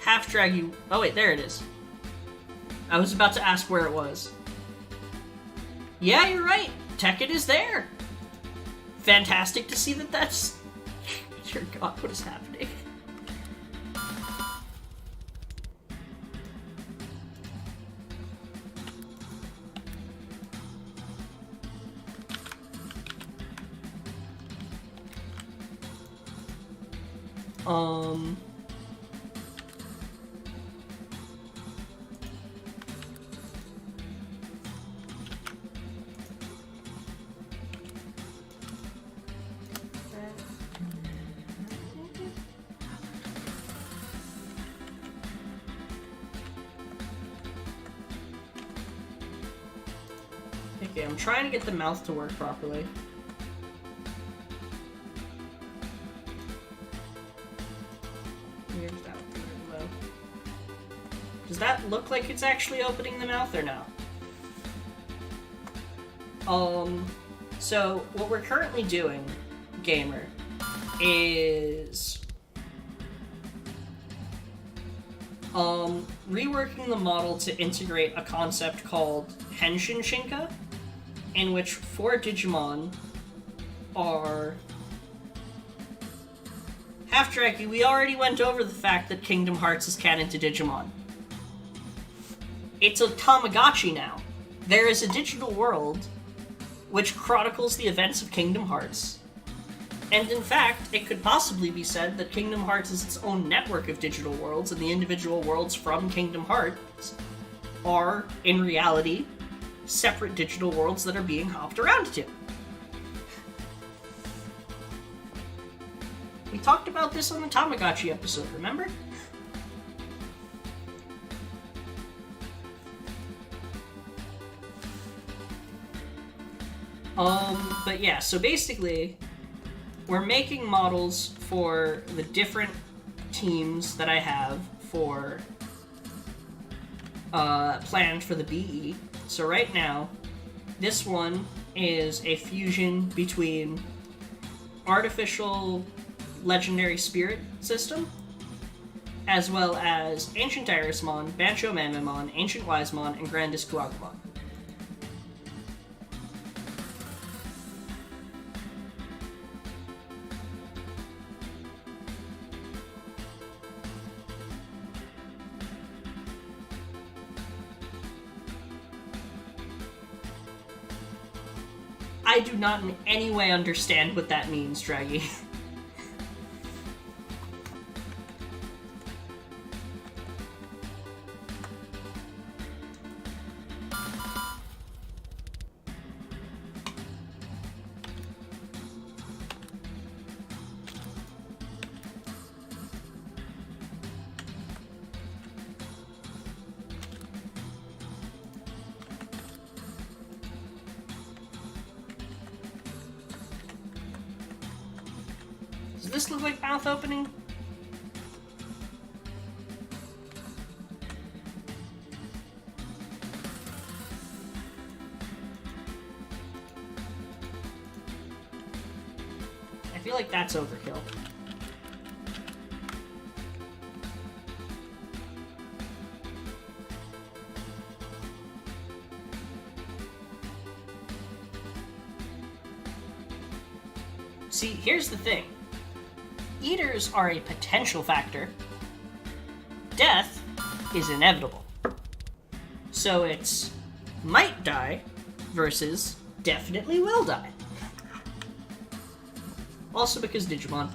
Half-Drag you... Oh wait, there it is. I was about to ask where it was. Yeah, you're right. Tekken is there. Fantastic to see that that's... Dear God, what is happening? Okay, I'm trying to get the mouth to work properly. Here's that one. Does that look like it's actually opening the mouth or no? So what we're currently doing, gamer, is reworking the model to integrate a concept called Henshin Shinka, in which 4 Digimon are... Half-Draggy, we already went over the fact that Kingdom Hearts is canon to Digimon. It's a Tamagotchi now. There is a digital world which chronicles the events of Kingdom Hearts. And in fact, it could possibly be said that Kingdom Hearts is its own network of digital worlds, and the individual worlds from Kingdom Hearts are, in reality, separate digital worlds that are being hopped around to. We talked about this on the Tamagotchi episode, remember? But yeah, so basically, we're making models for the different teams that I have for planned for the BE. So right now, this one is a fusion between artificial legendary spirit system, as well as Ancient Irismon, Bancho Mamamon, Ancient Wisemon, and Grandest Kuagumon. I do not in any way understand what that means, Draggy. Does this look like mouth opening? I feel like that's overkill. See, here's the thing. Eaters are a potential factor. Death is inevitable. So it's might die versus definitely will die. Also because Digimon.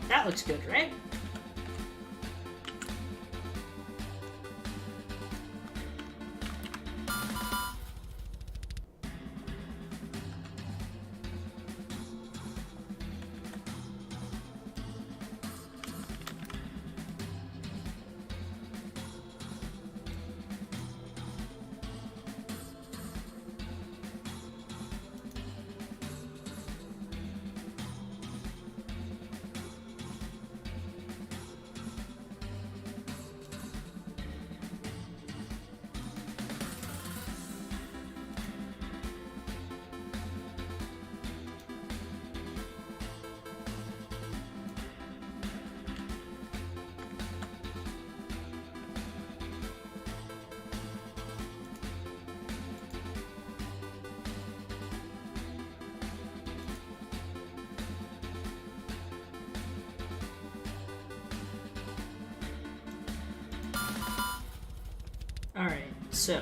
That looks good, right? So.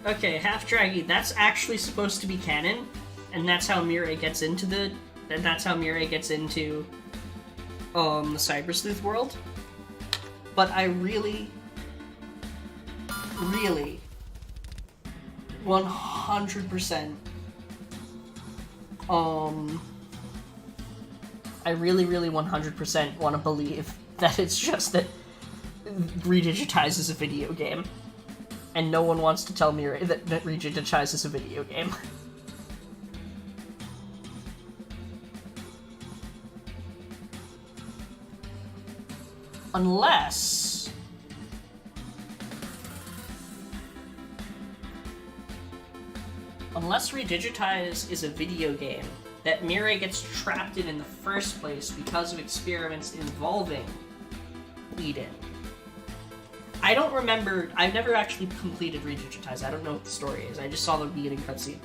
Okay, half draggy. That's actually supposed to be canon, and that's how Mirai gets into the the Cyber Sleuth world. But I really, 100%, I really 100% want to believe that it's just that Redigitize is a video game. And no one wants to tell me that Redigitize is a video game. Unless... Redigitize is a video game that Mirai gets trapped in the first place because of experiments involving Eden. I don't remember. I've never actually completed Redigitize. I don't know what the story is. I just saw the beginning cutscene.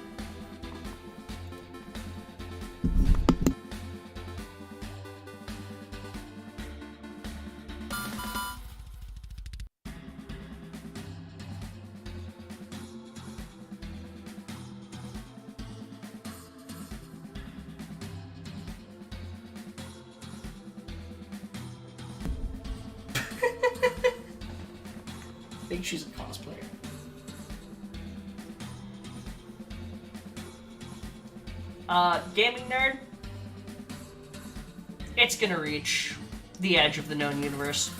I think she's a cosplayer. Gaming nerd. It's gonna reach the edge of the known universe.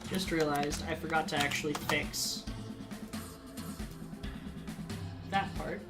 Just realized I forgot to actually fix that part.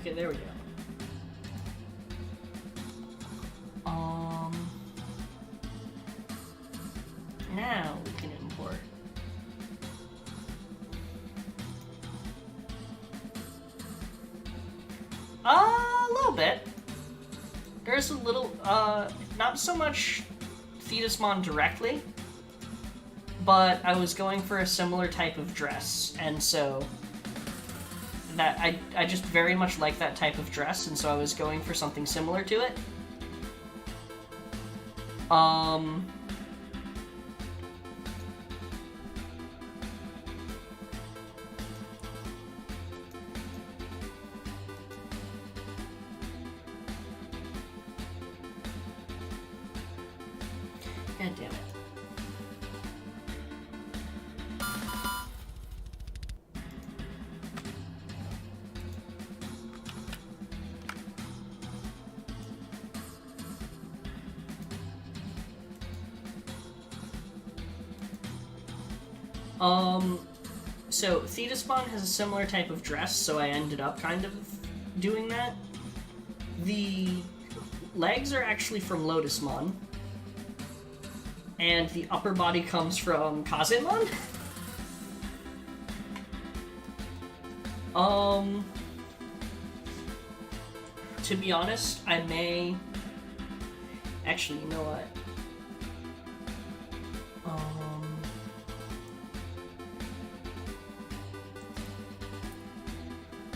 Okay, there we go. Now we can import. A little bit. There's a little, not so much Thetismon directly, but I was going for a similar type of dress, and so that I just very much like that type of dress, and so I was going for something similar to it. God damn it. So Thetismon has a similar type of dress, so I ended up kind of doing that. The legs are actually from Lotusmon, and the upper body comes from Kazemon. To be honest, I may... Actually, you know what?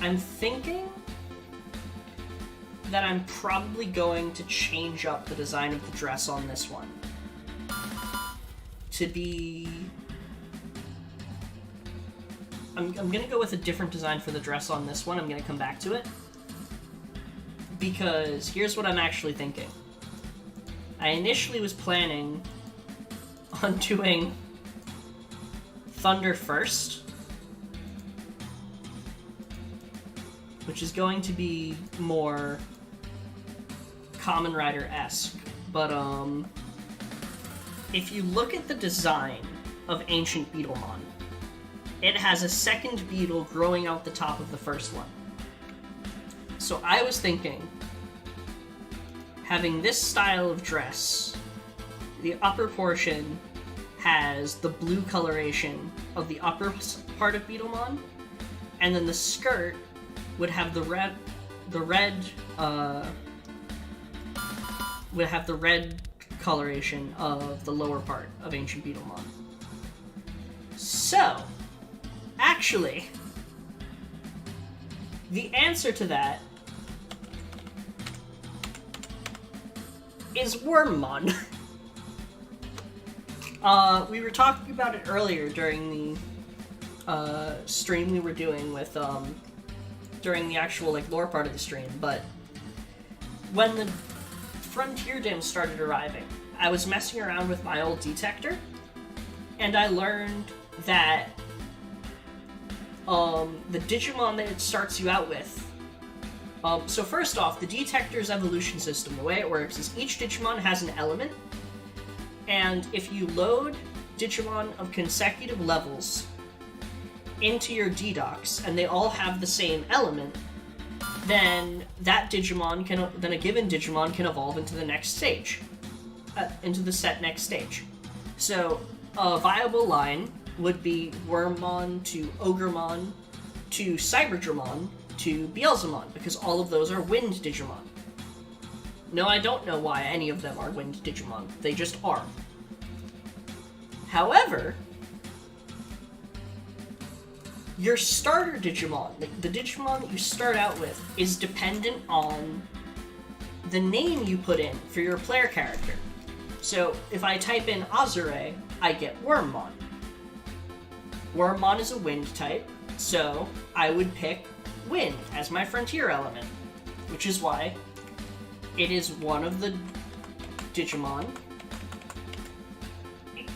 I'm thinking that I'm probably going to change up the design of the dress on this one. To be... I'm gonna go with a different design for the dress on this one. I'm gonna come back to it. Because here's what I'm actually thinking. I initially was planning on doing Thunder first, which is going to be more Kamen Rider-esque. But, if you look at the design of Ancient Beetlemon, it has a second beetle growing out the top of the first one. So I was thinking, having this style of dress, the upper portion has the blue coloration of the upper part of Beetlemon, and then the skirt would have the red coloration of the lower part of Ancient Beetlemon. So, actually, the answer to that is Wormmon. We were talking about it earlier during the stream we were doing with during the actual lore part of the stream, but when the Frontier Dims started arriving, I was messing around with my old detector, and I learned that the Digimon that it starts you out with. So first off, the detector's evolution system, the way it works is each Digimon has an element, and if you load Digimon of consecutive levels into your D-Docs, and they all have the same element, then a given Digimon can evolve into the next stage, into the set next stage. So a viable line would be Wormmon to Ogremon to Cyberdramon to Beelzemon, because all of those are Wind Digimon. No, I don't know why any of them are Wind Digimon. They just are. However, your starter Digimon, the Digimon that you start out with, is dependent on the name you put in for your player character. So, if I type in Azure, I get Wormmon. Wormmon is a wind type, so I would pick Wind as my frontier element, which is why it is one of the Digimon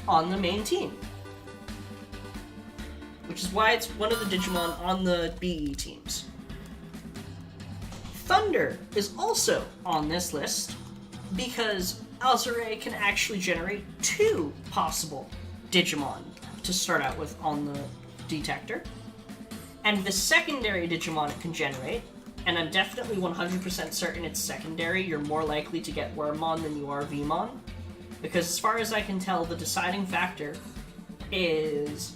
on the main team. Which is why it's one of the Digimon on the BE teams. Thunder is also on this list because Azure can actually generate 2 possible Digimon to start out with on the detector. And the secondary Digimon it can generate, and I'm definitely 100% certain it's secondary, you're more likely to get Wormmon than you are Vmon, because as far as I can tell, the deciding factor is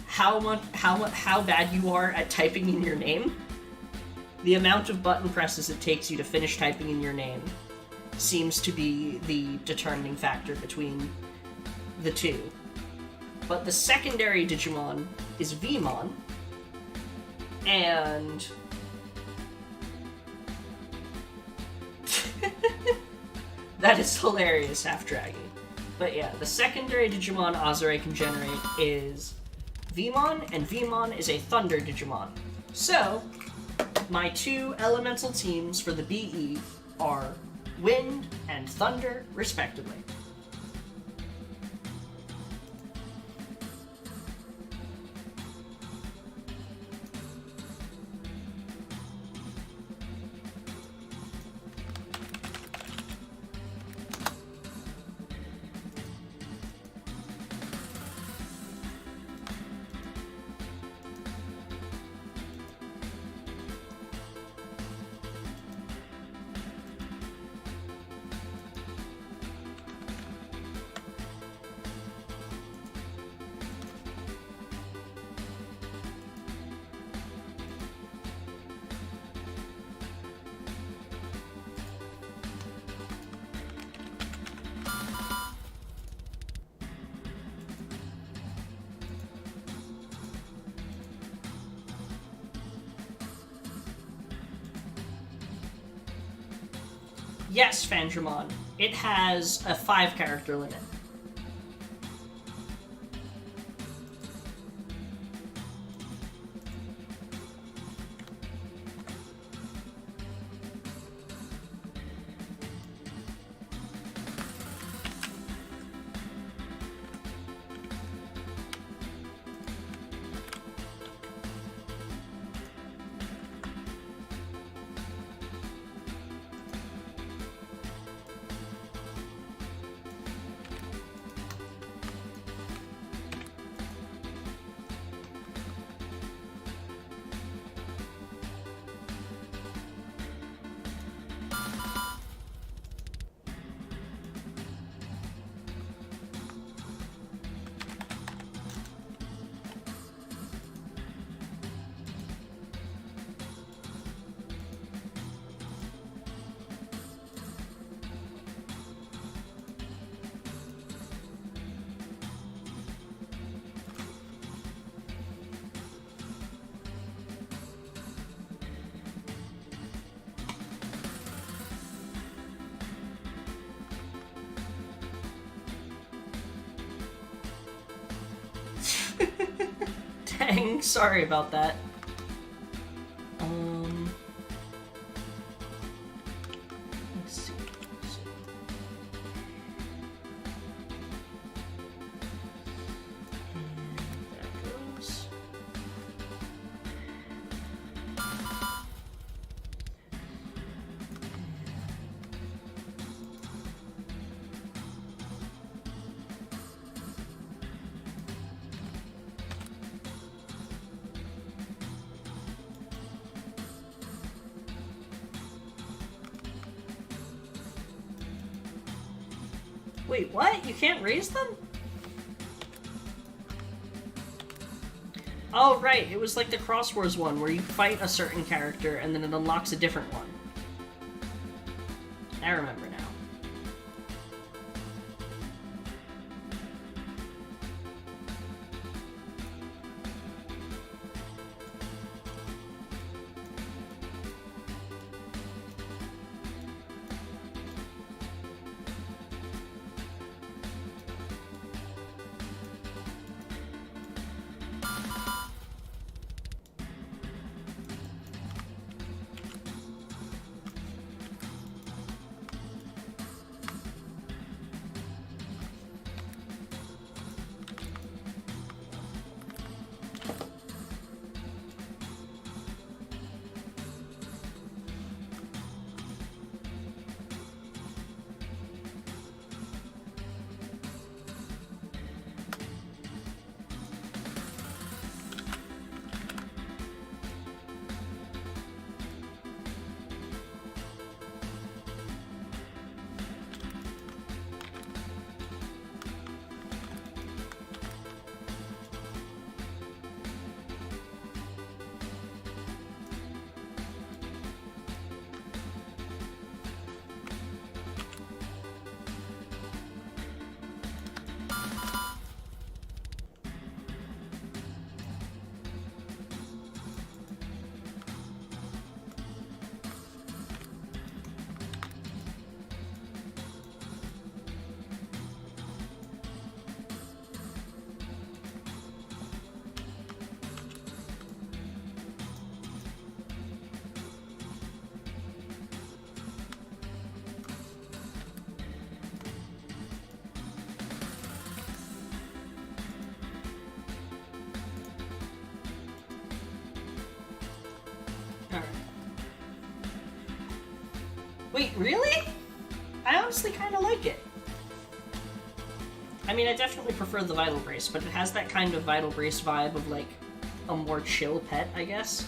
how bad you are at typing in your name, the amount of button presses it takes you to finish typing in your name, seems to be the determining factor between the two. But the secondary Digimon is Vmon, and that is hilarious, Half-Dragon. But yeah, the secondary Digimon Azure can generate is Vmon, and Vmon is a Thunder Digimon. So, my two elemental teams for the BE are Wind and Thunder, respectively. Yes, Fandramon. It has a 5-character limit. Dang, sorry about that. Let's see. And that goes. Wait, what? You can't raise them? Oh, right. It was like the Cross Wars one, where you fight a certain character and then it unlocks a different one. I remember now. Wait, really? I honestly kind of like it. I mean, I definitely prefer the Vital Brace, but it has that kind of Vital Brace vibe of, like, a more chill pet, I guess.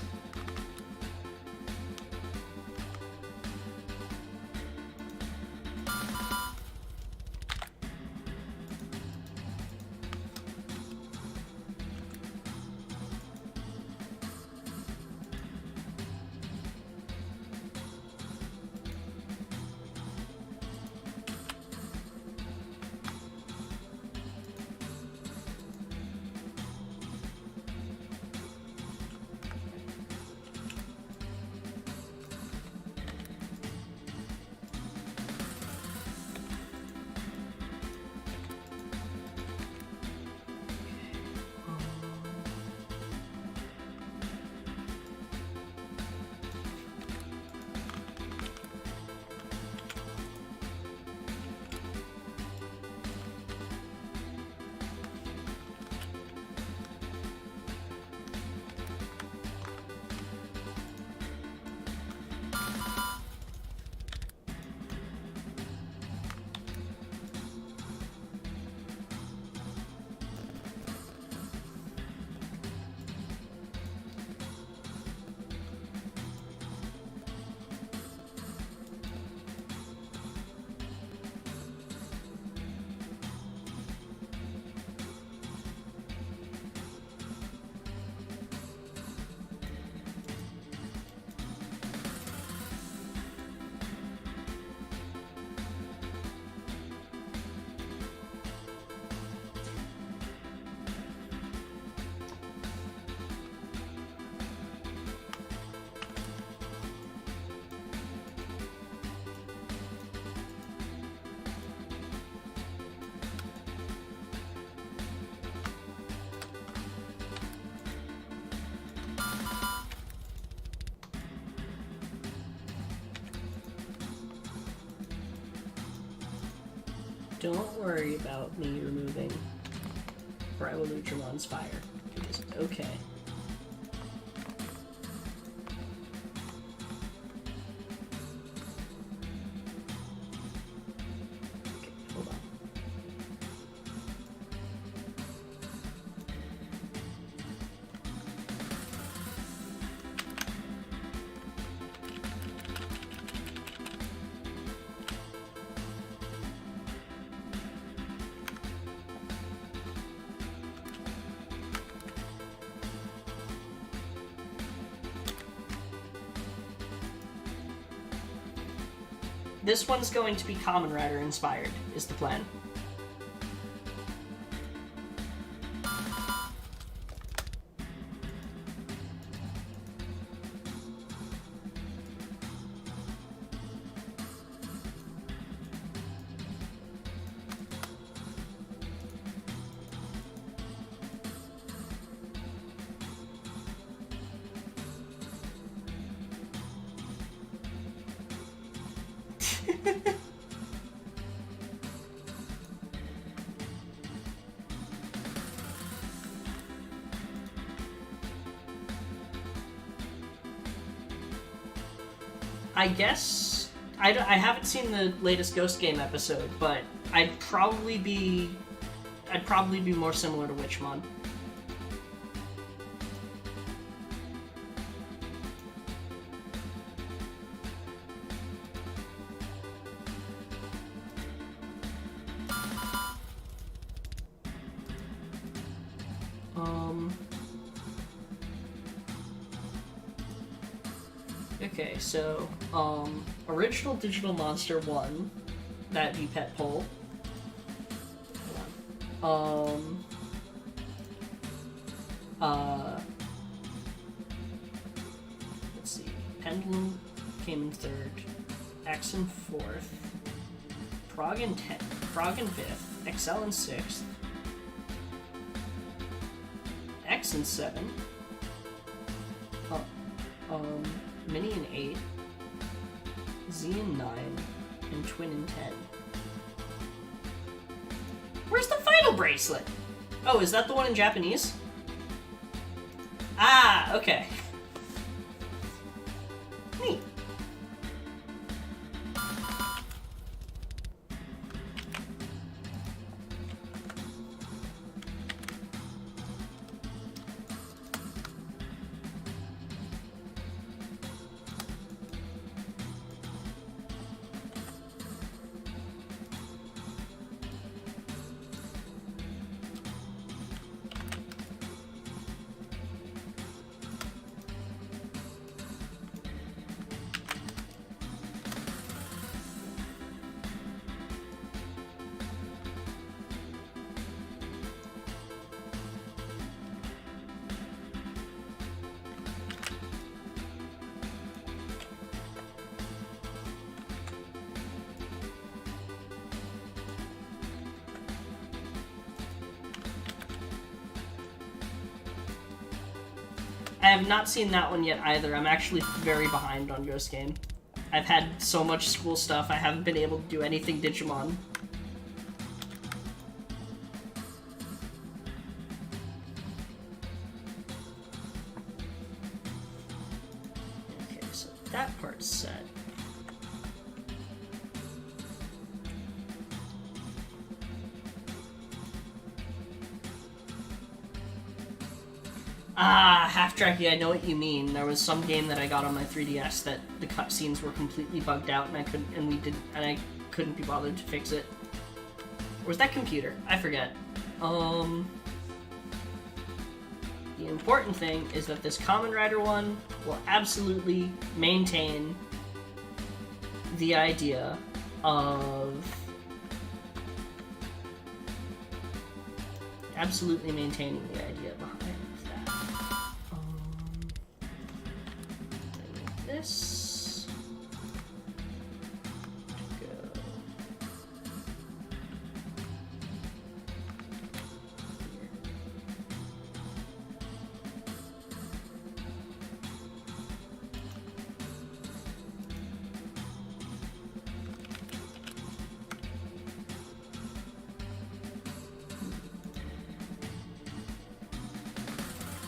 Don't worry about me removing Briwalutrimon's fire. It is okay. Okay, hold on. This one's going to be Kamen Rider inspired, is the plan. I guess I haven't seen the latest Ghost Game episode, but I'd probably be more similar to Witchmon. Okay, so, original Digital Monster 1, that'd be Pet Pole. Let's see, Pendulum came in 3rd, X in 4th, Frog in 5th, Excel in 6th, X in 7, Mini in 8, Z in 9, and Twin in 10. Where's the Vital Bracelet? Oh, is that the one in Japanese? Ah, okay. Neat. I have not seen that one yet either. I'm actually very behind on Ghost Game. I've had so much school stuff, I haven't been able to do anything Digimon. Okay, so that part's set. Ah, half-tracky, I know what you mean. There was some game that I got on my 3DS that the cutscenes were completely bugged out and I couldn't be bothered to fix it. Or was that computer? I forget. The important thing is that this Kamen Rider one will absolutely maintain the idea of maintaining the idea behind that. This go.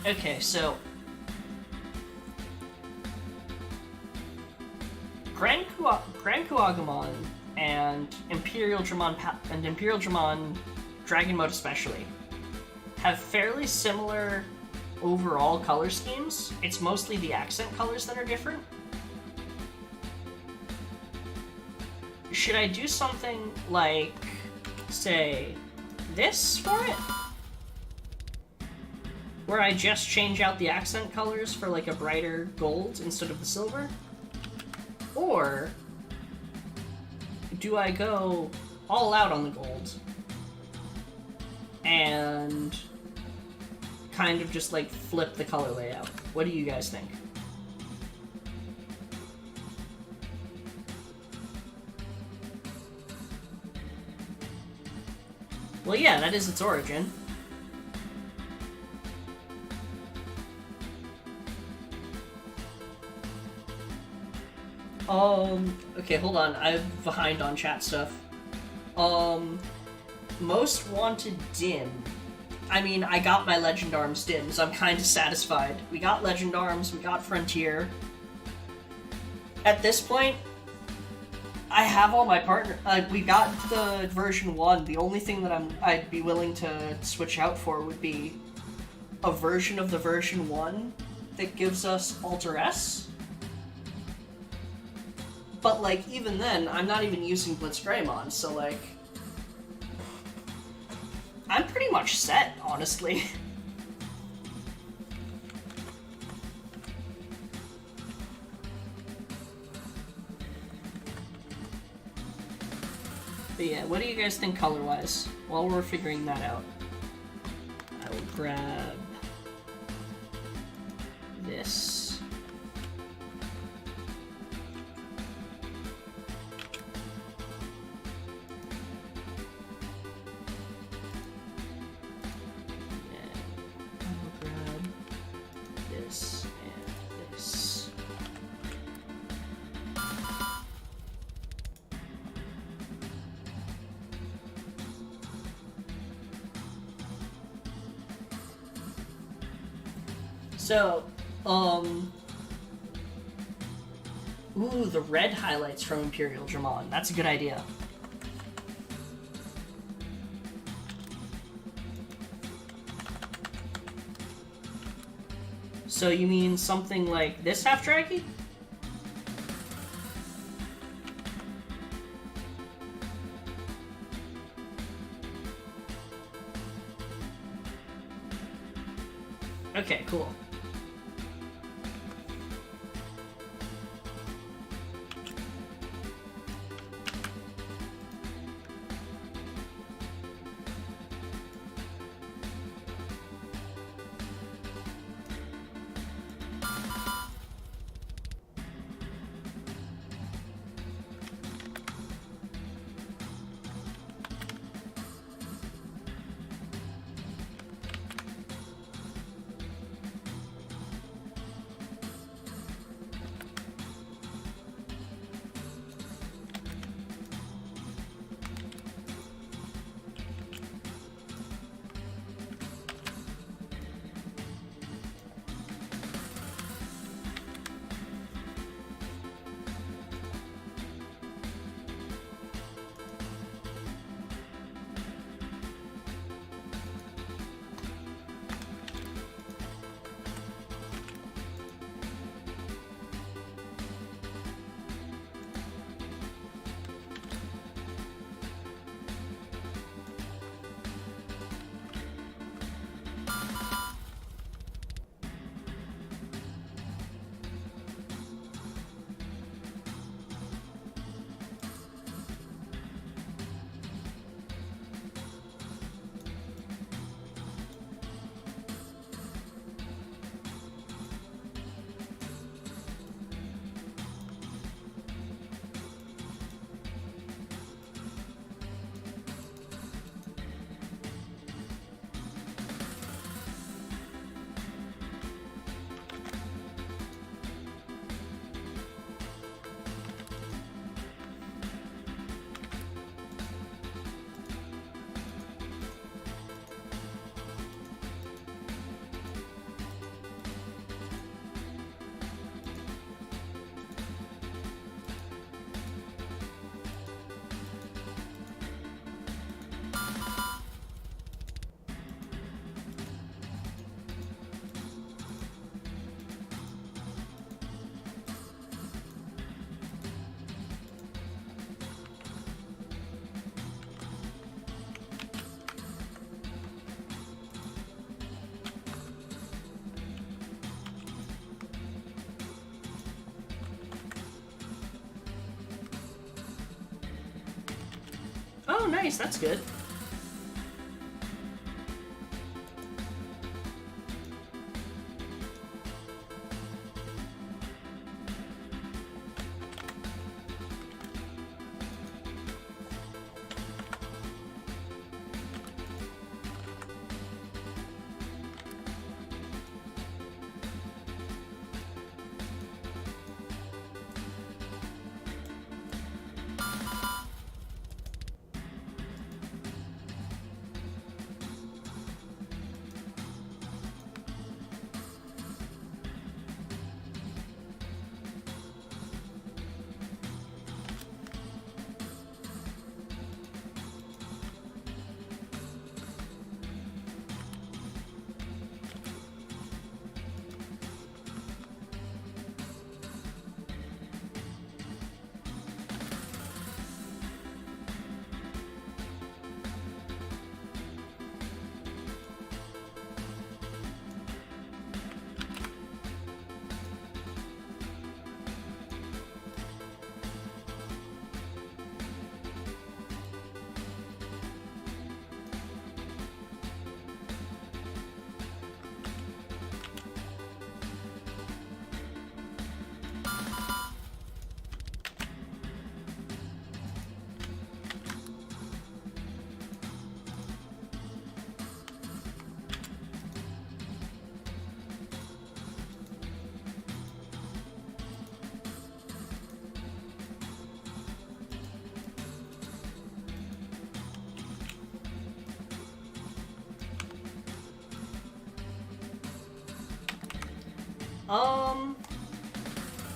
Okay, so Grand Kuwagamon and Imperial Dramon Dragon Mode especially have fairly similar overall color schemes. It's mostly the accent colors that are different. Should I do something like, say, this for it? Where I just change out the accent colors for like a brighter gold instead of the silver? Or do I go all out on the gold and kind of just like flip the color layout? What do you guys think? Well, yeah, that is its origin. Okay, hold on. I'm behind on chat stuff. Most wanted dim. I mean, I got my Legend Arms dim, so I'm kind of satisfied. We got Legend Arms, we got Frontier. At this point, I have all my partner. We got the version 1. The only thing that I'd be willing to switch out for would be a version of the version 1 that gives us Alter S. But, like, even then, I'm not even using Blitzgreymon, so, like, I'm pretty much set, honestly. But yeah, what do you guys think color-wise? While we're figuring that out, I will grab this. So, ooh, the red highlights from Imperial Dramon. That's a good idea. So you mean something like this half-draggy? Okay, cool. Oh, nice. That's good.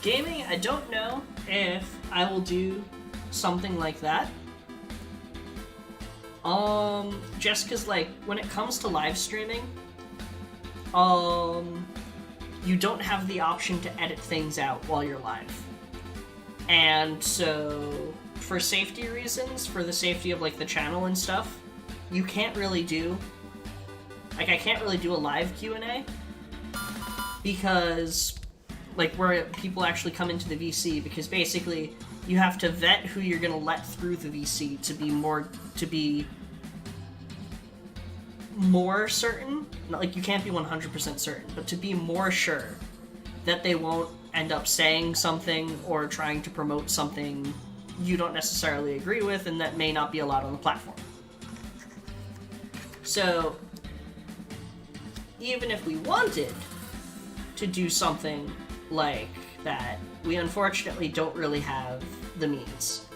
Gaming, I don't know if I will do something like that. Just cause like, when it comes to live streaming, you don't have the option to edit things out while you're live. And so, for safety reasons, for the safety of like the channel and stuff, you can't really do, like I can't really do a live Q&A, because like where people actually come into the VC, because basically you have to vet who you're gonna let through the VC to be more certain, not like you can't be 100% certain, but to be more sure that they won't end up saying something or trying to promote something you don't necessarily agree with and that may not be allowed on the platform. So even if we wanted to do something like that, we unfortunately don't really have the means.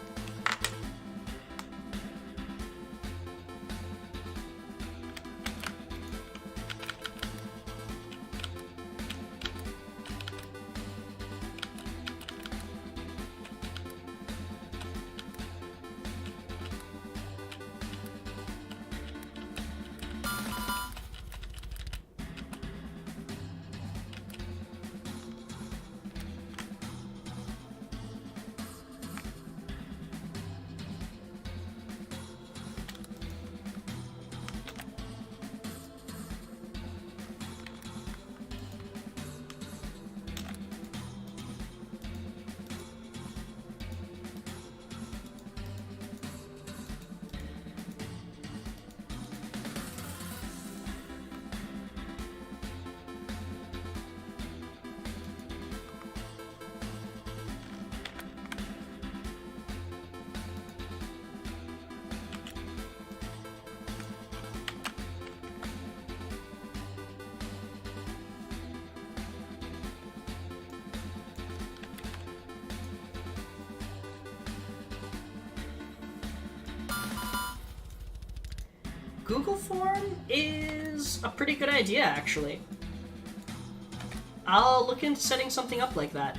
Google Form is a pretty good idea, actually. I'll look into setting something up like that.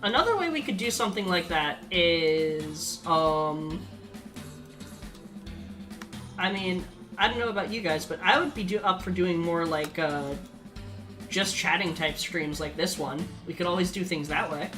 Another way we could do something like that is, I mean, I don't know about you guys, but I would be up for doing more like, just chatting type streams like this one. We could always do things that way.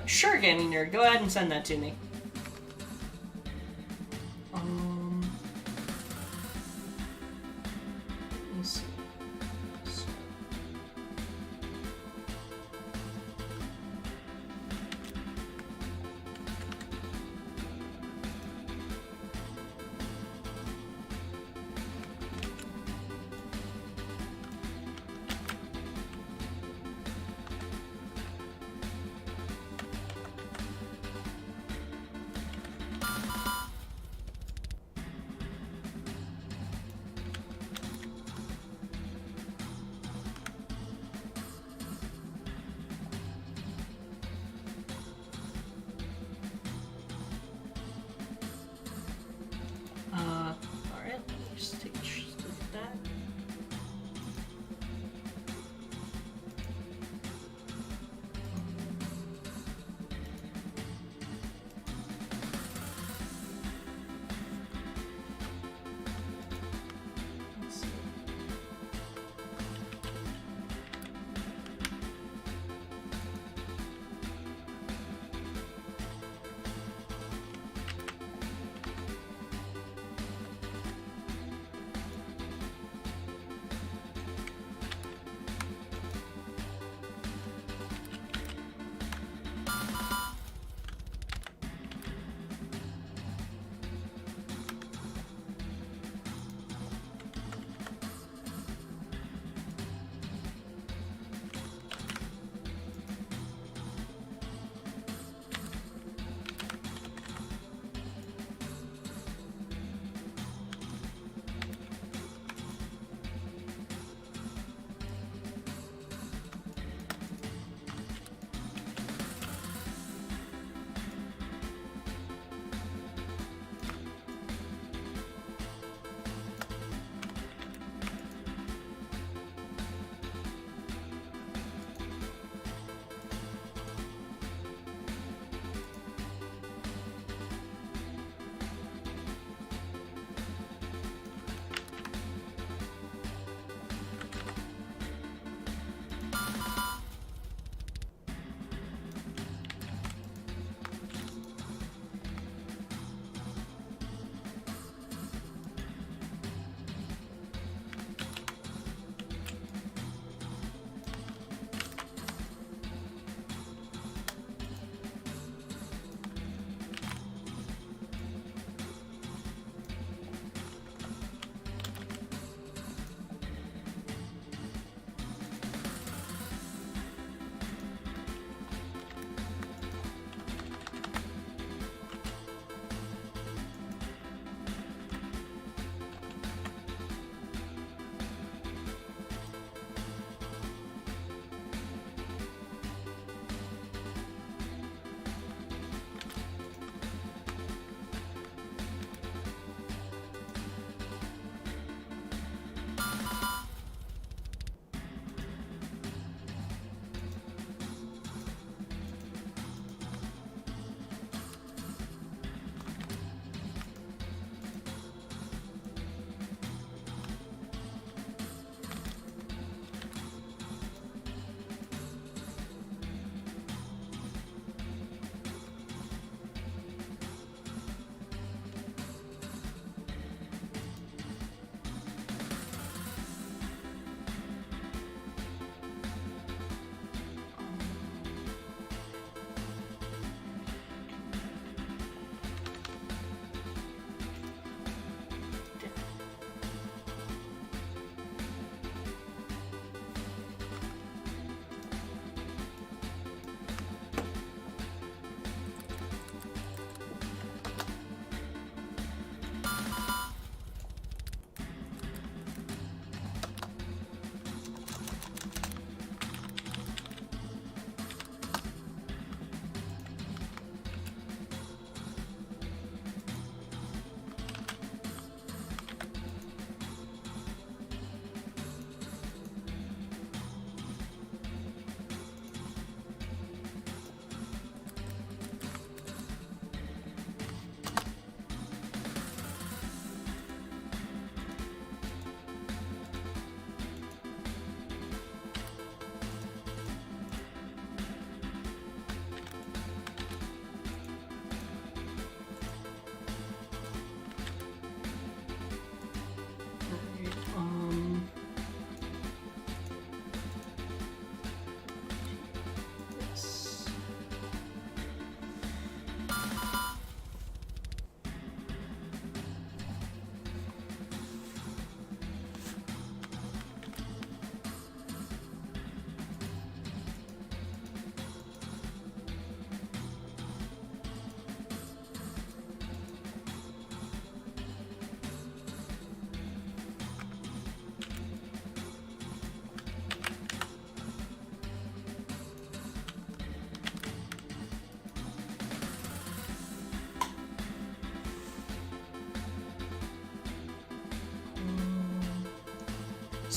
Sure, Gaming Nerd. Go ahead and send that to me. Let me see.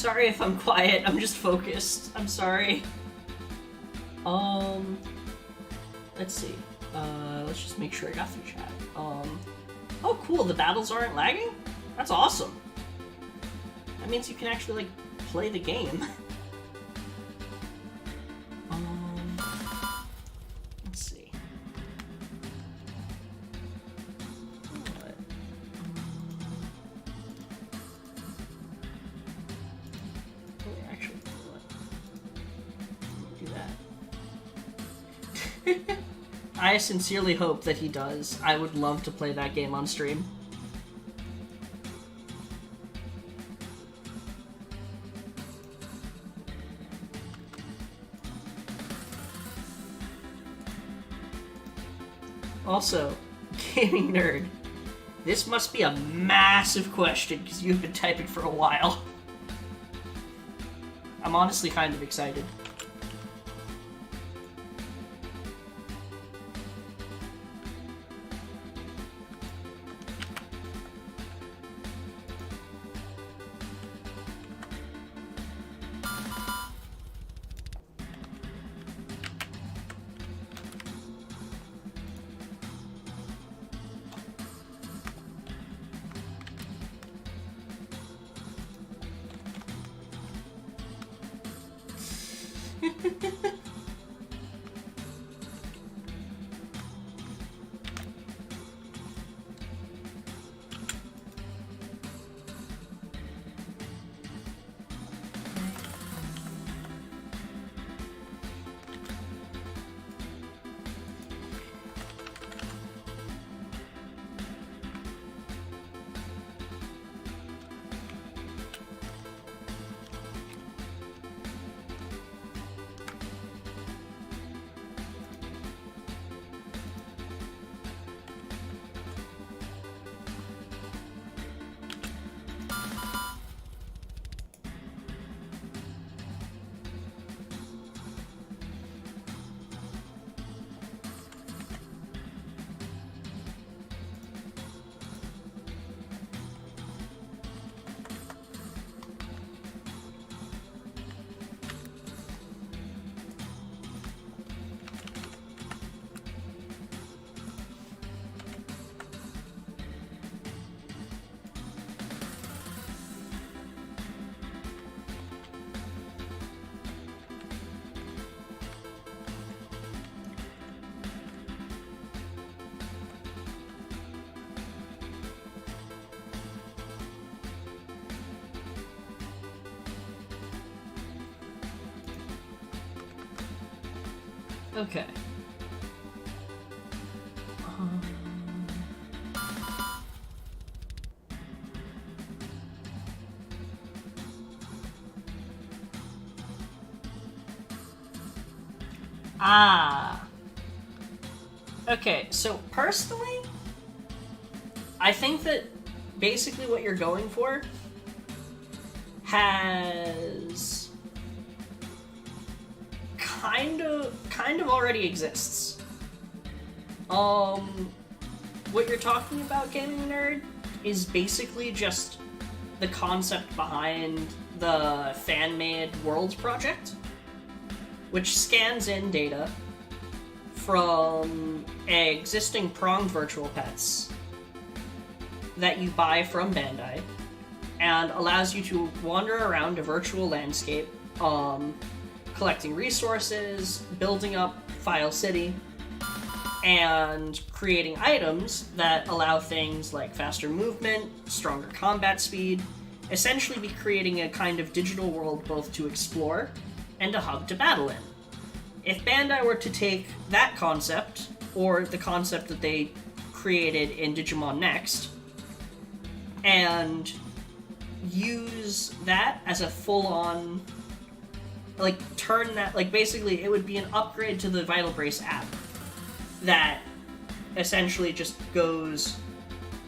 Sorry if I'm quiet, I'm just focused. I'm sorry. Let's see. Let's just make sure I got through chat. Oh cool, the battles aren't lagging? That's awesome. That means you can actually, like, play the game. Let's see. What? Actually, what? Do that. I sincerely hope that he does. I would love to play that game on stream. Also, gaming nerd, this must be a massive question because you've been typing for a while. I'm honestly kind of excited. Okay. Okay, so personally, I think that basically what you're going for has kind of already exists. What you're talking about, gaming nerd, is basically just the concept behind the fan-made Worlds project, which scans in data from existing pronged virtual pets that you buy from Bandai and allows you to wander around a virtual landscape, collecting resources, building up File City, and creating items that allow things like faster movement, stronger combat speed, essentially be creating a kind of digital world both to explore and a hub to battle in. If Bandai were to take that concept, or the concept that they created in Digimon Next, and use that as a full-on, like, turn that, like, basically it would be an upgrade to the Vital Brace app that essentially just goes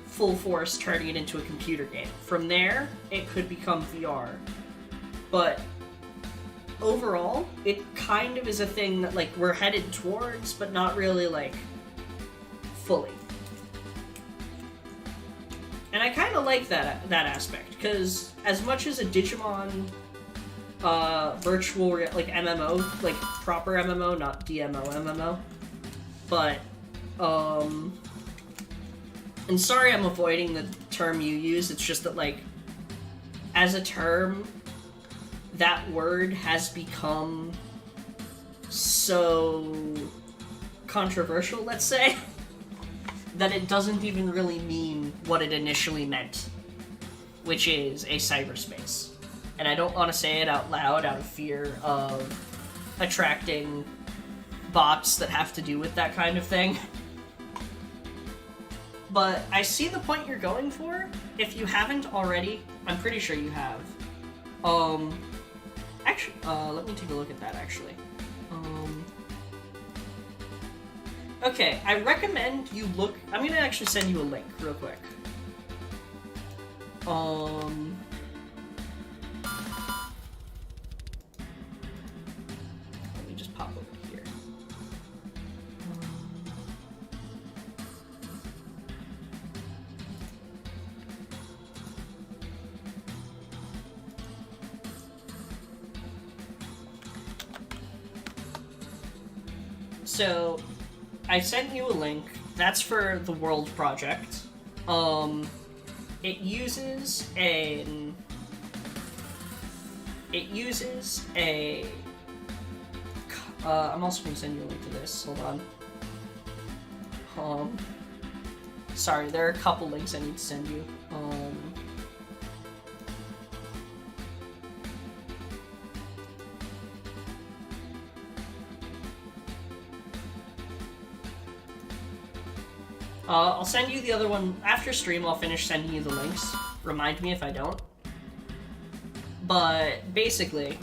full force turning it into a computer game. From there, it could become VR. But overall, it kind of is a thing that, like, we're headed towards, but not really, like, fully. And I kind of like that aspect, because as much as a Digimon virtual, like, MMO, like, proper MMO, not DMO MMO. But, and sorry I'm avoiding the term you use, it's just that, like, as a term, that word has become so controversial, let's say, that it doesn't even really mean what it initially meant, which is a cyberspace. And I don't want to say it out loud out of fear of attracting bots that have to do with that kind of thing. But I see the point you're going for. If you haven't already, I'm pretty sure you have. Actually, let me take a look at that, actually. Okay, I recommend you look... I'm gonna actually send you a link real quick. Let me just pop over here. So, I sent you a link. That's for the World Project. It uses a... I'm also going to send you a link to this. Hold on. Sorry, there are a couple links I need to send you. I'll send you the other one after stream. I'll finish sending you the links. Remind me if I don't. But basically,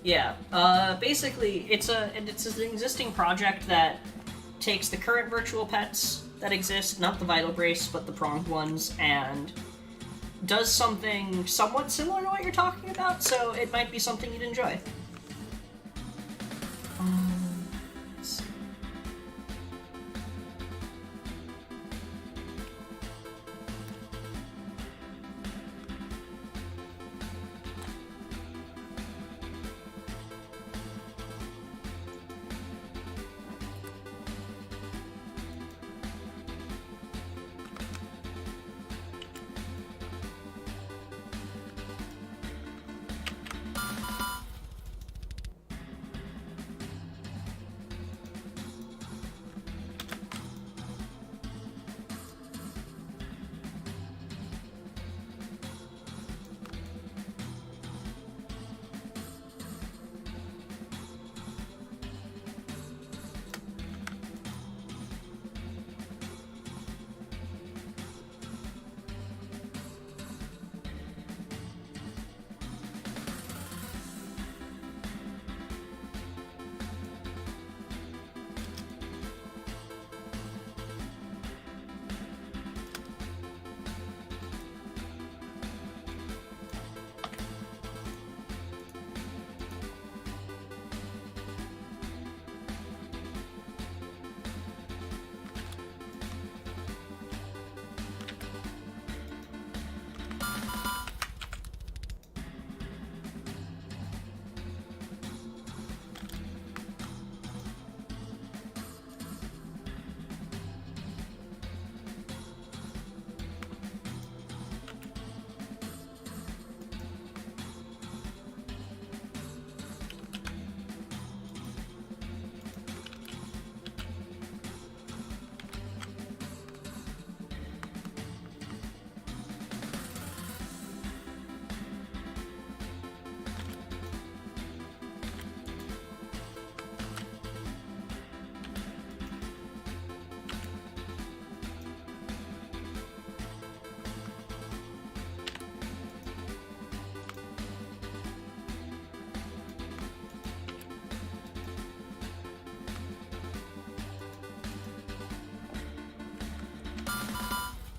yeah. Basically, it's an existing project that takes the current virtual pets that exist, not the Vital Brace, but the pronged ones, and does something somewhat similar to what you're talking about, so it might be something you'd enjoy. Let's see.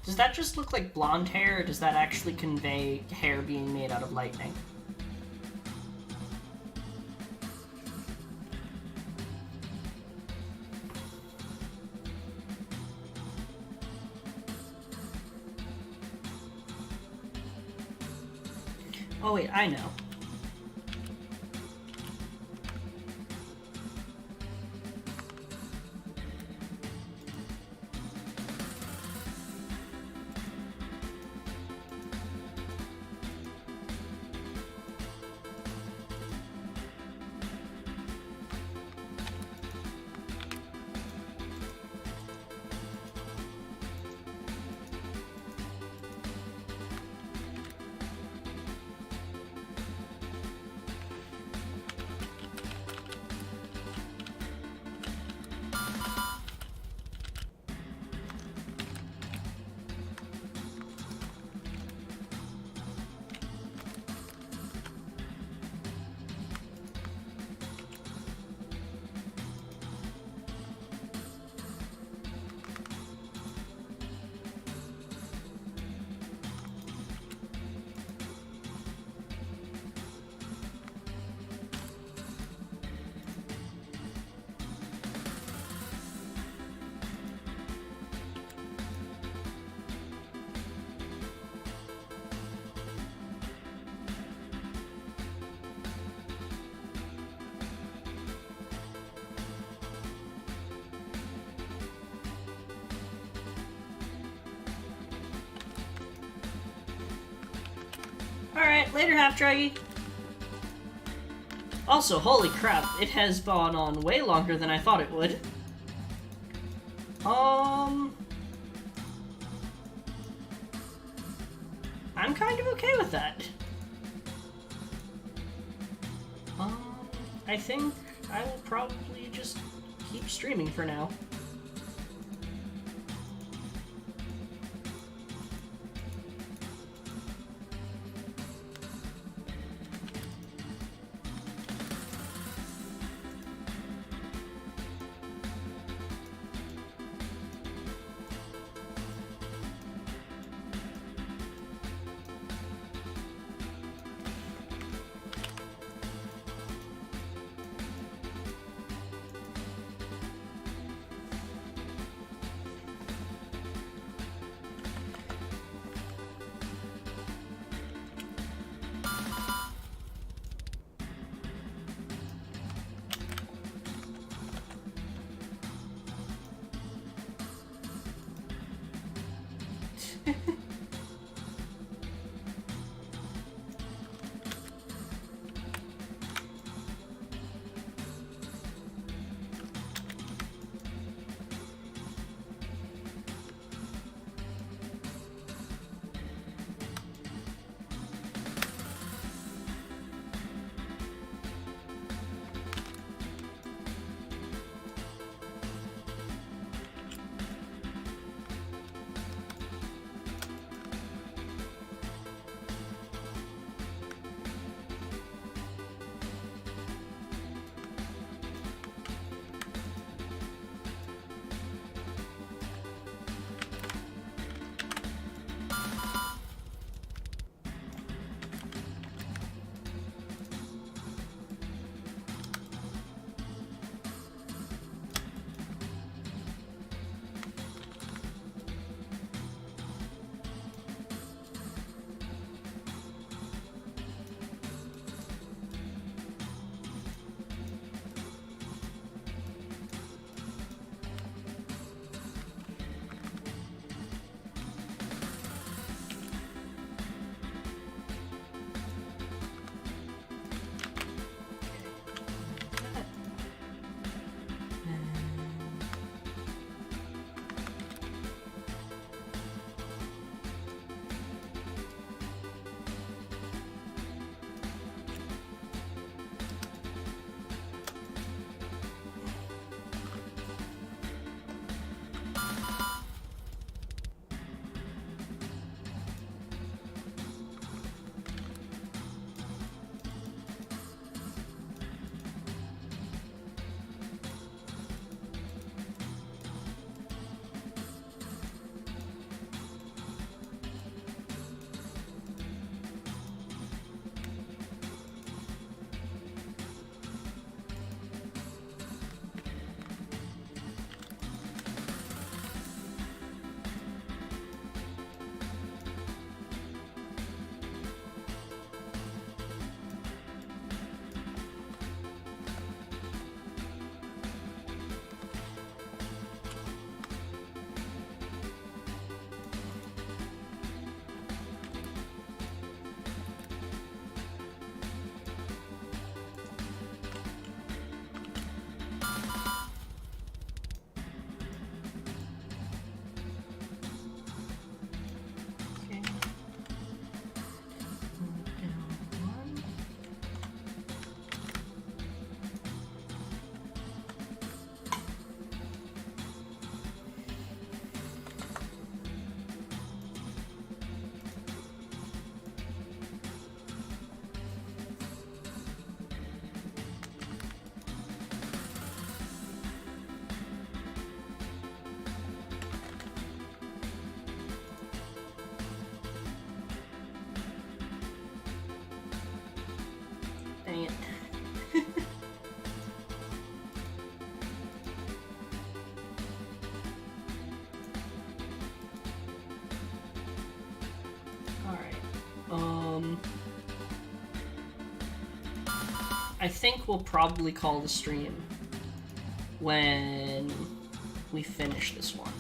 Does that just look like blonde hair, or does that actually convey hair being made out of lightning? Oh wait, I know. Alright, later, half-draggy. Also, holy crap, it has gone on way longer than I thought it would. I'm kind of okay with that. I think I will probably just keep streaming for now. I think we'll probably call the stream when we finish this one.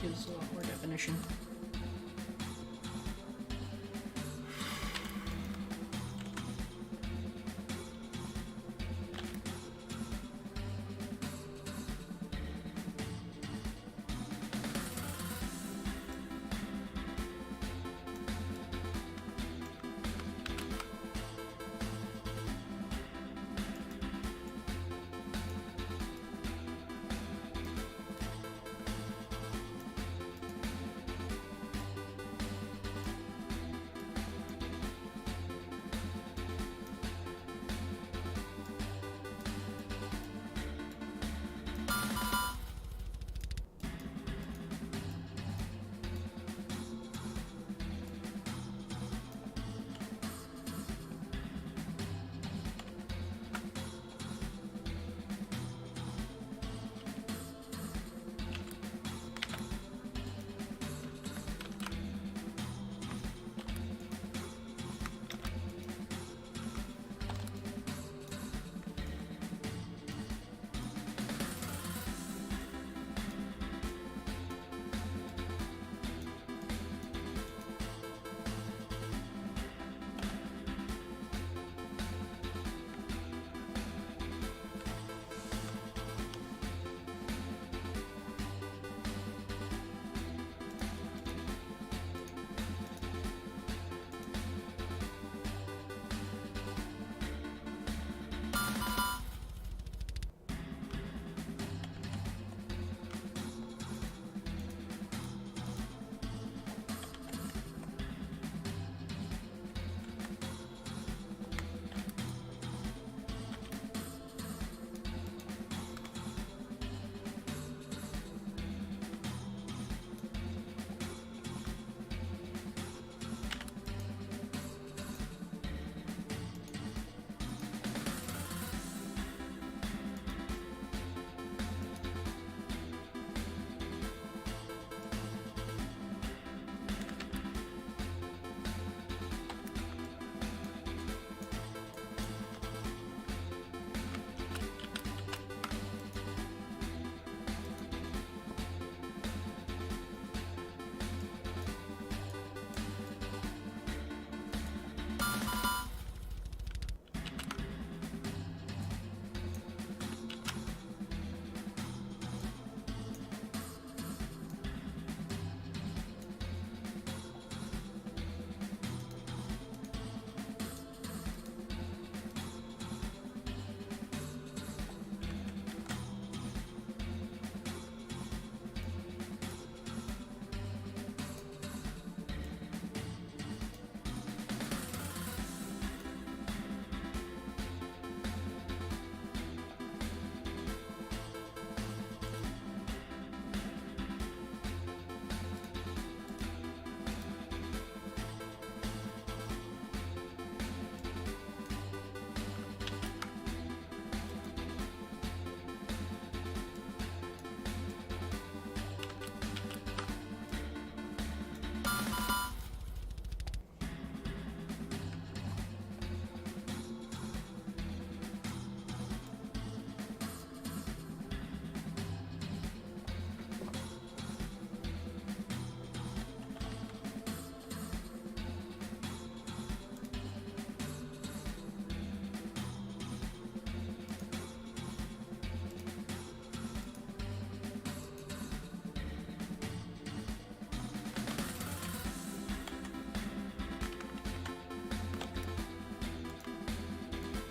Gives a lot more definition.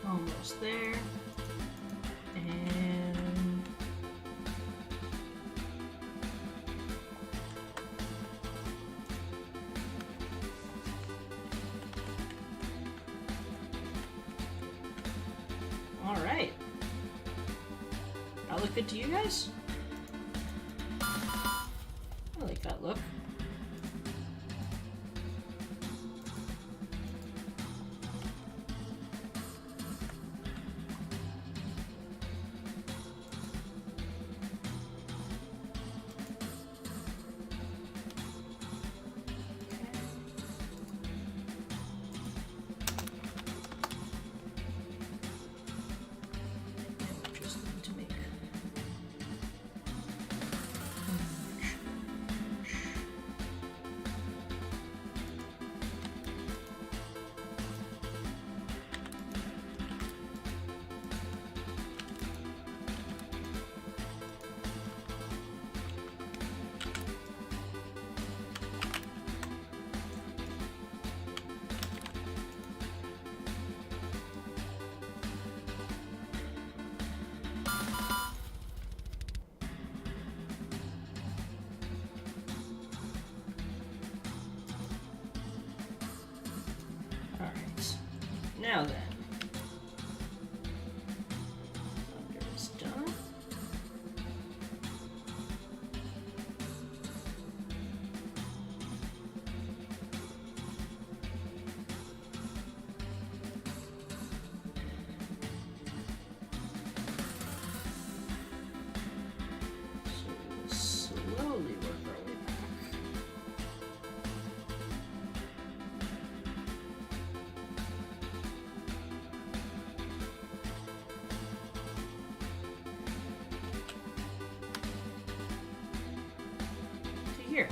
Almost there. And all right. That look good to you guys? I like that look. Now then, thunder is done. So we'll slowly work our way back. Here.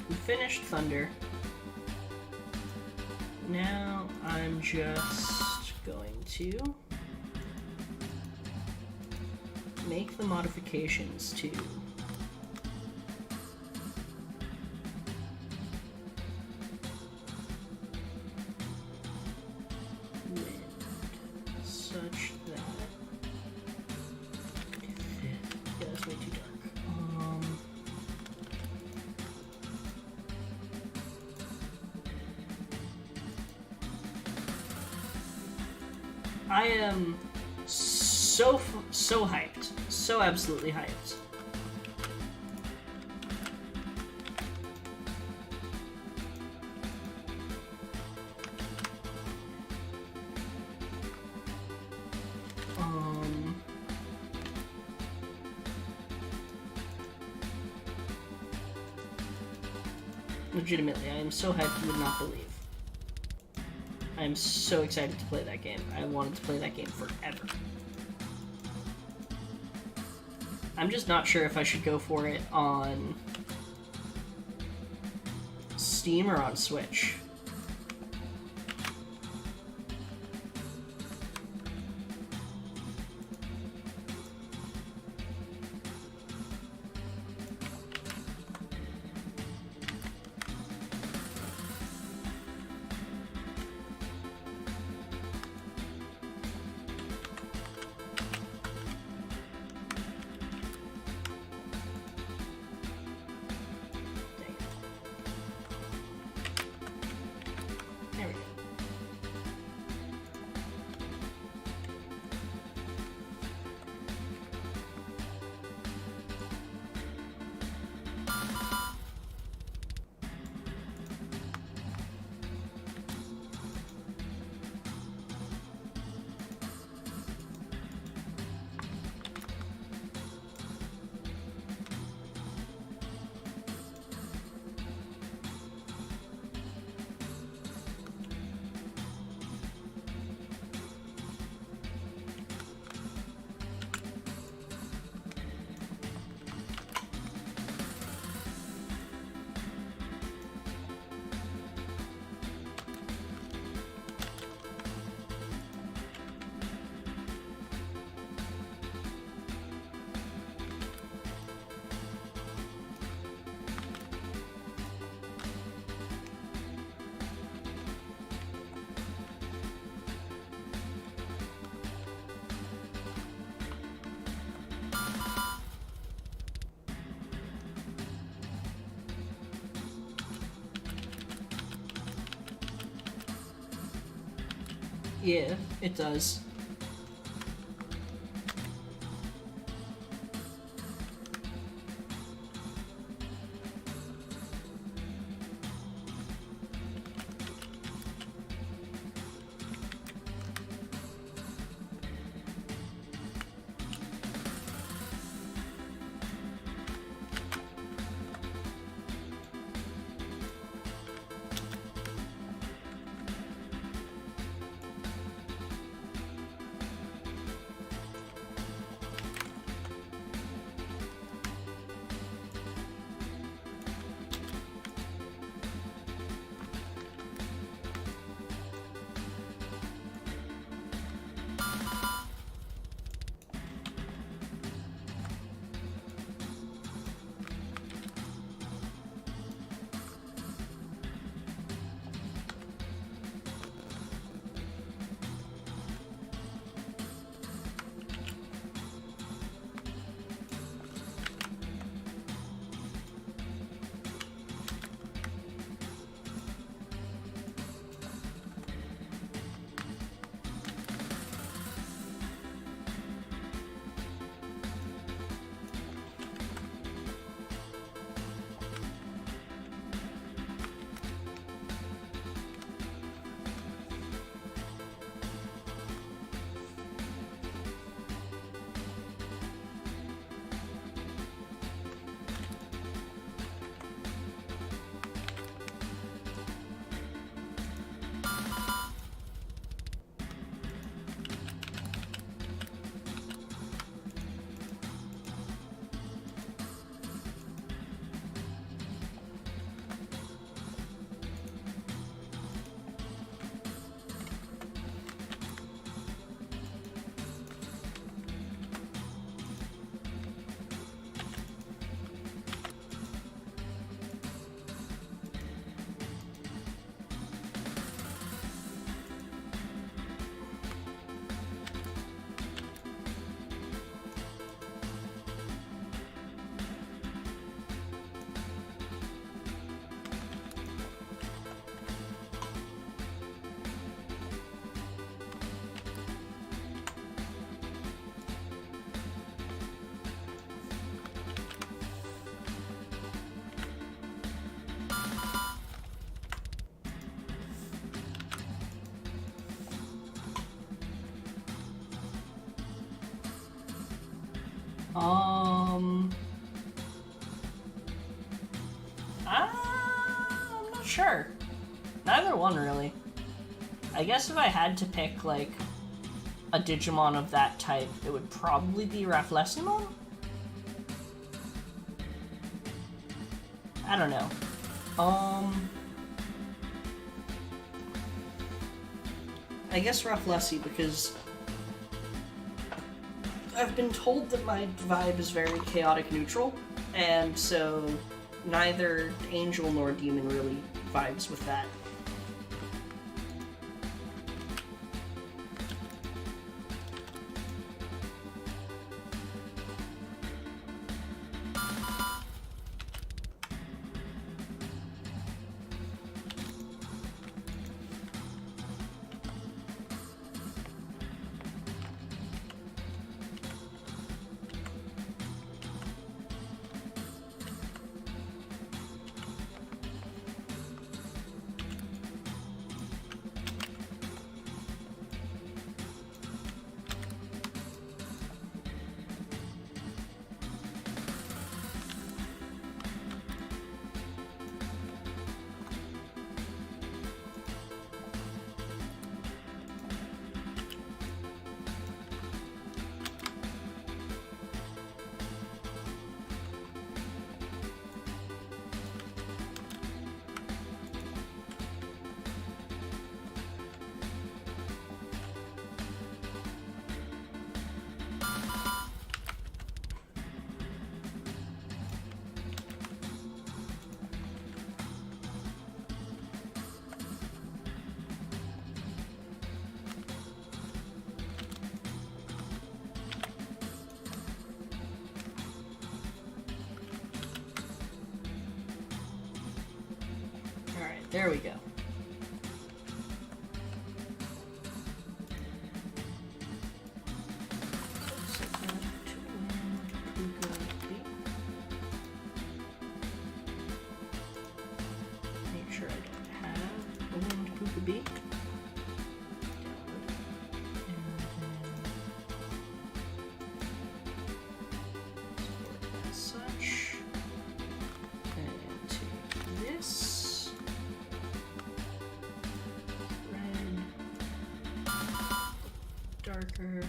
We finished Thunder. Now I'm just going to make the modifications to wind such that yeah, that's way too dark. I am so hyped. So absolutely hyped. Legitimately, I am so hyped you would not believe. I am so excited to play that game. I wanted to play that game forever. I'm just not sure if I should go for it on Steam or on Switch. There we go. Yeah, it does. Um. Ah. Sure. Neither one, really. I guess if I had to pick, like, a Digimon of that type, it would probably be Rafflesimon? I don't know. I guess Rafflesi, because I've been told that my vibe is very chaotic neutral, and so neither Angel nor Demon really vibes with that. There we go. Make sure I don't have a wind Puka Bee. Darker.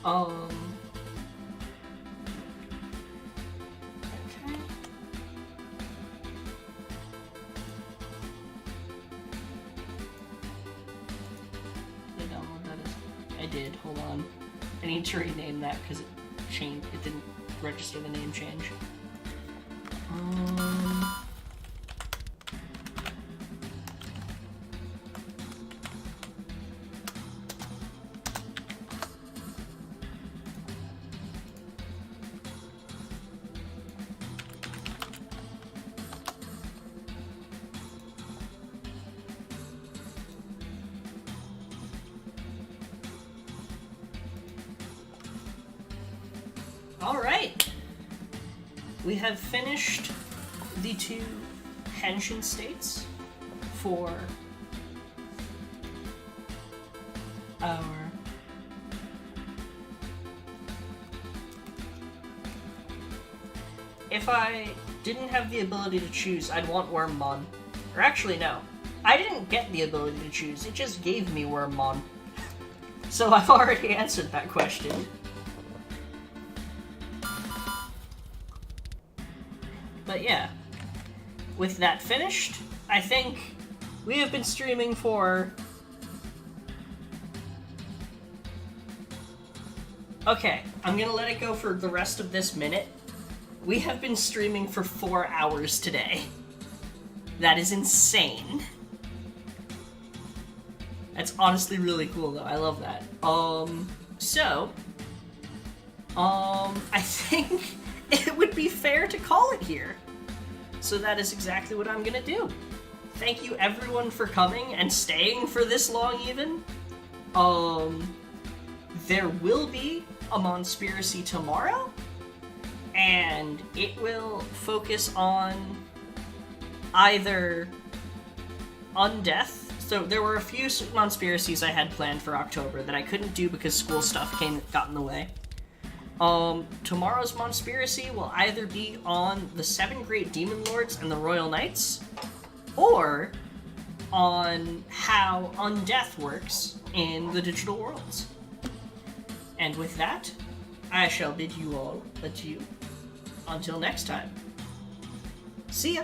Okay. Did I download that? I did. Hold on. I need to rename that because it changed. It didn't register the name change. Alright! We have finished the 2 Henshin states for our if I didn't have the ability to choose, I'd want Wormmon. Or actually, no. I didn't get the ability to choose, it just gave me Wormmon. So I've already answered that question. But yeah, with that finished, I think we have been streaming for... Okay, I'm gonna let it go for the rest of this minute. We have been streaming for 4 hours today. That is insane. That's honestly really cool though, I love that. I think it would be fair to call it here. So that is exactly what I'm gonna do. Thank you everyone for coming and staying for this long even. There will be a Monspiracy tomorrow, and it will focus on either undeath. So there were a few Monspiracies I had planned for October that I couldn't do because school stuff got in the way. Tomorrow's Monspiracy will either be on the 7 Great Demon Lords and the Royal Knights, or on how undeath works in the digital worlds. And with that, I shall bid you all adieu. Until next time. See ya!